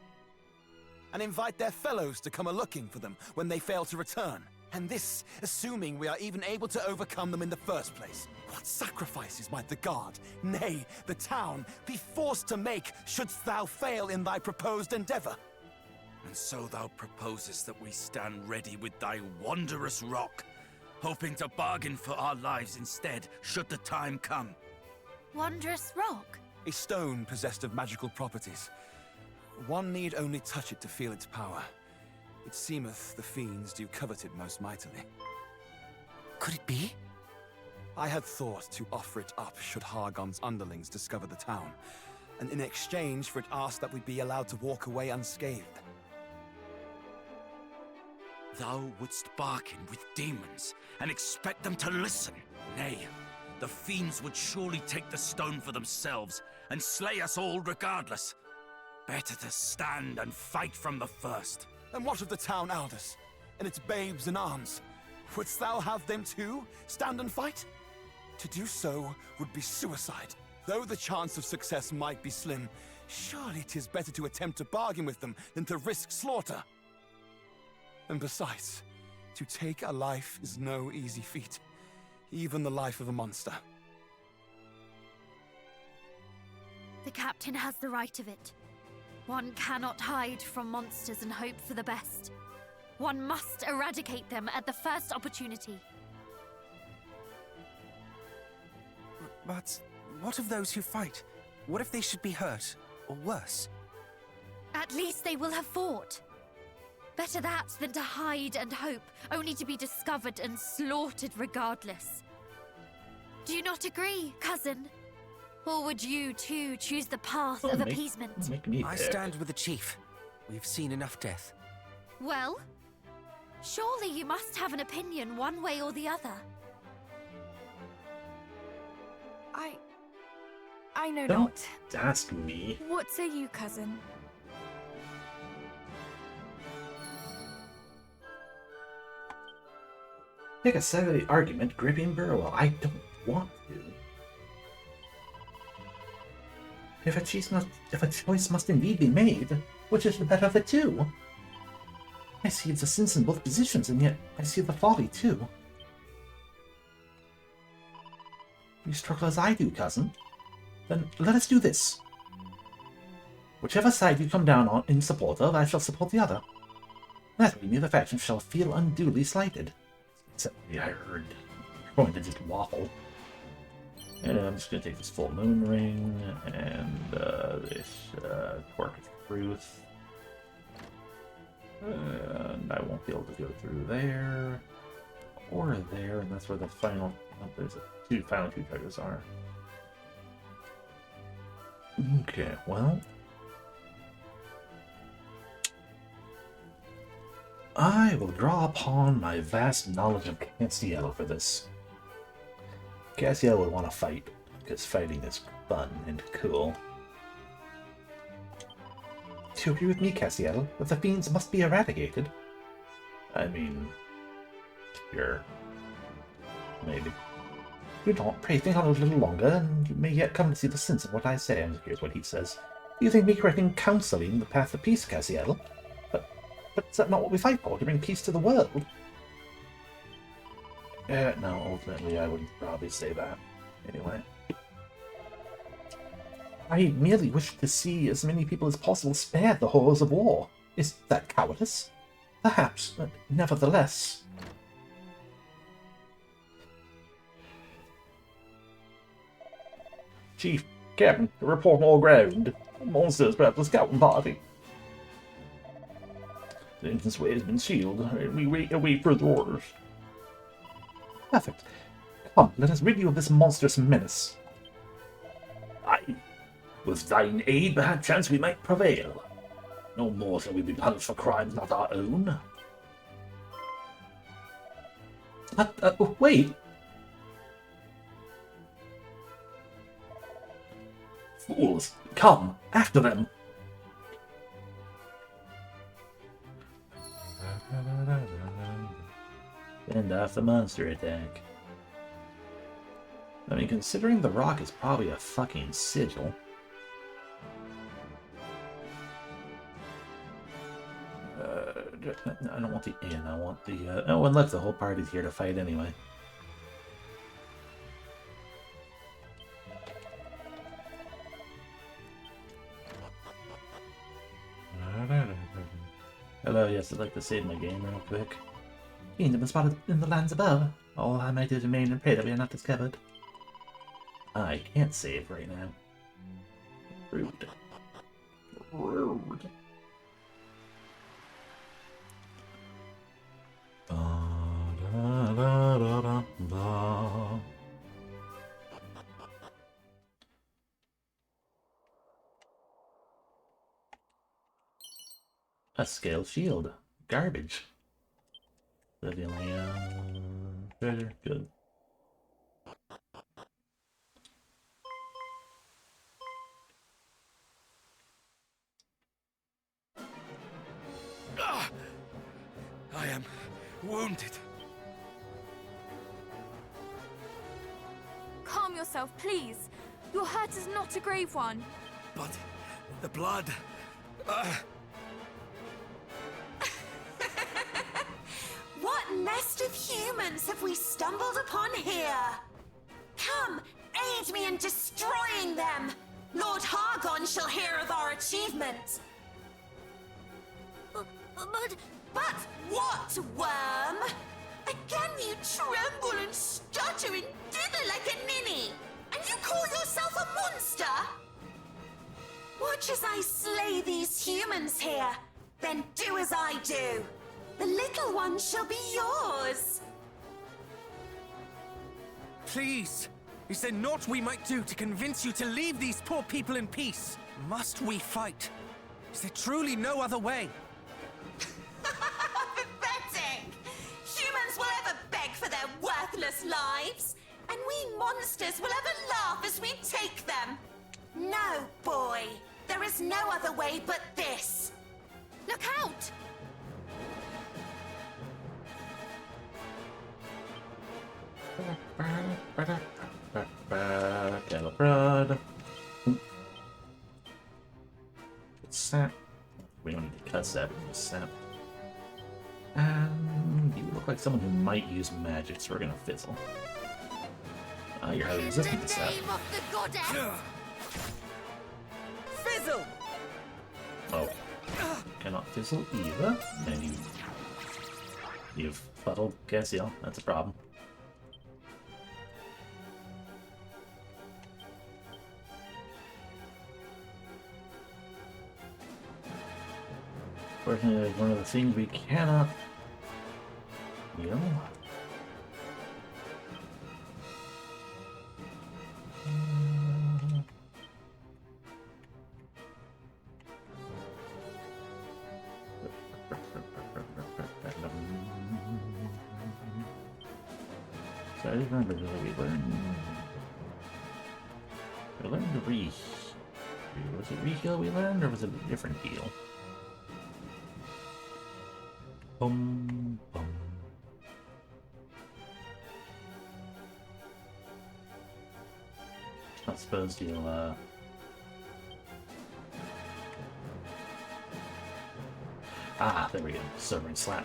And invite their fellows to come a-looking for them when they fail to return. And this, assuming we are even able to overcome them in the first place. What sacrifices might the guard, nay, the town, be forced to make shouldst thou fail in thy proposed endeavor? And so thou proposest that we stand ready with thy wondrous rock, hoping to bargain for our lives instead, should the time come. Wondrous rock? A stone possessed of magical properties. One need only touch it to feel its power. It seemeth the fiends do covet it most mightily. Could it be? I had thought to offer it up should Hargon's underlings discover the town, and in exchange for it asked that we be allowed to walk away unscathed. Thou wouldst bargain with demons and expect them to listen? Nay, the fiends would surely take the stone for themselves and slay us all regardless. Better to stand and fight from the first. And what of the town elders, and its babes in arms? Wouldst thou have them too stand and fight? To do so would be suicide. Though the chance of success might be slim, surely 'tis better to attempt to bargain with them than to risk slaughter. And besides, to take a life is no easy feat, even the life of a monster. The captain has the right of it. One cannot hide from monsters and hope for the best. One must eradicate them at the first opportunity. But what of those who fight? What if they should be hurt, or worse? At least they will have fought. Better that than to hide and hope, only to be discovered and slaughtered regardless. Do you not agree, cousin? Or would you, too, choose the path of appeasement? I stand with the chief. We've seen enough death. Well, surely you must have an opinion one way or the other. I know Don't not. ask me. What say you, cousin? Pick a side of the argument, gripping Burwell. I don't want to. If a choice must indeed be made, which is the better of the two? I see the sins in both positions, and yet I see the folly too. You struggle as I do, cousin. Then let us do this. Whichever side you come down on in support of, I shall support the other. That way neither faction shall feel unduly slighted. Except I heard you're going to just waffle. And I'm just going to take this full moon ring and this quirk of truth. And I won't be able to go through there or there, and that's where the final. Oh, there's final two treasures are. Okay, well, I will draw upon my vast knowledge of Castiel for this. Castiel would want to fight, because fighting is fun and cool. Do you agree with me, Castiel, that the fiends must be eradicated? I mean, sure. Maybe. You don't, pray think on it a little longer, and you may yet come to see the sense of what I say. And here's what he says. Do you think me correct in counseling the path of peace, Castiel? But is that not what we fight for, to bring peace to the world? No, ultimately I would probably say that. Anyway. I merely wish to see as many people as possible spared the horrors of war. Is that cowardice? Perhaps, but nevertheless. Chief, Captain, report all ground. Monsters perhaps the scouting party. The entranceway has been sealed, and we await further orders. Perfect. Come, let us rid you of this monstrous menace. Aye. With thine aid, perchance we might prevail. No more shall we be punished for crimes not our own. Wait. Fools, come, after them. Fend off the monster attack. I mean, considering the rock is probably a fucking sigil. I don't want the inn, I want the... oh, and look, the whole party's here to fight anyway. Hello, yes, I'd like to save my game real quick. Fiends have been spotted in the lands above. All I might do is remain and pray that we are not discovered. I can't save right now. Rude. Rude. A scale shield. Garbage. Treasure. Good. I am wounded. Calm yourself, please. Your hurt is not a grave one. But the blood... What nest of humans have we stumbled upon here? Come, aid me in destroying them! Lord Hargon shall hear of our achievement! But what, worm? Again you tremble and stutter and dither like a ninny! And you call yourself a monster? Watch as I slay these humans here, then do as I do. The little one shall be yours. Please! Is there naught we might do to convince you to leave these poor people in peace? Must we fight? Is there truly no other way? Pathetic! Humans will ever beg for their worthless lives, and we monsters will ever laugh as we take them. No, boy. There is no other way but this. Look out! Cattle prod. Sap. We don't need to cut sap, we need sap. And you look like someone who might use magic, so we're gonna fizzle. You're highly resistant to sap. Name of the goddess! Fizzle! Oh. Cannot fizzle either. And you've fuddled Cassiel. That's a problem. Unfortunately, one of the things we cannot, you know. So I remember we learned the re. Was it re-heal we learned, or was it a different heal? Boom, boom. I suppose you'll, Ah, there we go. Sobering slap.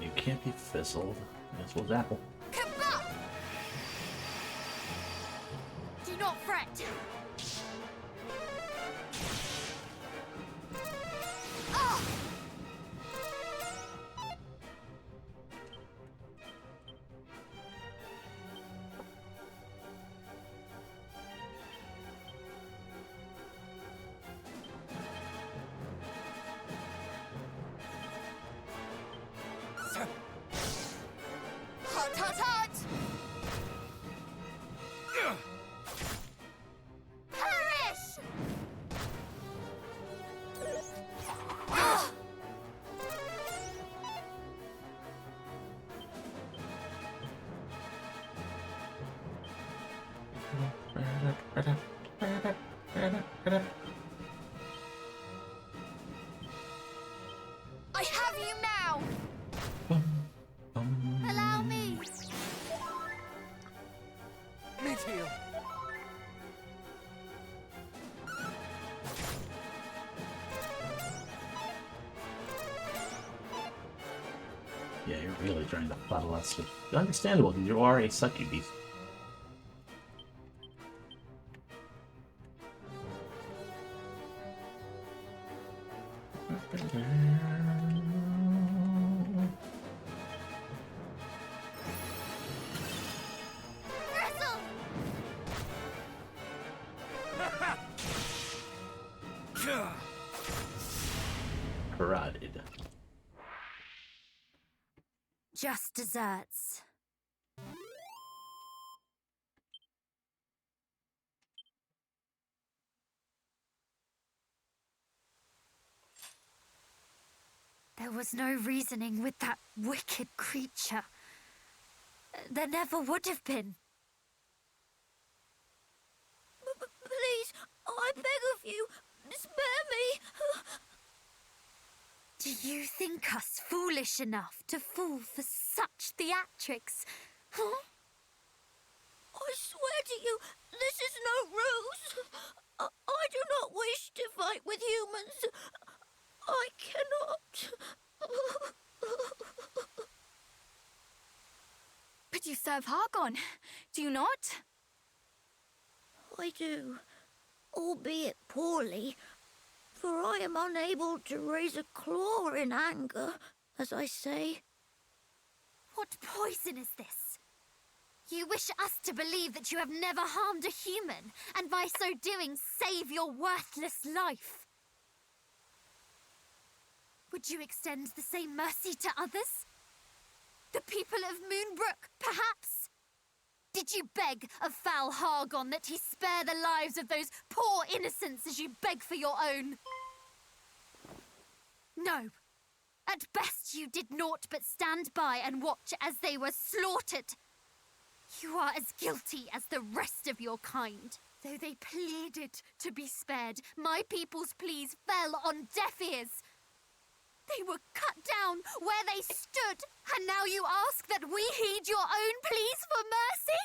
You can't be fizzled. This was apple. Kabah! Do not fret. Ah! Hot, hot, hot! Perish! Ah! I have you now! Allow me! Mid-heal. Yeah, you're really trying to fuddle us. Understandable, because you are a succubus. Bristle! Carotid. Just desserts. There was no reasoning with that wicked creature. There never would have been. Please, I beg of you, spare me. Do you think us foolish enough to fall for such theatrics? Huh? I swear to you, this is no ruse. I do not wish to fight with humans. I cannot. But you serve Hargon, do you not? I do, albeit poorly, for I am unable to raise a claw in anger, as I say. What poison is this? You wish us to believe that you have never harmed a human, and by so doing save your worthless life. Would you extend the same mercy to others? The people of Moonbrook, perhaps? Did you beg of foul Hargon that he spare the lives of those poor innocents as you beg for your own? No. At best you did naught but stand by and watch as they were slaughtered. You are as guilty as the rest of your kind. Though they pleaded to be spared, my people's pleas fell on deaf ears. They were cut down where they stood, and now you ask that we heed your own pleas for mercy?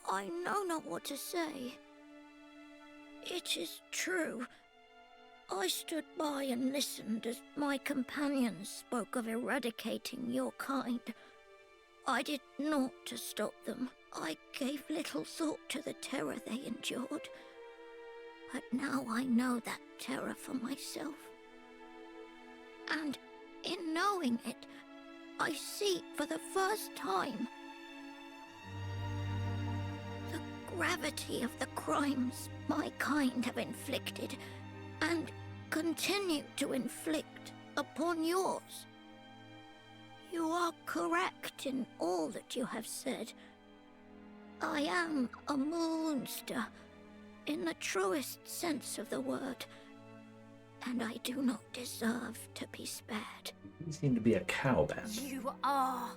I know not what to say. It is true. I stood by and listened as my companions spoke of eradicating your kind. I did naught to stop them. I gave little thought to the terror they endured. But now I know that terror for myself. And in knowing it, I see for the first time the gravity of the crimes my kind have inflicted and continue to inflict upon yours. You are correct in all that you have said. I am a monster in the truest sense of the word, and I do not deserve to be spared. You seem to be a cowband. You are.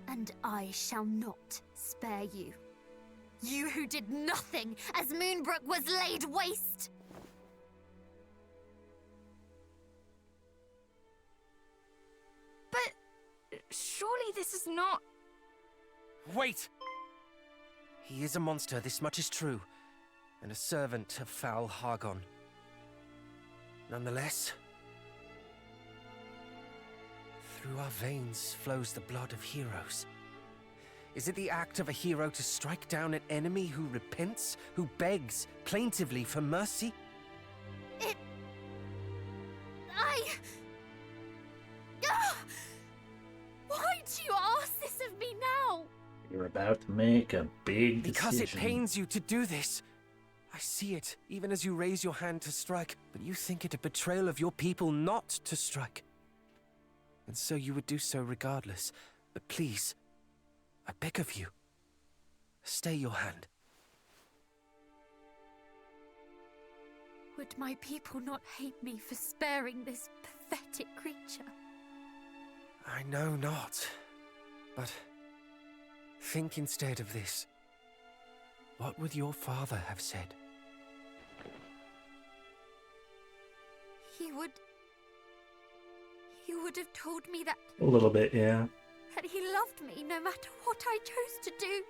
And I shall not spare you. You who did nothing as Moonbrook was laid waste. But surely this is not... Wait! He is a monster, this much is true, and a servant of foul Hargon. Nonetheless, through our veins flows the blood of heroes. Is it the act of a hero to strike down an enemy who repents, who begs plaintively for mercy? Why do you ask this of me now? You're about to make a big decision. Because it pains you to do this. I see it, even as you raise your hand to strike, but you think it a betrayal of your people not to strike. And so you would do so regardless. But please, I beg of you, stay your hand. Would my people not hate me for sparing this pathetic creature? I know not, but think instead of this. What would your father have said? He would have told me that... A little bit, yeah. That he loved me no matter what I chose to do.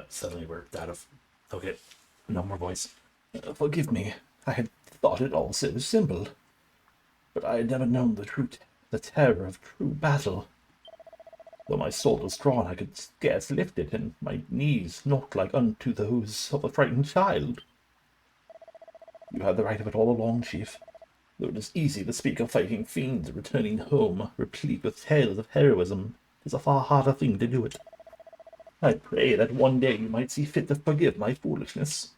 Suddenly we're out of... Okay, no more voice. Forgive me, I had thought it all so simple. But I had never known the terror of true battle. Though my sword was drawn, I could scarce lift it, and my knees knocked like unto those of a frightened child. You had the right of it all along, Chief. Though it is easy to speak of fighting fiends returning home, replete with tales of heroism, it is a far harder thing to do it. I pray that one day you might see fit to forgive my foolishness.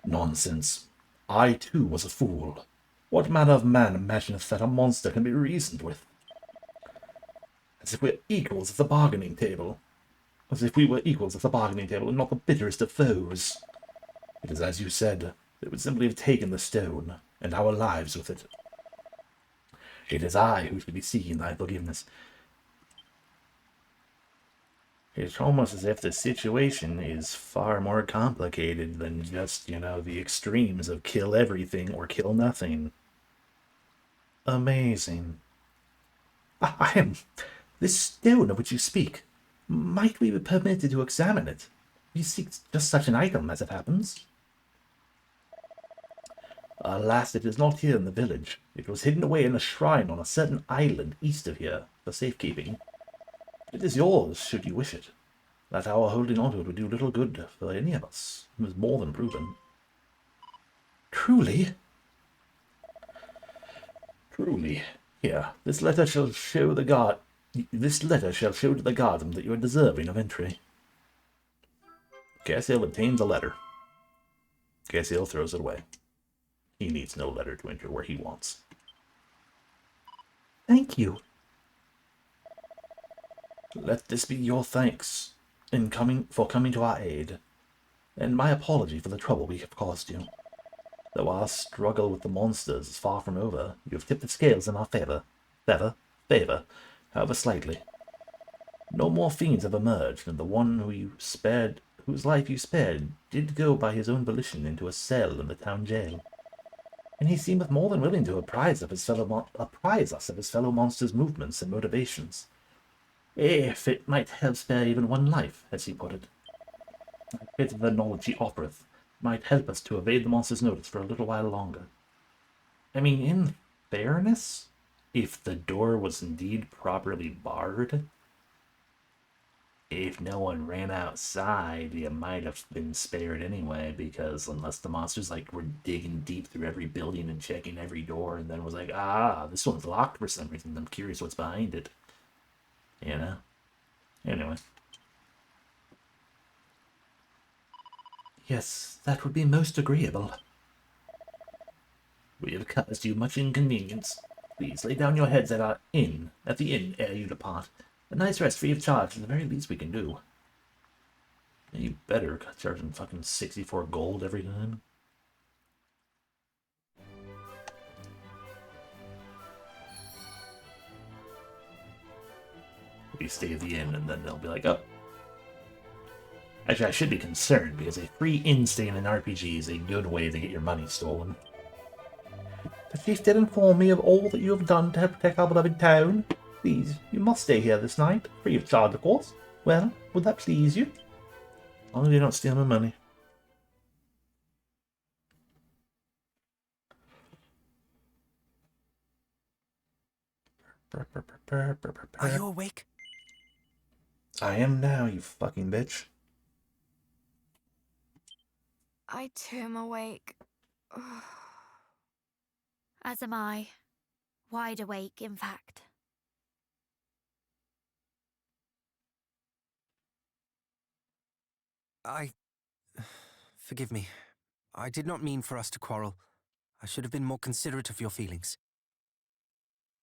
Nonsense. I too was a fool. What manner of man imagineth that a monster can be reasoned with? As if we're equals at the bargaining table. As if we were equals at the bargaining table and not the bitterest of foes. It is as you said, they would simply have taken the stone, and our lives with it. It is I who should be seeking thy forgiveness. It's almost as if the situation is far more complicated than just, the extremes of kill everything or kill nothing. Amazing. Ahem. This stone of which you speak, might we be permitted to examine it? We seek just such an item, as it happens. Alas, it is not here in the village. It was hidden away in a shrine on a certain island east of here, for safekeeping. It is yours, should you wish it. That our holding on to it would do little good for any of us. It was more than proven. Truly? Truly. Here, this letter shall show to the guardsman that you are deserving of entry. Cassiel obtains a letter. Cassiel throws it away. He needs no letter to enter where he wants. Thank you. Let this be your thanks for coming to our aid, and my apology for the trouble we have caused you. Though our struggle with the monsters is far from over, you have tipped the scales in our favor, however slightly. No more fiends have emerged, and the one whose life you spared did go by his own volition into a cell in the town jail. and he seemeth more than willing to apprise us of his fellow monsters' movements and motivations, if it might help spare even one life, as he put it. A bit of the knowledge he offereth might help us to evade the monster's notice for a little while longer. I mean, in fairness, if the door was indeed properly barred, if no one ran outside, you might have been spared anyway, because unless the monsters were digging deep through every building and checking every door, and then was like, this one's locked for some reason, I'm curious what's behind it. You know? Anyway. Yes, that would be most agreeable. We have caused you much inconvenience. Please lay down your heads at the inn ere you depart. A nice rest free of charge is the very least we can do. You better charge them fucking 64 gold every time. We stay at the inn and then they'll be like, oh. Actually, I should be concerned because a free inn stay in an RPG is a good way to get your money stolen. The chief did inform me of all that you have done to help protect our beloved town. Please, you must stay here this night, free of charge, of course. Well, would that please you? As long as you don't steal my money. Are you awake? I am now, you fucking bitch. I too am awake. As am I. Wide awake, in fact. Forgive me. I did not mean for us to quarrel. I should have been more considerate of your feelings.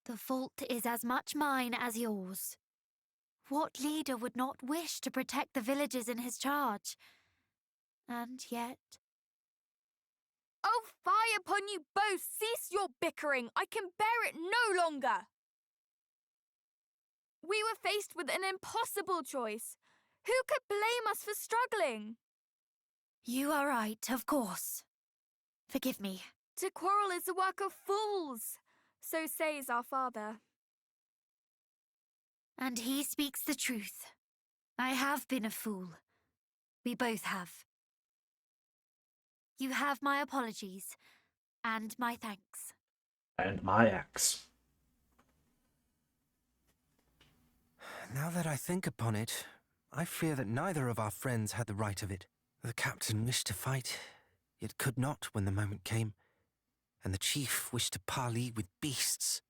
The fault is as much mine as yours. What leader would not wish to protect the villagers in his charge? And yet... Oh, fie upon you both! Cease your bickering! I can bear it no longer! We were faced with an impossible choice. Who could blame us for struggling? You are right, of course. Forgive me. To quarrel is the work of fools, so says our father. And he speaks the truth. I have been a fool. We both have. You have my apologies, and my thanks. And my axe. Now that I think upon it, I fear that neither of our friends had the right of it. The captain wished to fight, yet could not when the moment came, and the chief wished to parley with beasts.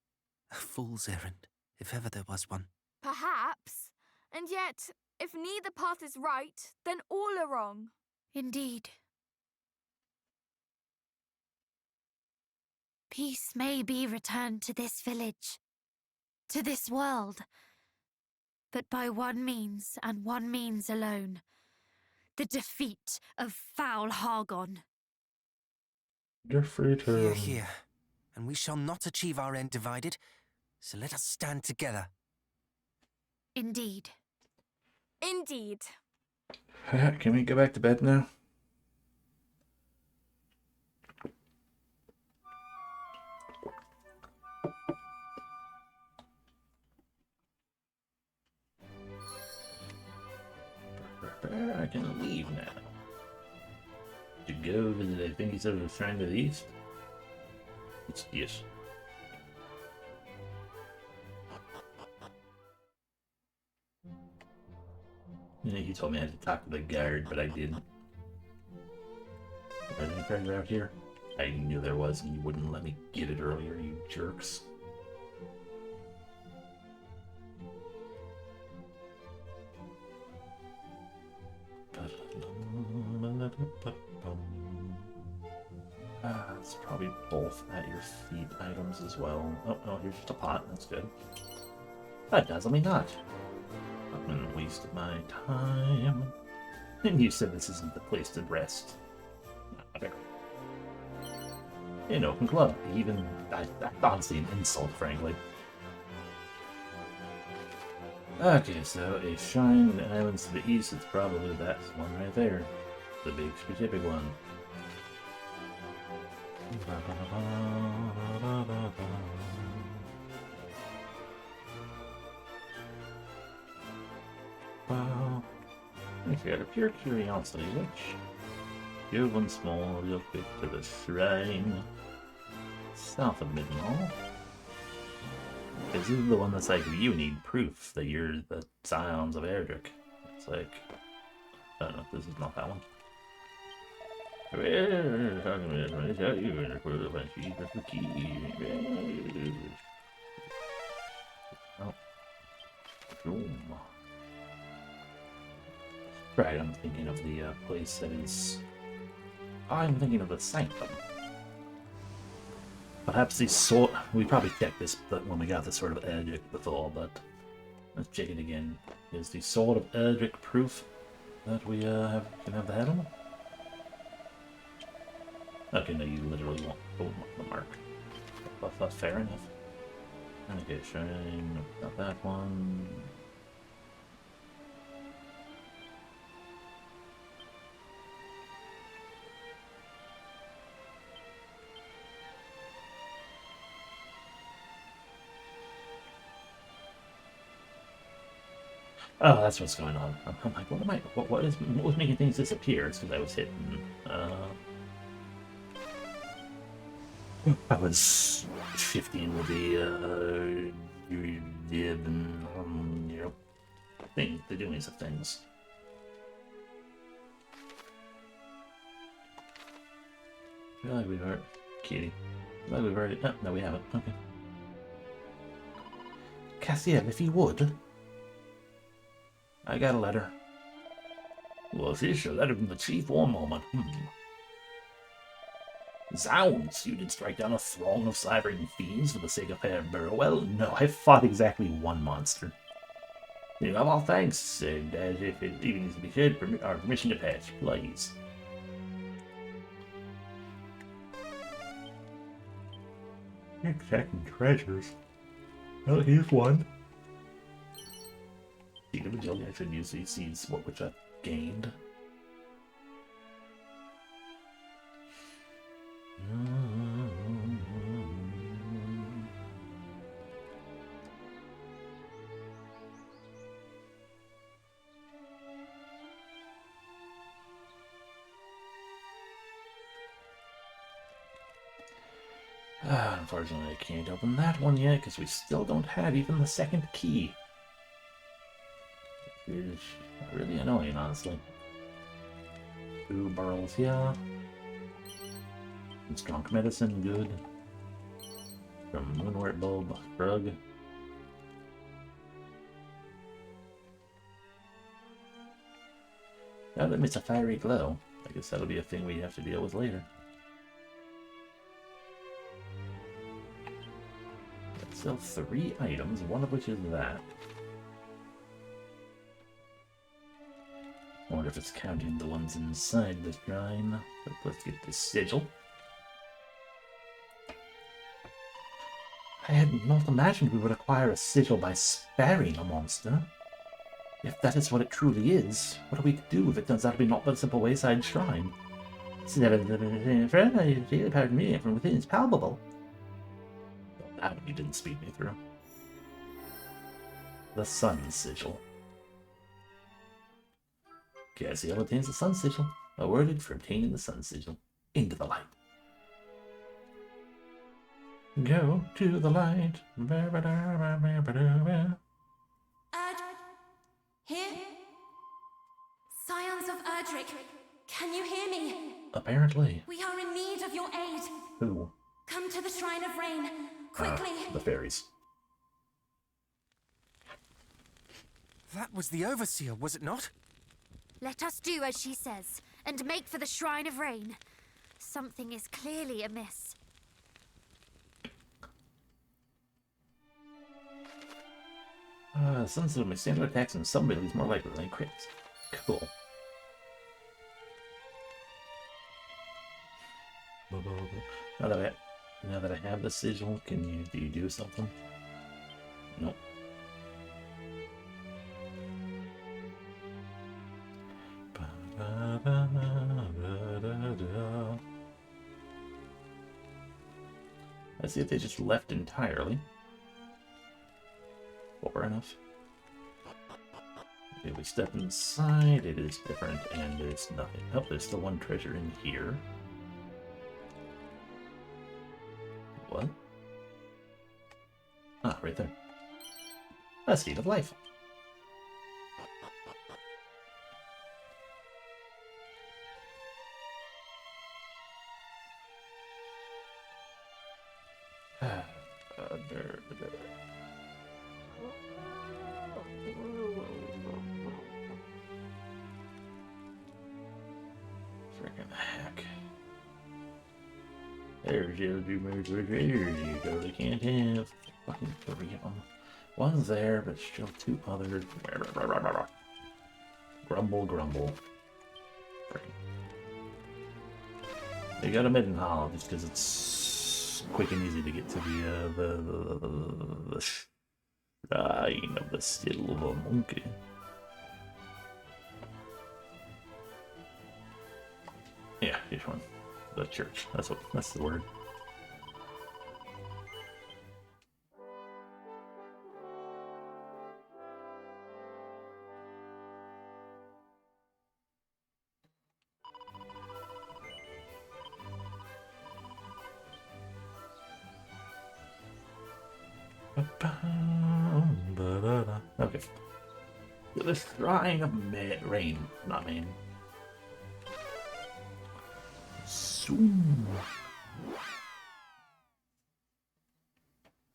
A fool's errand, if ever there was one. Perhaps. And yet, if neither path is right, then all are wrong. Indeed. Peace may be returned to this village, to this world, but by one means and one means alone. The defeat of foul Hargon. You're free to... Hear, hear. And we shall not achieve our end divided, so let us stand together. Indeed. Indeed. Can we go back to bed now? I can leave now. To go visit, I think he said, the shrine to the east. It's yes. Yeah, he told me I had to talk to the guard, but I didn't. Are there any guards out here? I knew there was, and you wouldn't let me get it earlier, you jerks. It's probably both at your feet items as well. Oh, no, here's just a pot. That's good. That dazzle me not. I've been a waste of my time. And you said this isn't the place to rest. Whatever. In open club, even that's honestly an insult, frankly. Okay, so a shrine in the islands to the east, it's probably that one right there. The big specific one. Well, actually, out of pure curiosity, which you once more look to the shrine south of Midnall? This is the one that's like, you need proof that you're the scions of Erdrick. It's like, I don't know, this is not that one. Oh. Right, I'm thinking of the place that is... I'm thinking of the Sanctum. Perhaps the sword... We probably checked this when we got the Sword of Erdrick before, but... Let's check it again. Is the Sword of Erdrick proof that we can have the head on? Okay, no, you literally won't. Oh, the mark. That's fair enough. Okay, shrine. Not that one. Oh, that's what's going on. I'm like, what was making things disappear? It's because I was hitting, I was 15 with the, you know, the doings of things. I feel like we've already, kitty. I feel like we've already, oh, no we haven't, okay. Cassiel, if you would. I got a letter. Well, is this a letter from the chief? One moment. Zounds! You did strike down a throng of slavering fiends for the sake of Herr Burwell? No, I fought exactly one monster. You have all thanks, and as if it even needs to be said, our permission to pass, please. Exacting treasures. Well, here's one. Seed of agility, I should use these seeds, which I've gained. Unfortunately, I can't open that one yet because we still don't have even the second key. Which is really annoying, honestly. 2 barrels here. Strong medicine, good. From Moonwort Bulb, Drug. Now that makes a fiery glow. I guess that'll be a thing we have to deal with later. Sell 3 items, one of which is that. I wonder if it's counting the ones inside the shrine. But let's get this sigil. I had not imagined we would acquire a sigil by sparing a monster. If that is what it truly is, what are we to do if it turns out to be not but a simple wayside shrine? Friend, I feel, pardon me, from within is palpable. That you didn't speed me through. The Sun Sigil. Cassiel obtains the Sun Sigil, awarded for obtaining the Sun Sigil. Into the light. Go to the light. Here? Scions of Erdrick, can you hear me? Apparently. We are in need of your aid. Who? Come to the Shrine of Rain, quickly. The fairies. That was the Overseer, was it not? Let us do as she says, and make for the Shrine of Rain. Something is clearly amiss. Some sort of standard attacks and some abilities more likely than crits. Cool. Now that I have the sigil, do you do something? Nope. Let's see if they just left entirely. Far enough. Okay, we step inside, it is different, and there's nothing. Oh, there's still one treasure in here. What? Ah, right there. A seed of life. Freaking heck. There's the other treasures you totally can't have. Fucking 3 of them. One's there, but still 2 others. Grumble, grumble. Freaking. They got a Midden Hall just because it's quick and easy to get to the shrine of the Silver Monkey. Yeah, this one. The church. That's the word. Okay. The shrine of rain, not main. Zoom.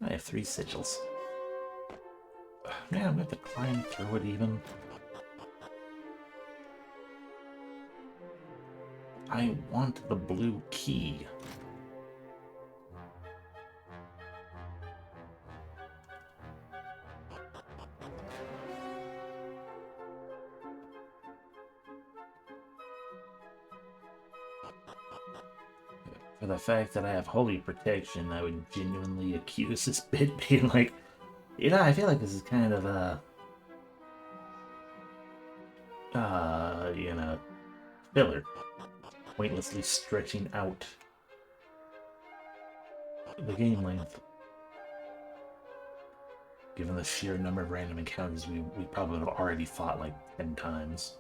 I have 3 sigils. Man, I'm going to have to climb through it even. I want the blue key. For the fact that I have holy protection, I would genuinely accuse this bit being like, you know, I feel like this is kind of a, you know, filler. Pointlessly stretching out the game length. Given the sheer number of random encounters, we probably would have already fought like 10 times.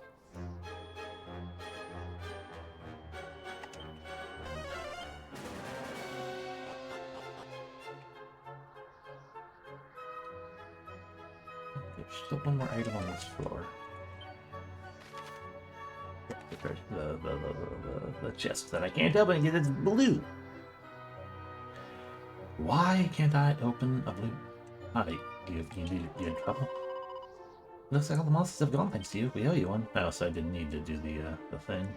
There's still one more item on this floor. The chest that I can't open because it's blue. Why can't I open a blue? Hi, you in trouble? Looks like all the monsters have gone thanks to you. We owe you one. Oh, so I didn't need to do the thing.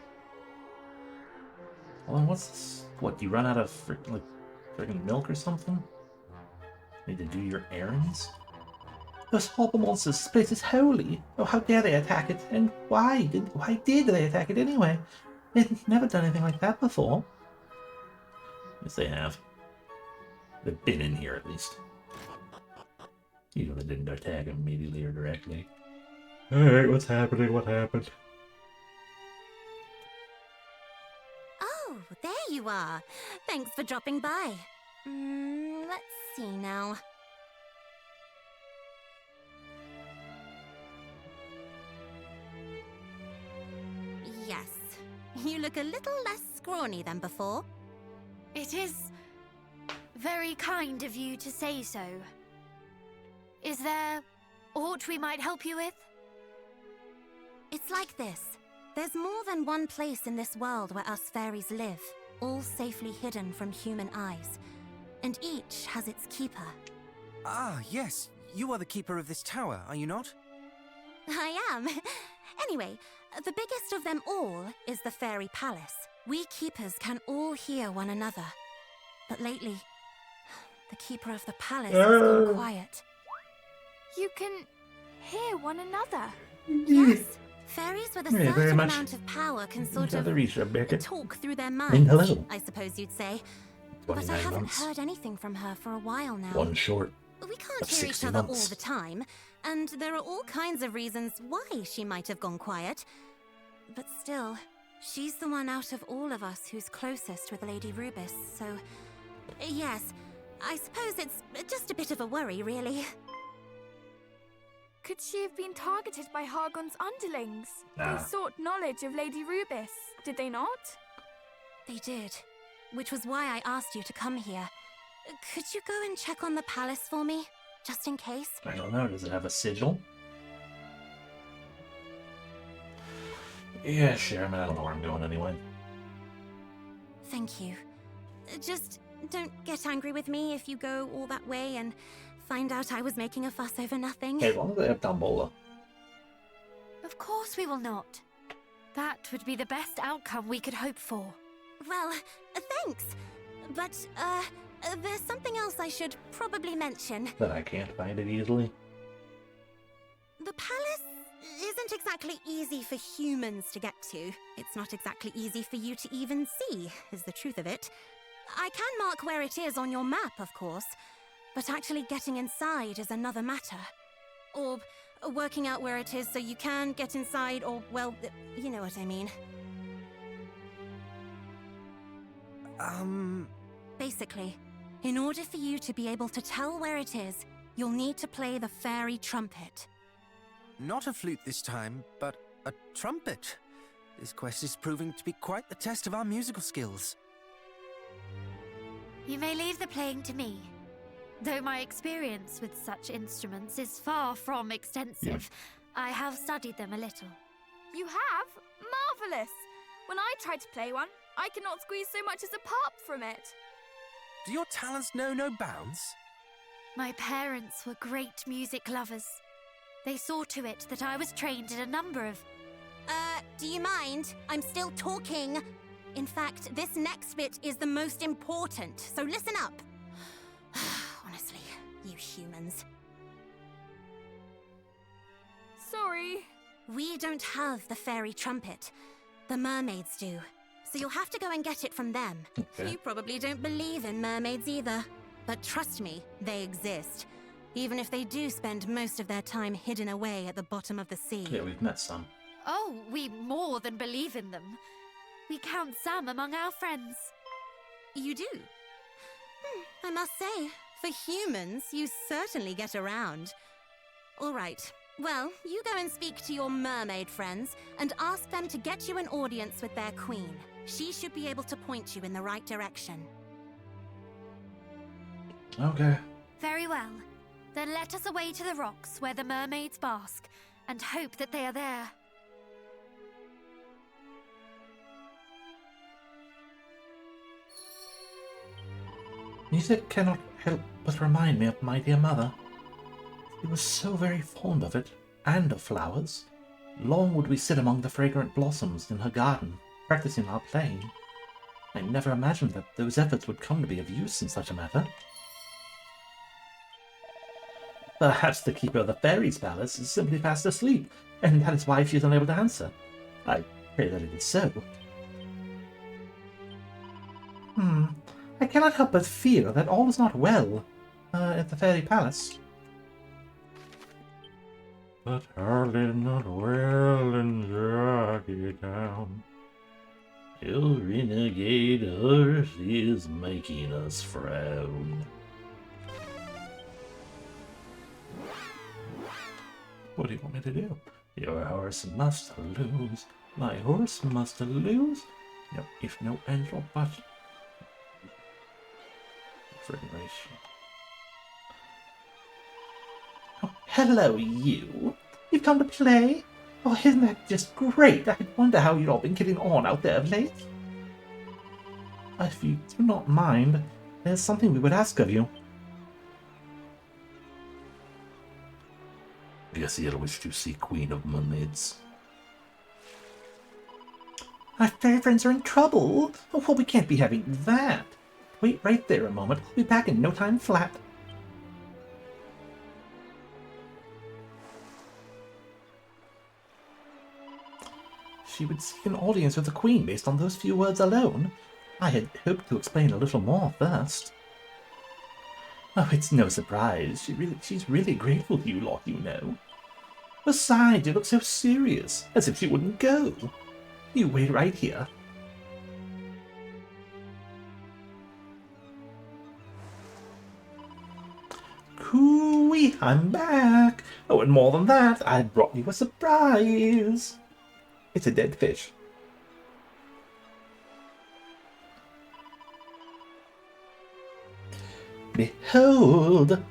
Well, then what's this? What, you run out of freaking milk or something? Need to do your errands? Those horrible monsters, this place is holy. Oh, how dare they attack it? And why did they attack it anyway? They've never done anything like that before. Yes, they have. They've been in here, at least. Even if they didn't attack immediately or directly. Alright, what's happening? What happened? Oh, there you are. Thanks for dropping by. Let's see now. Yes, you look a little less scrawny than before. It is very kind of you to say so. Is there aught we might help you with? It's like this. There's more than one place in this world where us fairies live, all safely hidden from human eyes. And each has its keeper. Ah, yes. You are the keeper of this tower, are you not? I am. Anyway, the biggest of them all is the Fairy Palace. We keepers can all hear one another. But lately, the keeper of the palace has gone quiet. You can hear one another. Yes. Fairies with a Yeah, very certain much. amount of power can sort Another of research, Becca. talk through their And minds, hello. I suppose you'd say. But I 29 haven't months. heard anything from her for a while now. One short. We can't of hear each 60 other months. all the time, and there are all kinds of reasons why she might have gone quiet. But still, she's the one out of all of us who's closest with Lady Rubis, so... Yes, I suppose it's just a bit of a worry, really. Could she have been targeted by Hargon's underlings? Nah. They sought knowledge of Lady Rubis, did they not? They did, which was why I asked you to come here. Could you go and check on the palace for me, just in case? I don't know, does it have a sigil? Yeah, sure, I mean, I don't know where I'm going anyway. Thank you. Just don't get angry with me if you go all that way and find out I was making a fuss over nothing. Hey, as long as they have Dumbola. Of course we will not. That would be the best outcome we could hope for. Well, thanks. But, there's something else I should probably mention. That I can't find it easily. The palace isn't exactly easy for humans to get to. It's not exactly easy for you to even see, is the truth of it. I can mark where it is on your map, of course, but actually getting inside is another matter. Or working out where it is so you can get inside, or, well, you know what I mean. Basically, in order for you to be able to tell where it is, you'll need to play the fairy trumpet. Not a flute this time, but a trumpet. This quest is proving to be quite the test of our musical skills. You may leave the playing to me. Though my experience with such instruments is far from extensive, I have studied them a little. You have? Marvelous! When I tried to play one, I could not squeeze so much as a pop from it. Do your talents know no bounds? My parents were great music lovers. They saw to it that I was trained in a number of... Do you mind? I'm still talking. In fact, this next bit is the most important, so listen up. Honestly, you humans. Sorry. We don't have the fairy trumpet. The mermaids do. So you'll have to go and get it from them. Okay. You probably don't believe in mermaids either. But trust me, they exist. Even if they do spend most of their time hidden away at the bottom of the sea. Yeah, we've met some. Oh, we more than believe in them. We count some among our friends. You do? I must say, for humans, you certainly get around. All right. Well, you go and speak to your mermaid friends and ask them to get you an audience with their queen. She should be able to point you in the right direction. Okay. Very well. Then let us away to the rocks where the mermaids bask, and hope that they are there. Music cannot help but remind me of my dear mother. She was so very fond of it, and of flowers. Long would we sit among the fragrant blossoms in her garden, practicing our playing. I never imagined that those efforts would come to be of use in such a matter. Perhaps the keeper of the fairies' palace is simply fast asleep, and that is why she is unable to answer. I pray that it is so. I cannot help but feel that all is not well at the fairy palace. But all is not well in Jockey Town. Your renegade horse is making us frown. What do you want me to do? Your horse must lose. My horse must lose. No, if no angel but... Oh, hello, you. You've come to play? Oh, isn't that just great? I wonder how you've all been getting on out there of late. If you do not mind, there's something we would ask of you. Guess you'll wish to see Queen of Mermaids. Our fairy friends are in trouble. Oh, well, we can't be having that. Wait right there a moment. I'll be back in no time flat. She would seek an audience with the Queen based on those few words alone. I had hoped to explain a little more first. Oh, it's no surprise. She's really grateful to you lot, you know. Besides, you look so serious, as if she wouldn't go. You wait right here. everybody! I'm back! Oh, and more than that, I brought you a surprise! It's a dead fish. Behold!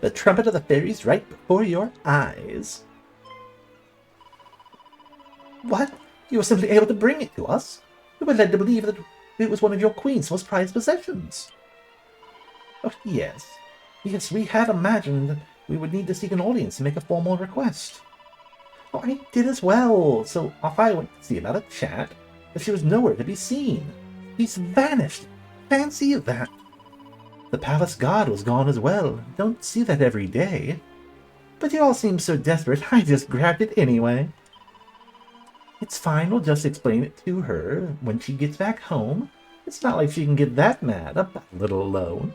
The trumpet of the fairies right before your eyes. What? You were simply able to bring it to us? We were led to believe that it was one of your queen's most prized possessions. Oh, yes. Yes, we had imagined that we would need to seek an audience to make a formal request. Oh, I did as well, so off I went to see about a chat, but she was nowhere to be seen. She's vanished. Fancy that. The palace guard was gone as well. Don't see that every day. But you all seem so desperate, I just grabbed it anyway. It's fine, we'll just explain it to her when she gets back home. It's not like she can get that mad about a little alone.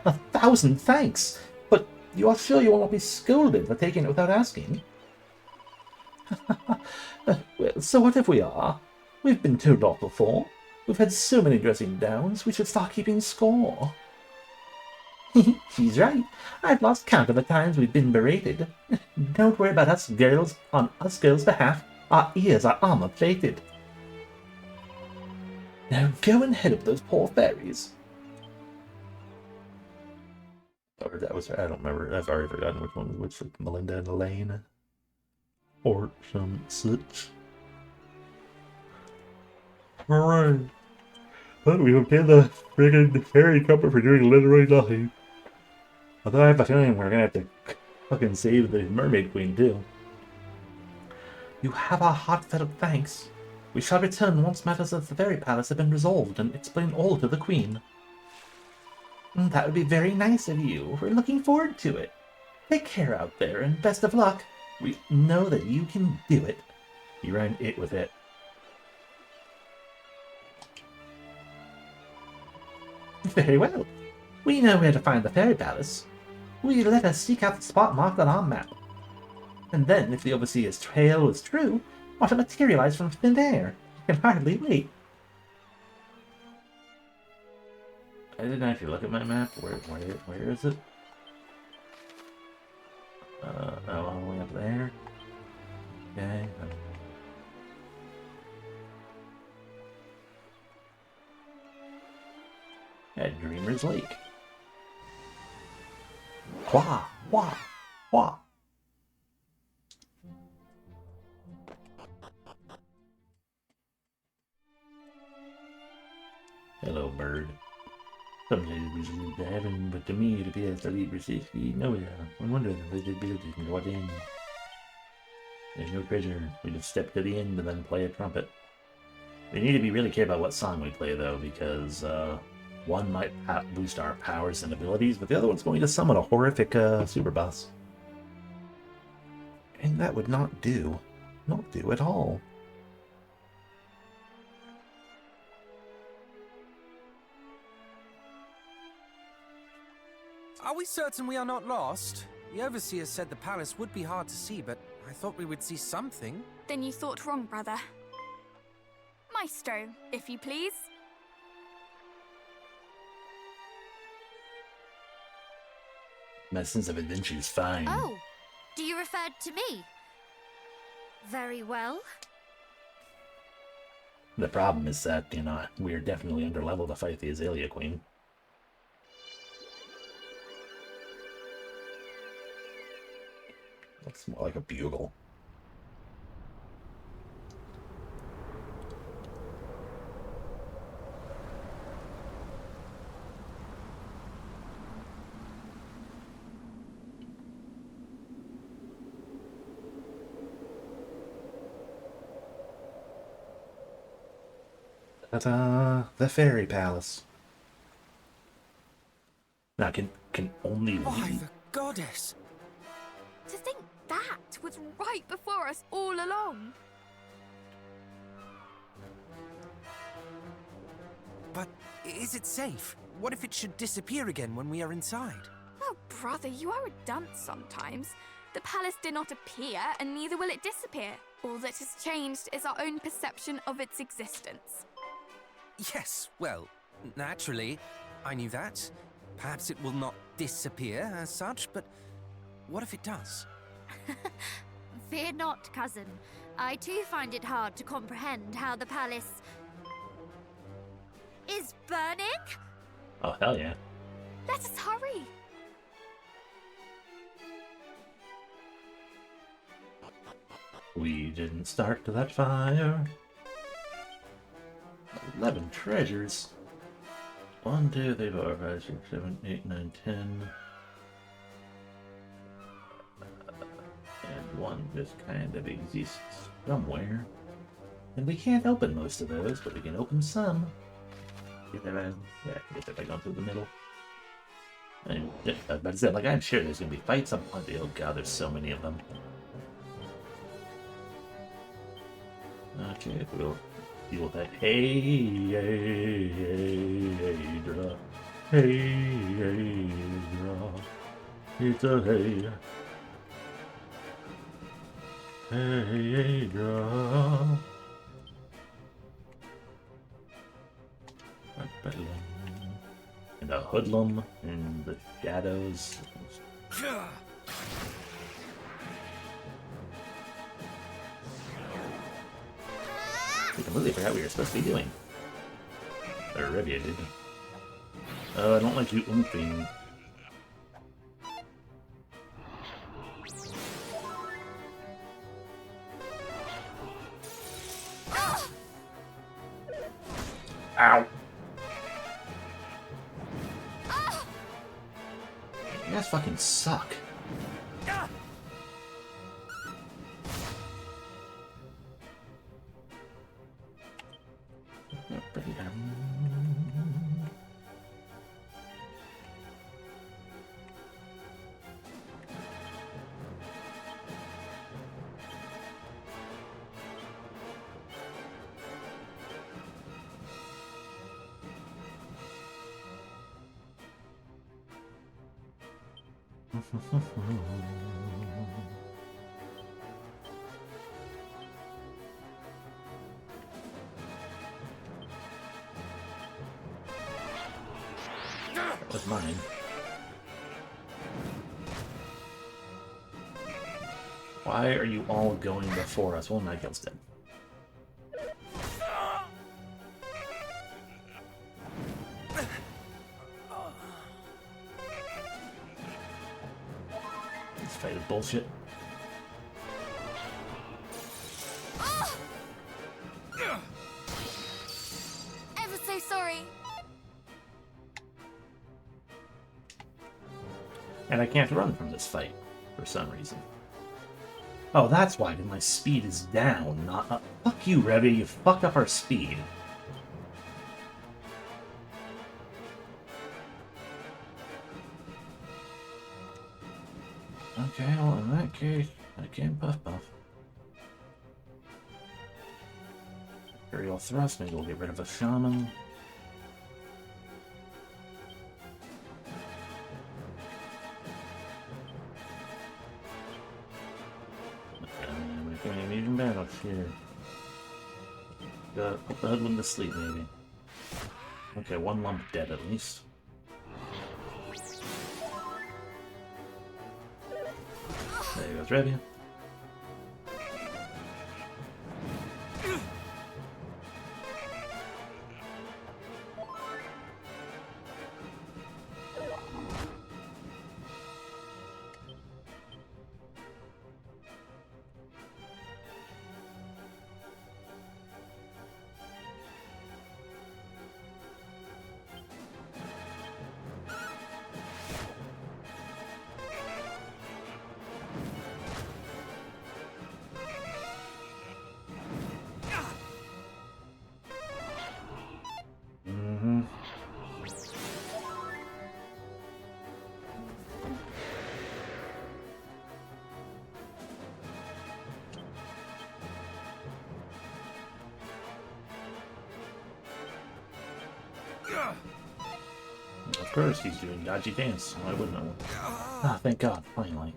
1,000 thanks! But you are sure you will not be scolded for taking it without asking? Well, so what if we are? We've been told off before. We've had so many dressing downs, we should start keeping score. She's right. I've lost count of the times we've been berated. Don't worry about us girls. On us girls' behalf, our ears are armor-plated. Now go and help those poor fairies. Or that was, I don't remember. I've already forgotten which one was which. Melinda and Elaine, or some such. All right. But we will pay the friggin' fairy trumpet for doing literally nothing. Although I have a feeling we're gonna have to fucking save the Mermaid Queen too. You have our heartfelt thanks. We shall return once matters at the Fairy Palace have been resolved and explain all to the Queen. That would be very nice of you. We're looking forward to it. Take care out there and best of luck. We know that you can do it. You rhymed it with it. Very well. We know where to find the Fairy Palace. We let us seek out the spot marked on our map. And then, if the Overseer's trail is true, watch it materialize from thin air. I can hardly wait. I didn't actually look at my map. Where is it? All the way up there. Okay. At Dreamer's Lake. Wah! Wah! Wah! Hello, bird. Some ladies lead to heaven, but to me it appears to lead precisely nowhere. I wonder if the villages can go in. There's no treasure. We just step to the end and then play a trumpet. We need to be really careful about what song we play, though, because one might boost our powers and abilities, but the other one's going to summon a horrific super boss. And that would not do. Not do at all. Are we certain we are not lost? The Overseer said the palace would be hard to see, but I thought we would see something. Then you thought wrong, brother. Maestro, if you please. My sense of adventure is fine. Oh, do you refer to me? Very well. The problem is that, we're definitely under level to fight the Azalea Queen. Looks more like a bugle. Ta-da! The Fairy Palace. Now, can only Why, we... the goddess! To think that was right before us all along. But is it safe? What if it should disappear again when we are inside? Oh, brother, you are a dunce sometimes. The palace did not appear, and neither will it disappear. All that has changed is our own perception of its existence. Yes, well, naturally, I knew that. Perhaps it will not disappear as such, but what if it does? Fear not, cousin. I too find it hard to comprehend how the palace is burning. Oh, hell yeah. Let us hurry. We didn't start that fire. 11 treasures. 1, 2, 3, 4, 5, 6, 7, 8, 9, 10. And one just kind of exists somewhere. And we can't open most of those, but we can open some. Get that right. Yeah, get that back on through the middle. And, but I said, like, I'm sure there's gonna be fights on Monday. Oh god, there's so many of them. Okay, we'll deal with that. Hey, Hydra. Hey, Hydra. It's a hey. Hey, Hydra. And a hoodlum in the shadows. I completely forgot what we were supposed to be doing. Or Revia did. Oh, I don't like you oomping. Ow! You guys fucking suck. That was mine. Why are you all going before us? Well, Michael's dead. This fight is bullshit. Ever so sorry. And I can't run from this fight, for some reason. Oh, that's why my speed is down, not up. Fuck you, Revy, you fucked up our speed. Okay, well, in that case, I can't buff. Aerial thrust, maybe we'll get rid of a shaman. Even better, here. Put the hoodlum to sleep, maybe. Okay, one lump dead at least. There goes Revia. Of course, he's doing dodgy dance. I wouldn't know. Ah, thank God, finally.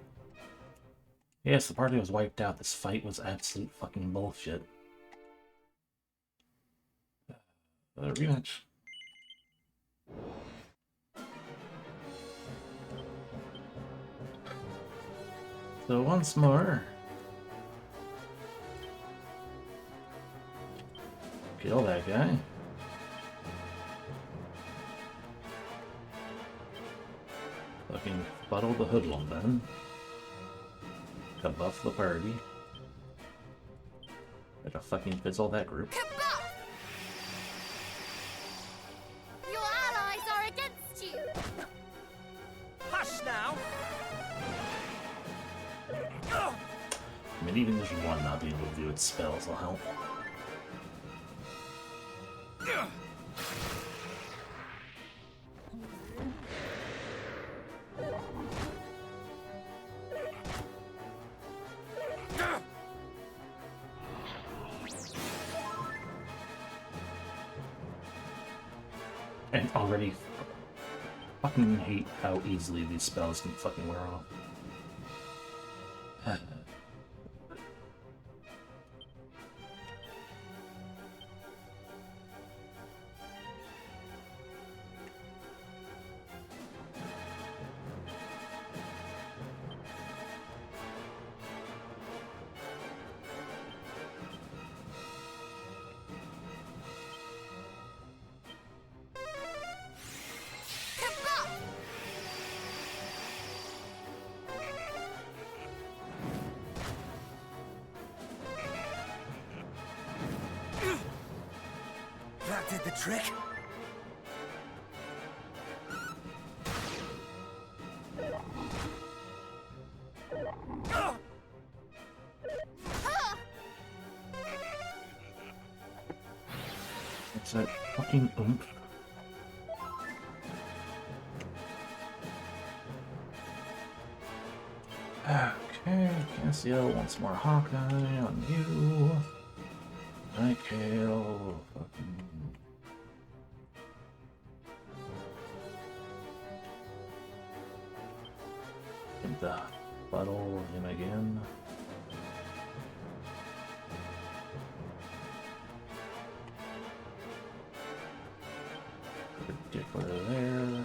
Yes, the party was wiped out. This fight was absolute fucking bullshit. Rematch. So once more, kill that guy. Fucking fuddle the hoodlum then. Kabuff the party. Better fucking fizzle that group. Kabuff! Your allies are against you! Hush now! I mean, even just one not being able to do its spells will help. And already fucking hate how easily these spells can fucking wear off. That did the trick. It's that fucking oomph. Okay, Cassio, once more Hawkeye on you. Nightgale, fucking... Get the bottle him again. Particular there.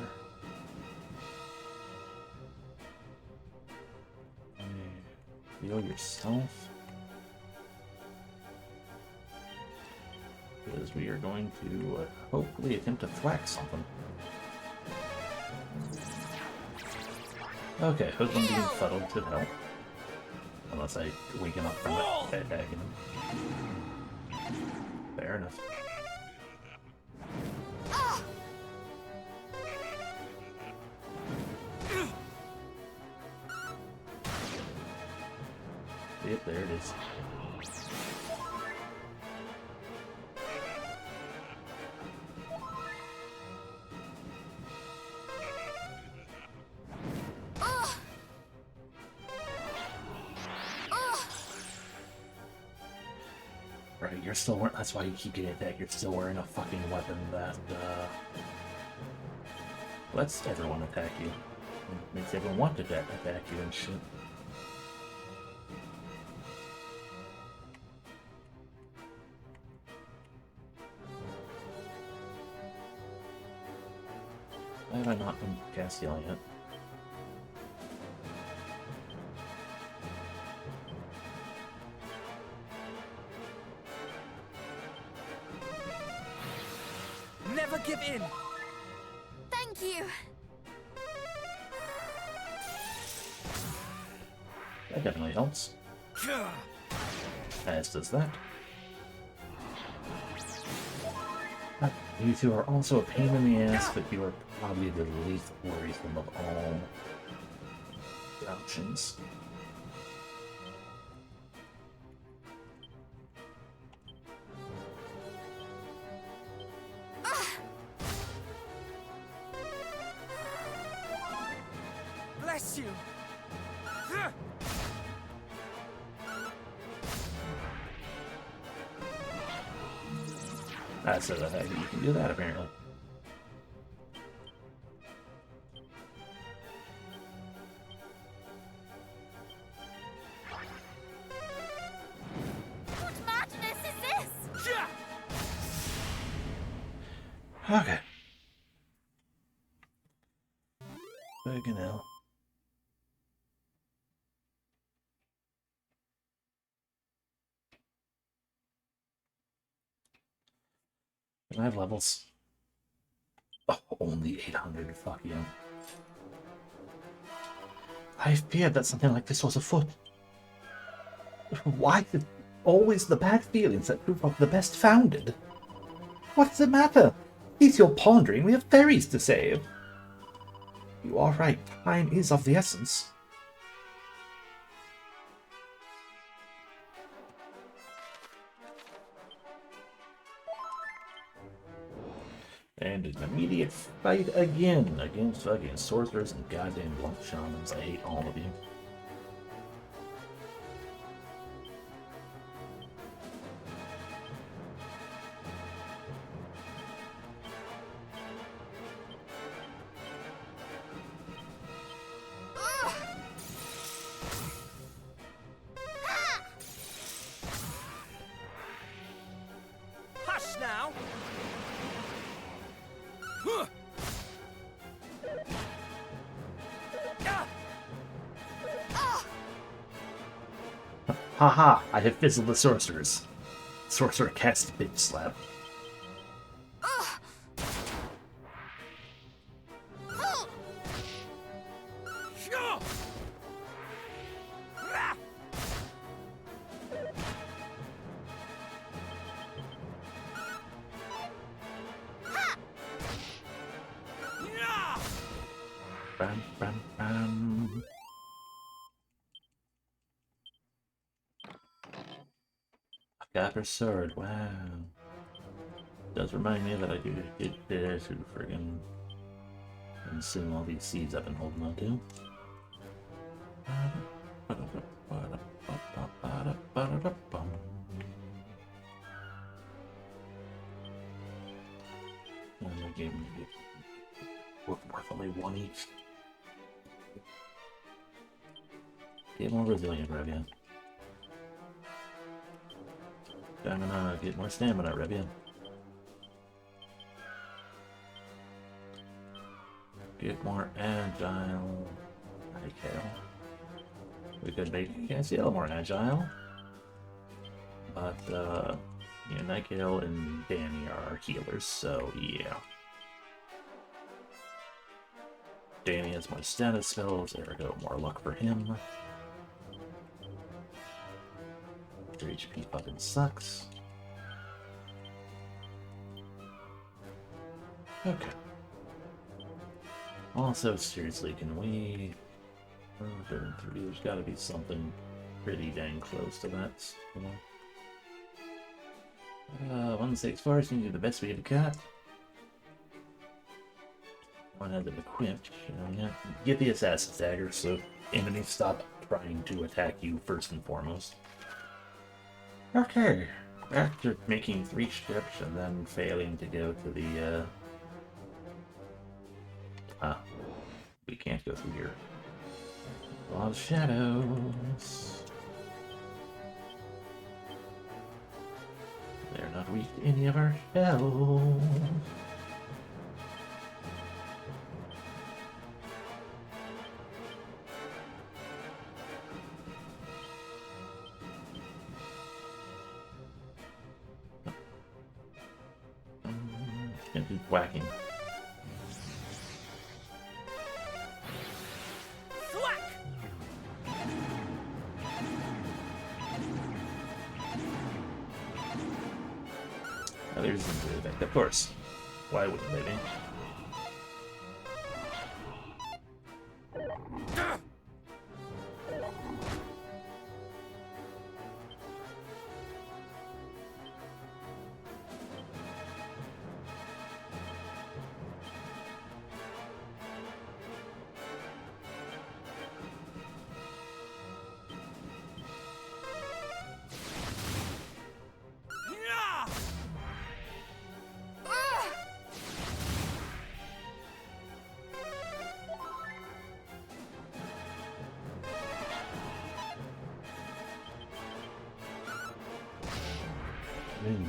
Heal yourself. Because we are going to hopefully attempt to thwack something. Okay, Hoodlum being fuddled could help. Unless I waken up from it, attacking him. Fair enough. Yep, there it is. Right, you're still wearing. That's why you keep getting attacked. You're still wearing a fucking weapon that lets everyone attack you. It makes everyone want to attack you and shit. Why have I not been Castiel yet? Never give in! Thank you! That definitely helps. As does that. You two are also a pain in the ass, but you are probably the least worrisome of all the options. Bless you! That's the fact that you can do that, apparently. What madness is this? Okay. Fucking hell. Can I have levels? Oh, only 800. Fuck you. I feared that something like this was afoot. Why did always the bad feelings that prove up the best founded? What's the matter? He's your pondering. We have fairies to save. You are right. Time is of the essence. And an immediate fight again against fucking sorcerers and goddamn blunt shamans. I hate all of you. Hush now! Haha, I have fizzled the sorcerers. Sorcerer casts bitch slap. Bam, bam, bam. Got her sword, wow. Does remind me that I do get there to friggin' consume all these seeds I've been holding on to. And I gave me worth only one each. Get more resilient, Revian. Stamina, get more stamina, Revian. Get more agile. Nightgale. We could make Cassiel more agile. But, yeah, Nightgale and Danny are healers, so yeah. Danny has more status spells, ergo more luck for him. Your HP fucking sucks. Okay. Also, seriously, can we... There's gotta be something pretty dang close to that. 164 seems to be the best we have got. One has it equipped. Yeah. Get the assassin's dagger so enemies stop trying to attack you first and foremost. Okay. After making 3 ships and then failing to go to the we can't go through here. A lot of shadows. They're not weak to any of our spells. Can't be whacking. There's the effect, of course. Why wouldn't they be?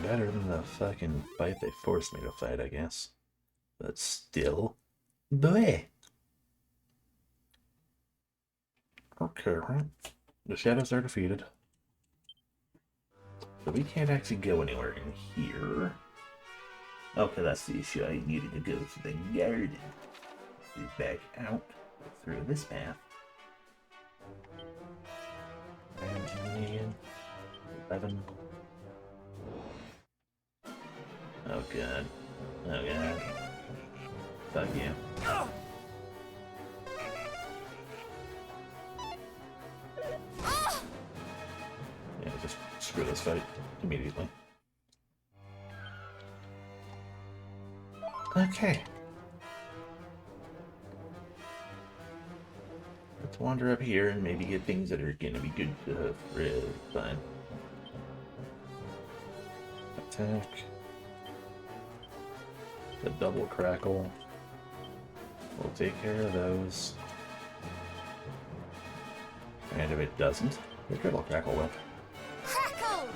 Better than the fucking fight they forced me to fight, I guess. But still, bleh. Okay, right. The shadows are defeated. So we can't actually go anywhere in here. Okay, that's the issue. I needed to go to the garden. Back out through this path. And 11. Oh god. Oh god. Fuck you. Yeah, just screw this fight immediately. Okay. Let's wander up here and maybe get things that are gonna be good for fun. Attack. The double crackle. We'll take care of those. And if it doesn't, the triple crackle will. Crackle!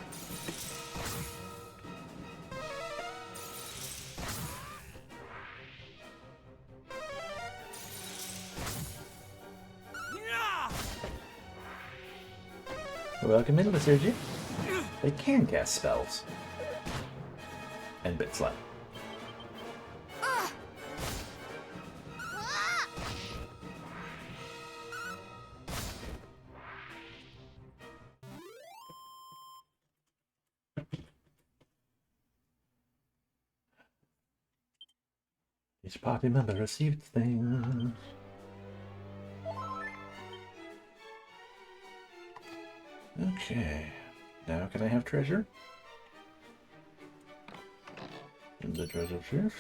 Welcome in, Sergi. They can cast spells. And bit slap. Each party member received things. Okay. Now can I have treasure? In the treasure chest,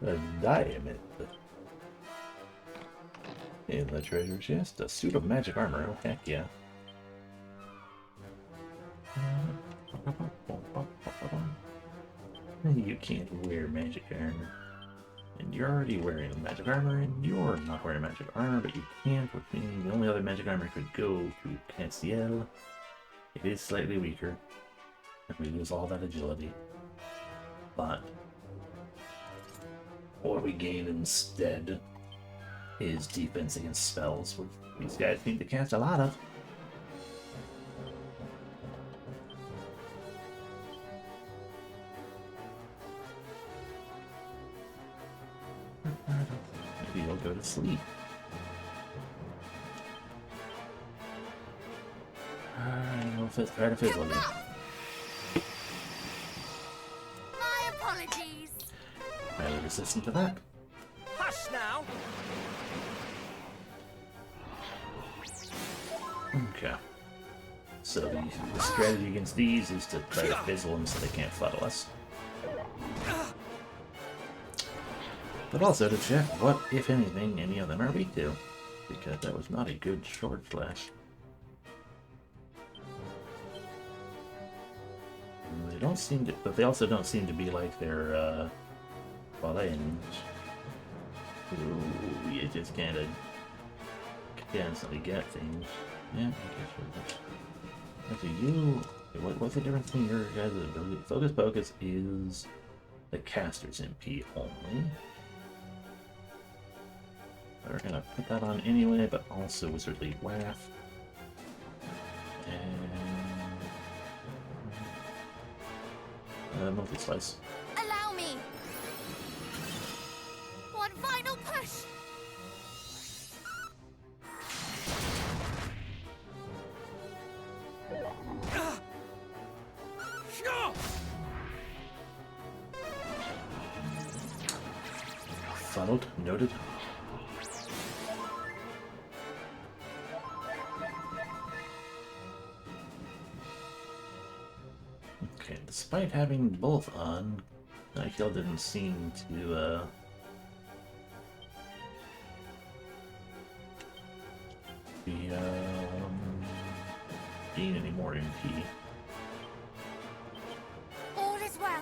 a diamond. In the treasure chest, a suit of magic armor. Oh, heck yeah. You can't wear magic armor. And you're already wearing magic armor, and you're not wearing magic armor, but you can't, which means the only other magic armor could go to Castiel. It is slightly weaker, and we lose all that agility. But what we gain instead is defense against spells, which these guys need to cast a lot of. Maybe you'll go to sleep. We'll try to fizzle again. My apologies. Highly resistant to that. Hush now! Okay. So the strategy against these is to try to fizzle them so they can't fuddle us. But also to check what, if anything, any of them are weak to. Because that was not a good short slash. They don't seem to, but they also don't seem to be like their Valens. Ooh, you just kind of constantly get things. Yeah, I guess we're good. So you, what's the difference between your guys' ability? Focus Pocus is the caster's MP only. We're gonna put that on anyway, but also Wizardly Waft. And multi-slice. Allow me. One final push. Funneled, noted. Okay, despite having both on, Nigel didn't seem to be gain any more MP. All is well.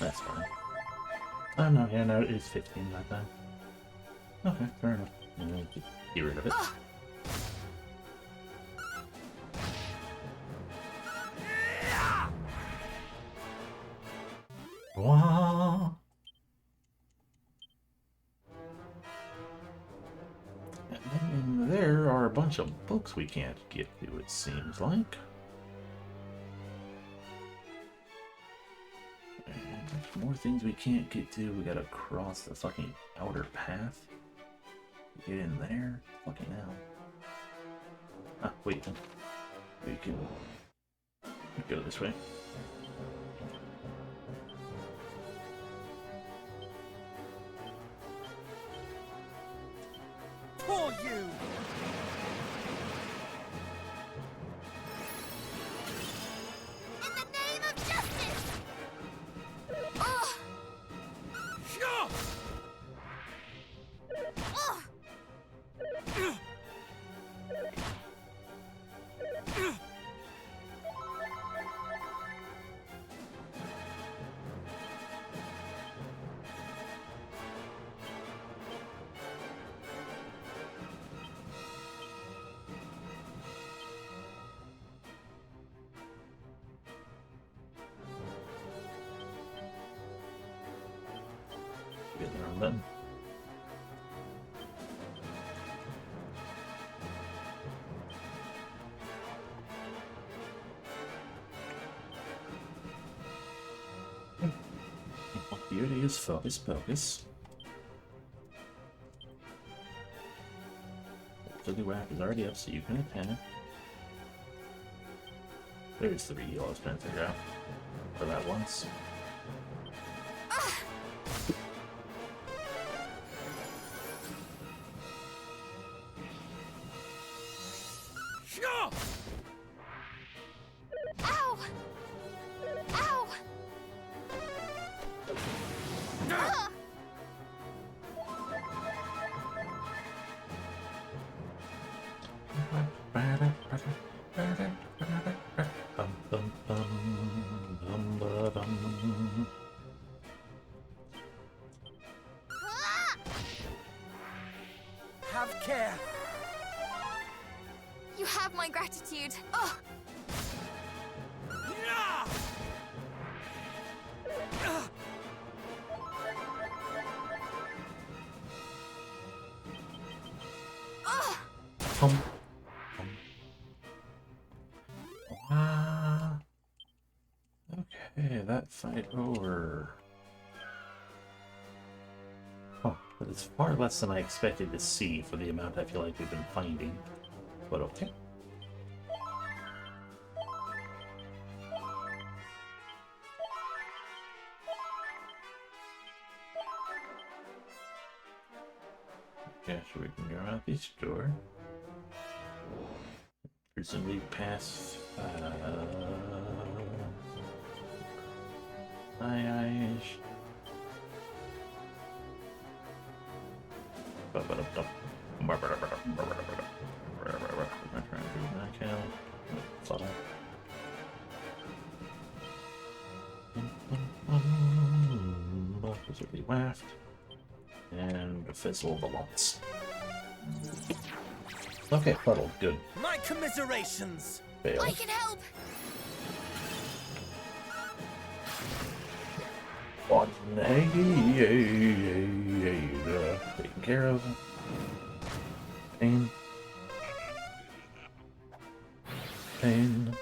That's fine. Oh no, yeah, no, it is 15 that time. Okay, fair enough. Just get rid of it. Wah. And then there are a bunch of books we can't get to, it seems like. And there's more things we can't get to. We gotta cross the fucking outer path. Get in there. Fucking hell. Ah, wait. We can go this way. For you! In the name of justice! Ugh! Ugh! Get there on them. Here it is, focus, focus. The whack is already up, so you can attack. There's the real I was trying to figure out. For that once. Ow! Ow! Ugh! Ah! Have care! You have my gratitude. Ugh! Ugh! Okay, that fight over. Oh, but it's far less than I expected to see for the amount I feel like we've been finding. But okay. Yeah, so we can go out this door. Presumably pass. Eyes. Presumably waft. And fizzle the lumps. Okay, puddled. Good. My commiserations! Fail. I can help! Taken care of. Pain. Pain.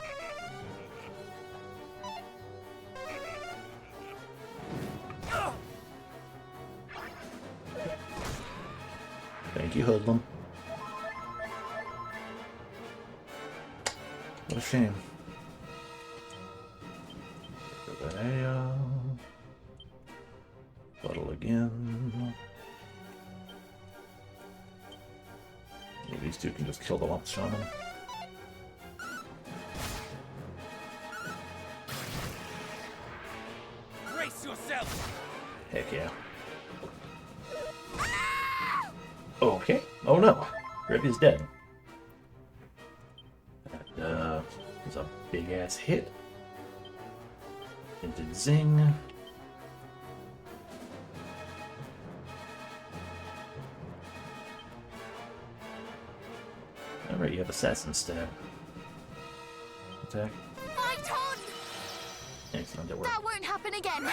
Thank you, Hoodlum. What a shame. Puddle again. Maybe these two can just kill the lump shaman. Brace yourself! Heck yeah. Okay. Oh no. Rip is dead. That was a big ass hit. Into zing. Assassin Stab. Attack. Fight on! Excellent, it worked. That won't happen again.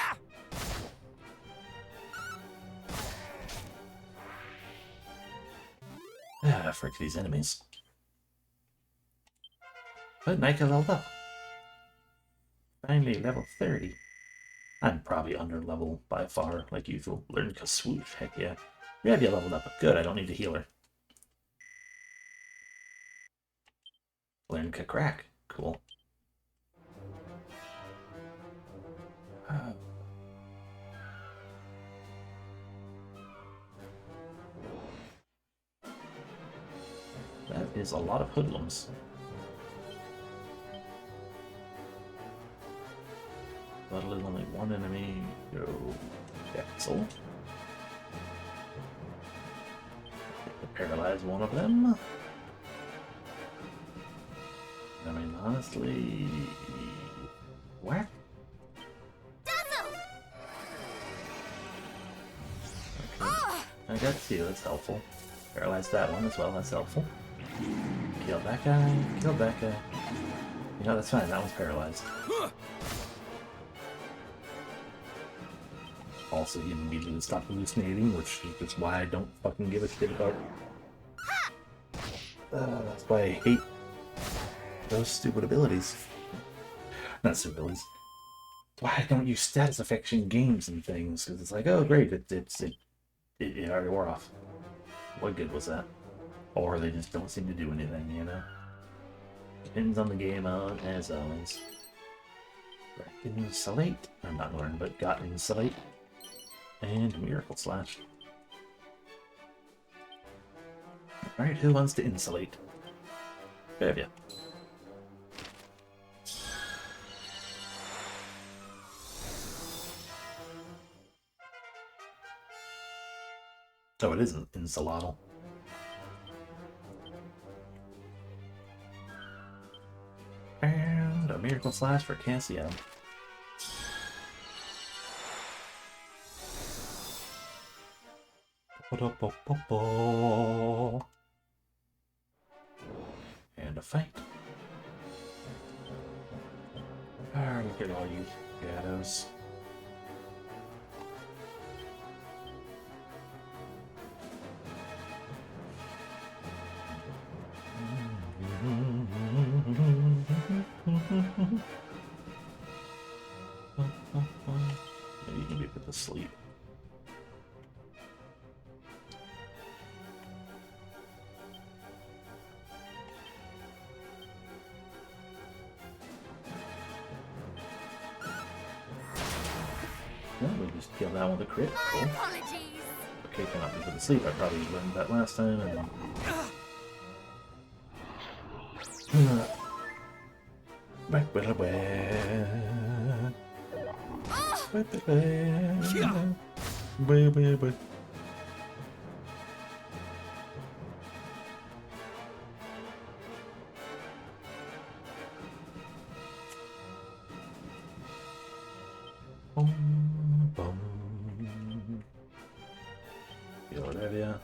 Ah, frick these enemies. But Nika leveled up. Finally, level 30. I'm probably under level by far, like usual. Learn Kaswoosh, heck yeah. Ravia leveled up. Good, I don't need to heal her. Learn Crack. Cool. That is a lot of hoodlums. Battle is only one enemy. Go Jaxel. Paralyze one of them. I mean, honestly, whack. Okay. I got two. That's helpful. Paralyze that one as well. That's helpful. Kill that guy. Kill that guy. You know, that's fine. That one's paralyzed. Also, he immediately stopped hallucinating, which is just why I don't fucking give a shit about. That's why I hate those stupid abilities. Not stupid abilities. That's why I don't use status effects in games and things, because it's like, oh great, it already wore off. What good was that? Or they just don't seem to do anything, you know? Depends on the game mode, as always. Insulate. I'm not learned, but got Insulate. And Miracle Slash. Alright, who wants to Insulate? Have ya? Oh, it isn't Insulatl. And a Miracle Slash for Cassian. And a fight. Ah, look at all you shadows. Yeah, you can be put to sleep. No, we just killed that one with a crit. Cool. Apologies. Okay, cannot be put to sleep. I probably learned that last time. And back with a way. Area.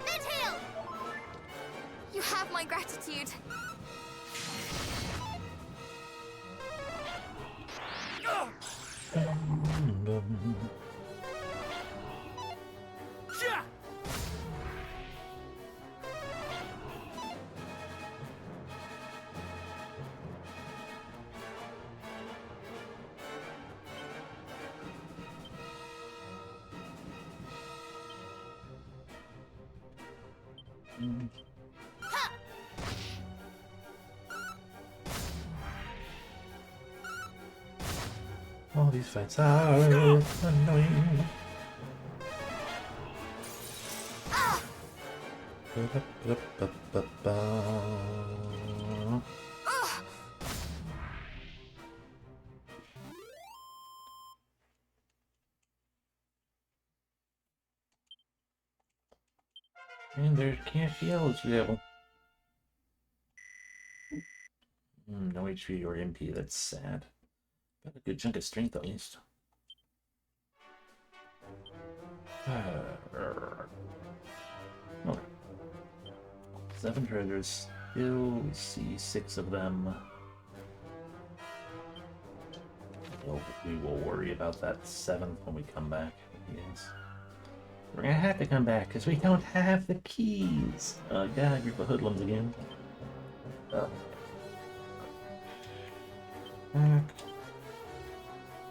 Mid-heal! You have my gratitude. All these fights are annoying. And there's Cassiel's level. No HP or MP, that's sad. Got a good chunk of strength at least. Okay. 7 treasures. Still, we see 6 of them. We will worry about that 7th when we come back. Yes. We're gonna have to come back because we don't have the keys. Got a group of hoodlums again.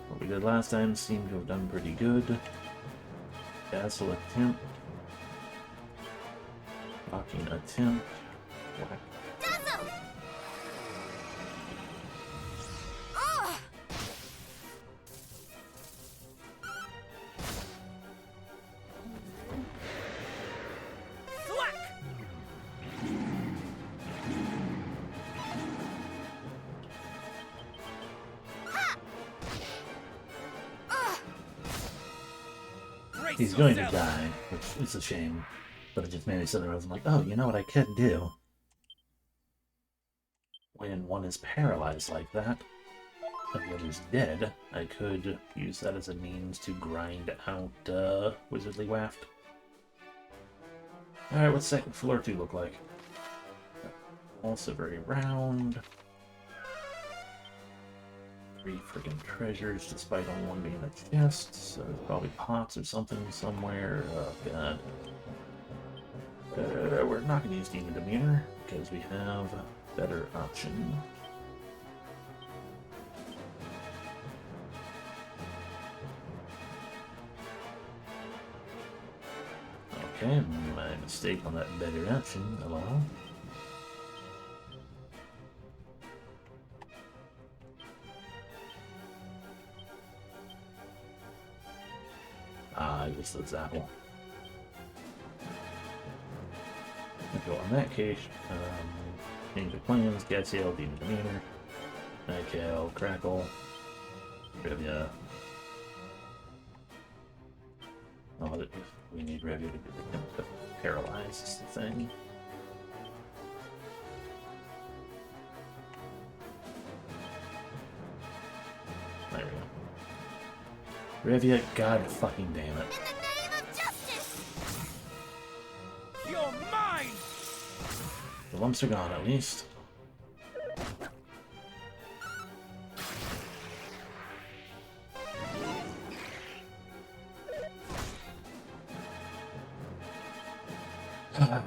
What we did last time seemed to have done pretty good. Castle attempt. Locking attempt. Whack. Dazzle! He's going to die, which is a shame. But it just made me sit there. I was like, oh, you know what I could do? When one is paralyzed like that, and the other's dead, I could use that as a means to grind out Wizardly Waft. Alright, what's second floor 2 look like? Also very round. 3 friggin' treasures, despite only one being a chest, so there's probably pots or something somewhere. Oh god. We're not going to use Demon Demeanor, because we have a better option. Okay, my mistake on that better option. Hello? I guess that's Apple. Okay, well, in that case, change of plans, Gatsiel, Demon Demeanor, Nightcale, Crackle, Revia. Oh, we need Revia to paralyze is the thing. There we go. Revia, god fucking damn it. In the name of justice! You're mine! The lumps are gone at least.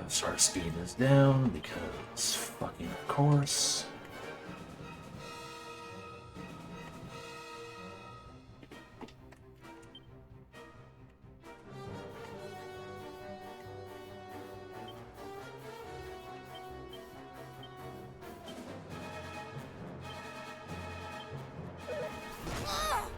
So our speed is down because fucking of course. Ow!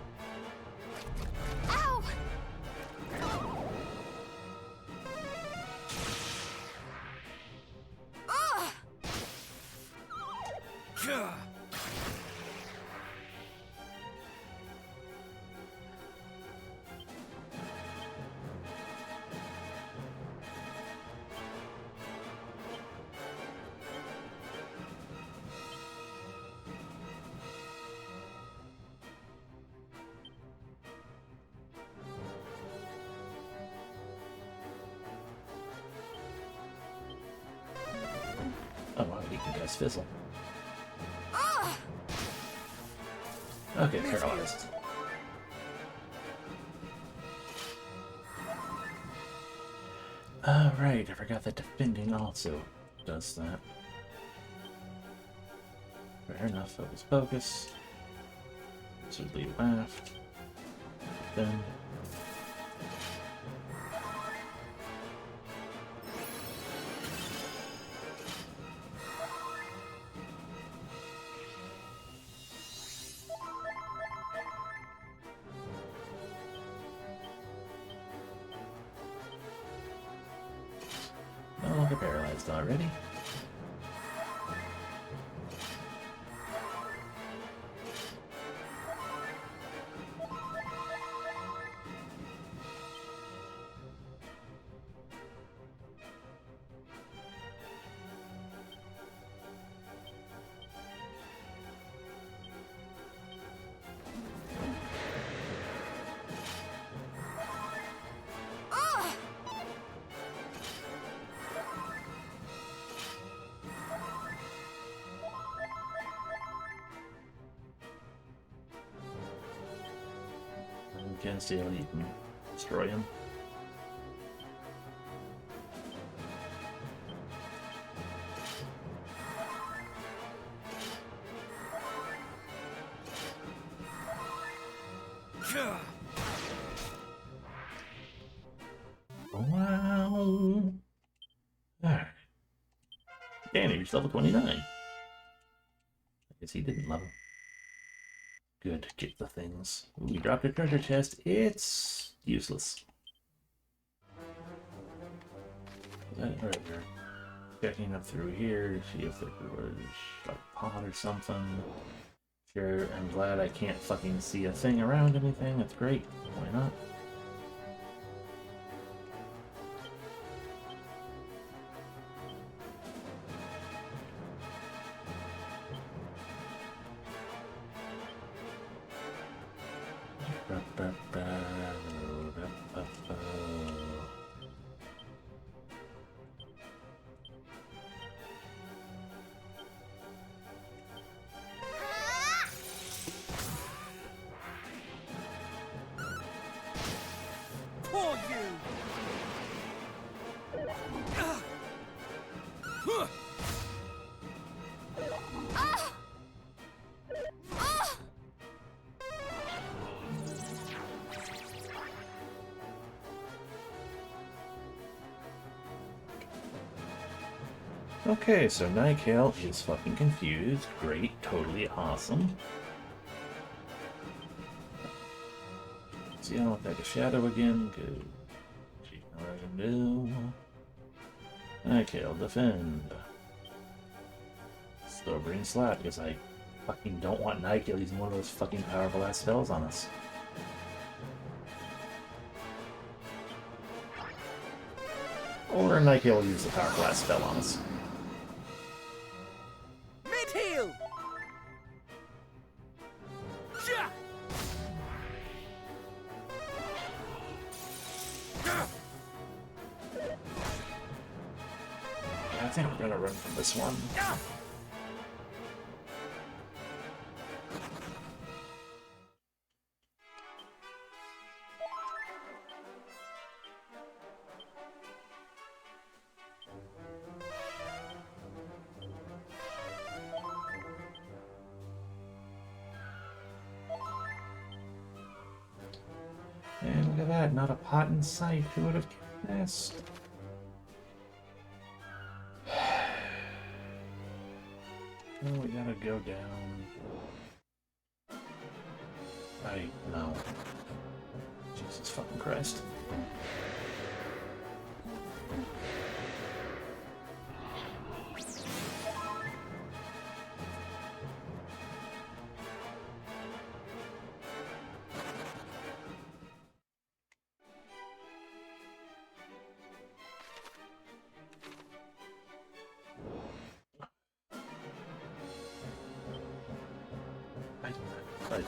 Oh wow, he can cast Fizzle. Okay, paralyzed. Alright, I forgot that defending also does that. Fair enough, focus, focus. Wizardly Waft. Then. Oh, they're paralyzed already. can steal, you can destroy him. Wow. Alright. Danny reached level 29. I guess he didn't level. Good, get the things. Ooh, we dropped a treasure chest. It's useless. Alright, we're checking up through here, see if there was a pot or something. Sure, I'm glad I can't fucking see a thing around anything. That's great. Why not? Okay, so Nightgale is fucking confused. Great, totally awesome. See, I don't take a shadow again. Good. See what I can do. Nightgale, defend. Stubborn slap, because I fucking don't want Nightgale using one of those fucking powerful ass spells on us. Or Nightgale will use the powerful ass spell on us. Mid-heal! I think we're gonna run from this one. And look at that, not a pot in sight. Who would have guessed? Oh, we gotta go down. Right, no. Jesus fucking Christ. I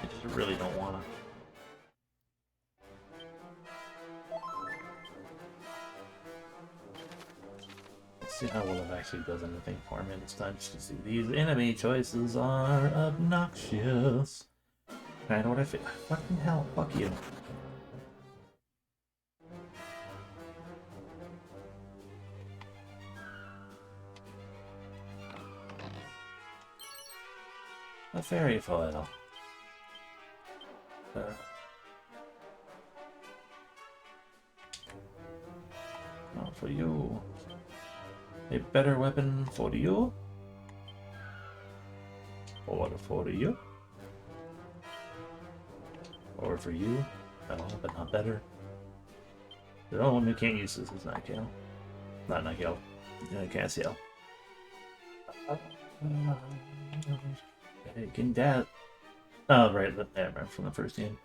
just really don't wanna. Let's see how well it actually does anything for me this time. Just to see, these enemy choices are obnoxious. Kinda what I feel. Fucking hell, fuck you. A fairy foil. Not for you. A better weapon for you. Or for you. Or for you. Oh, but not better. The only one who can't use this is Nightgale. Not Nightgale. Cassiel. It can dash. Oh, right, from the first game.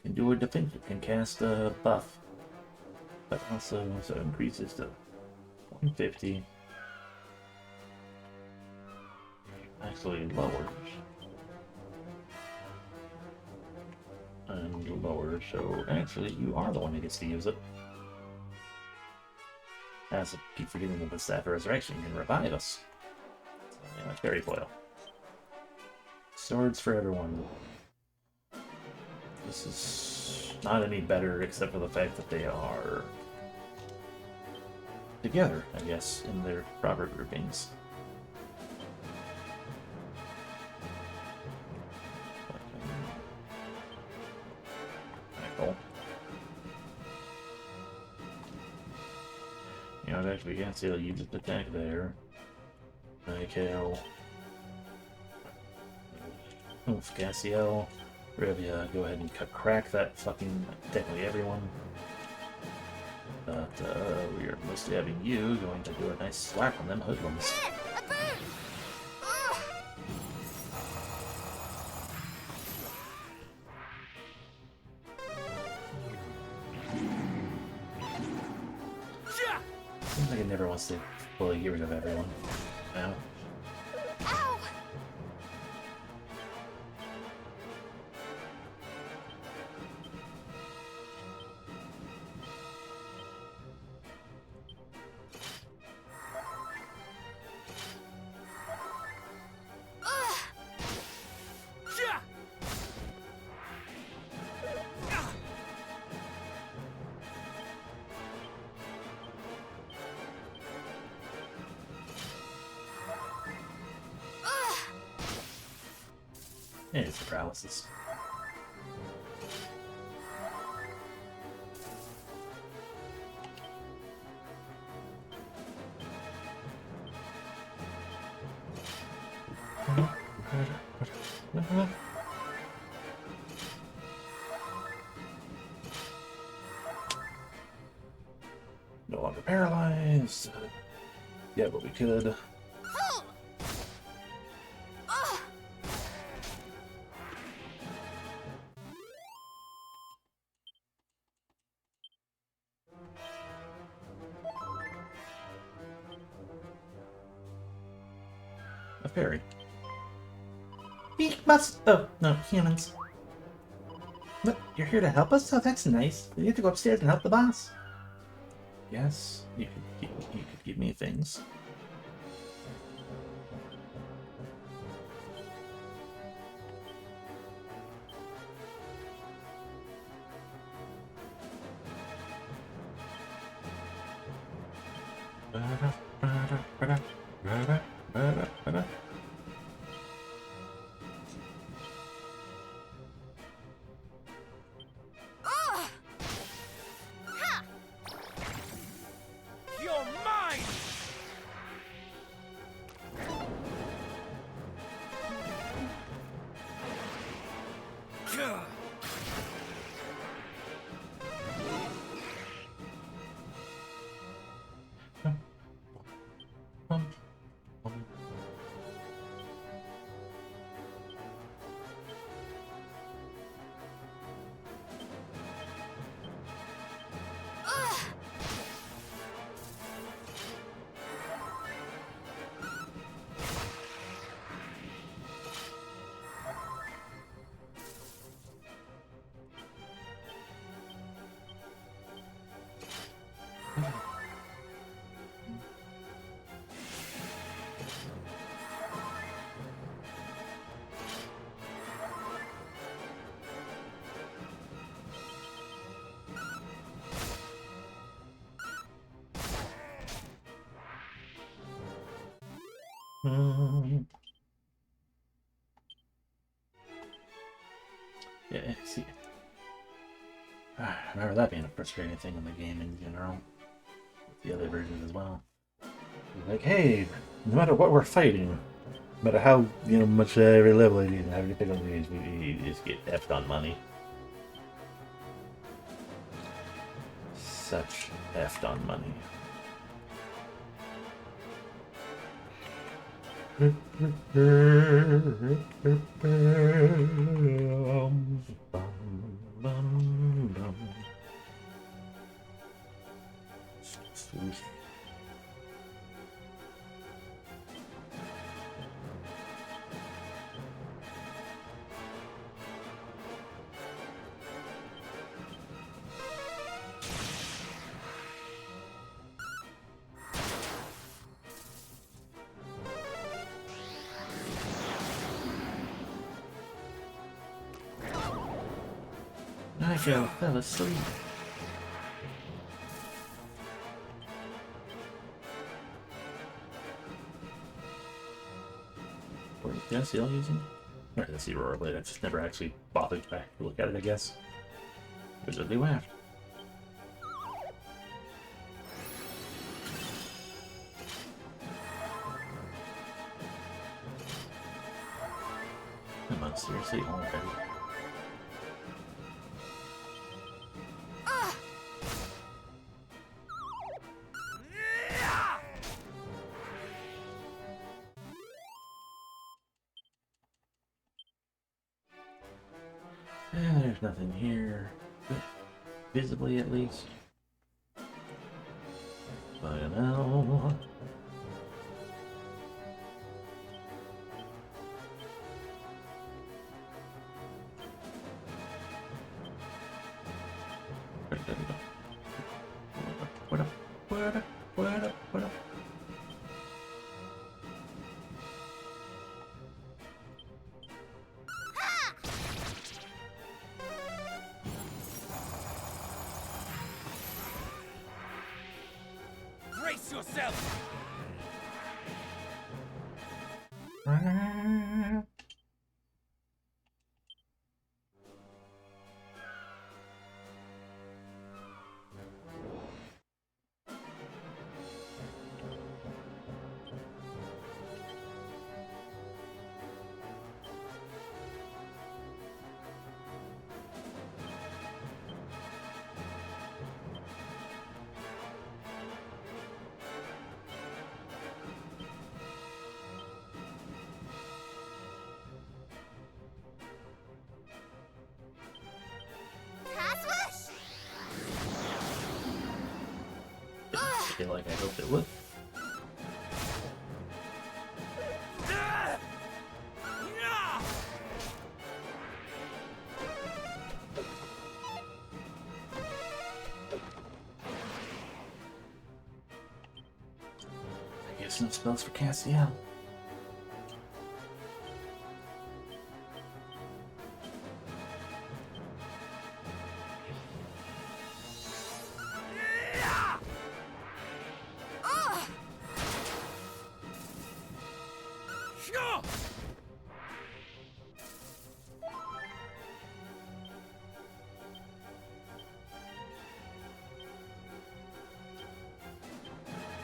Can do a defense, can cast a buff. But also, so increases to 150. Actually lowers. And lower, so actually you are the one who gets to use it. As I keep forgetting that the staff of resurrection can revive us. So, yeah, fairy foil. Swords for everyone. This is not any better except for the fact that they are together, I guess, in their proper groupings. Cool. You know, actually, we can't see you just attack there. Michael. Oof, Cassiel. Rivia, go ahead and crack that fucking, technically everyone. But we are mostly having you going to do a nice slap on them hoodlums. A burn! Seems like it never wants to fully get rid of everyone. Now. Ow! Yeah, it's the paralysis. No longer paralyzed. Yeah, but we could. A fairy. We must. Oh, no, humans. Look, you're here to help us? Oh, that's nice. We need to go upstairs and help the boss. Yes, you could give me things. You're mine! Yeah, see. I remember that being a frustrating thing in the game in general. With the other versions as well. Like, hey, no matter what we're fighting, no matter how much every level it is and how many difficulties we just get effed on money. Such effed on money. Tycho fell asleep. What is the SEL using? Or the Zero Related. I just never actually bothered back to look at it, I guess. Wizardly Waft. Come on, seriously, already? There's nothing here. Visibly, at least. But I know. What up? Brace yourself! I feel like I hoped it would. I guess no spells for Castiel.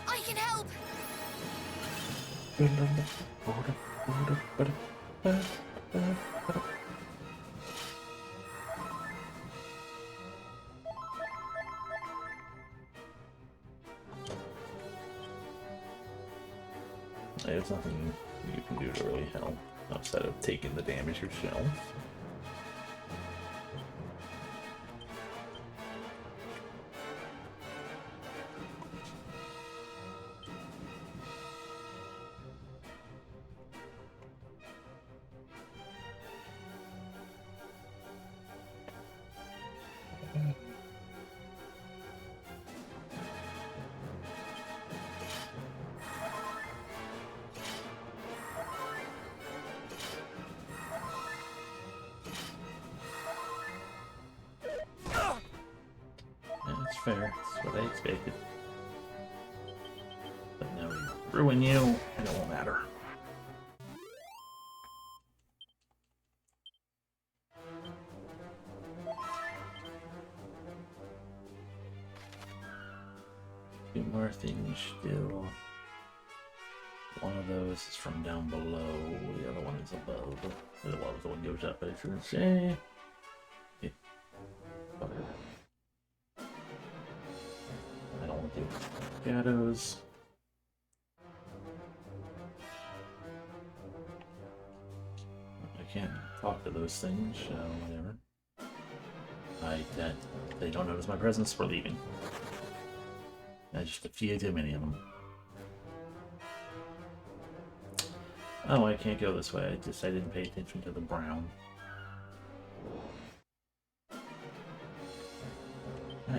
I can help! There's nothing you can do to really help outside of taking the damage yourself. That's fair. That's what I expected. But now we ruin you, and it won't matter. Two more things still. One of those is from down below, the other one is above. The one goes up, I should say. Yeah. Okay. I don't want to do shadows. I can't talk to those things, so whatever. They don't notice my presence, we're leaving. There's just a few too many of them. Oh, I can't go this way. I didn't pay attention to the brown.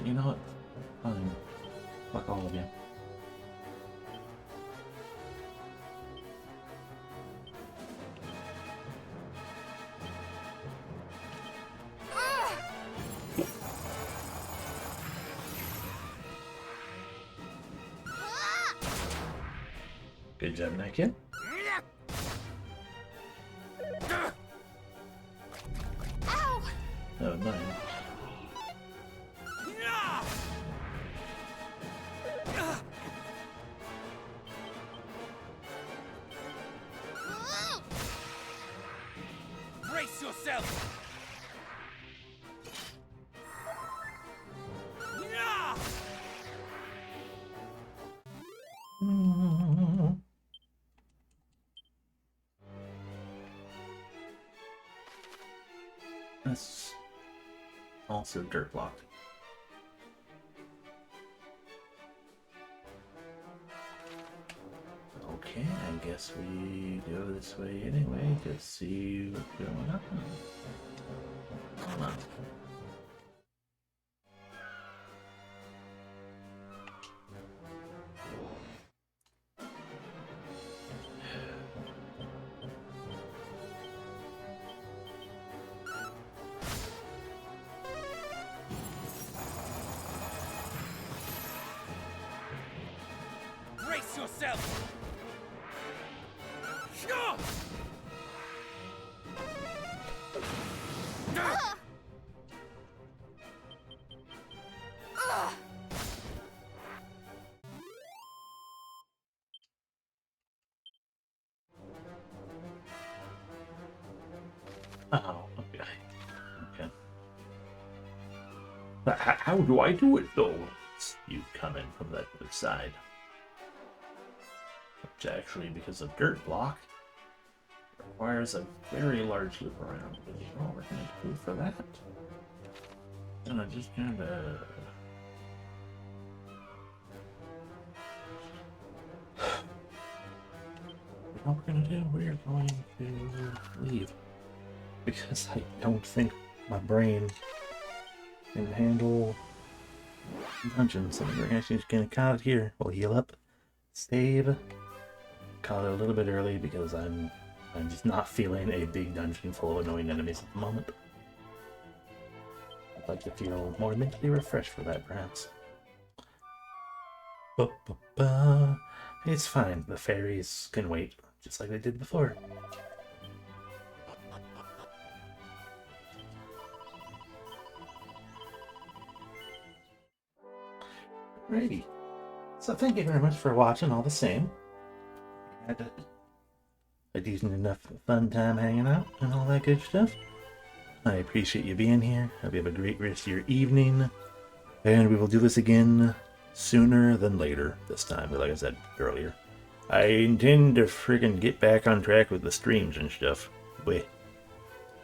You know what? Fine. Fuck all of you. Good job, Nakia. Ow! Oh, mine. Brace yourself! That's also dirt blocked. Okay, I guess we go this way anyway to see what's going on. Come on. Brace yourself! Oh, okay. Okay. But how do I do it, though? You come in from that other side. Which actually, because of dirt block, requires a very large loop around. Which is all we're going to do for that. And I just kind of... What we're going to do, we're going to leave. Because I don't think my brain can handle dungeons. And we're actually just going to call it here. We'll heal up, save, call it a little bit early because I'm just not feeling a big dungeon full of annoying enemies at the moment. I'd like to feel more mentally refreshed for that, perhaps. Ba-ba-ba. It's fine. The fairies can wait, just like they did before. Alrighty. So thank you very much for watching all the same. Had a decent enough fun time hanging out and all that good stuff. I appreciate you being here. Hope you have a great rest of your evening. And we will do this again sooner than later this time, like I said earlier. I intend to friggin' get back on track with the streams and stuff. Wait.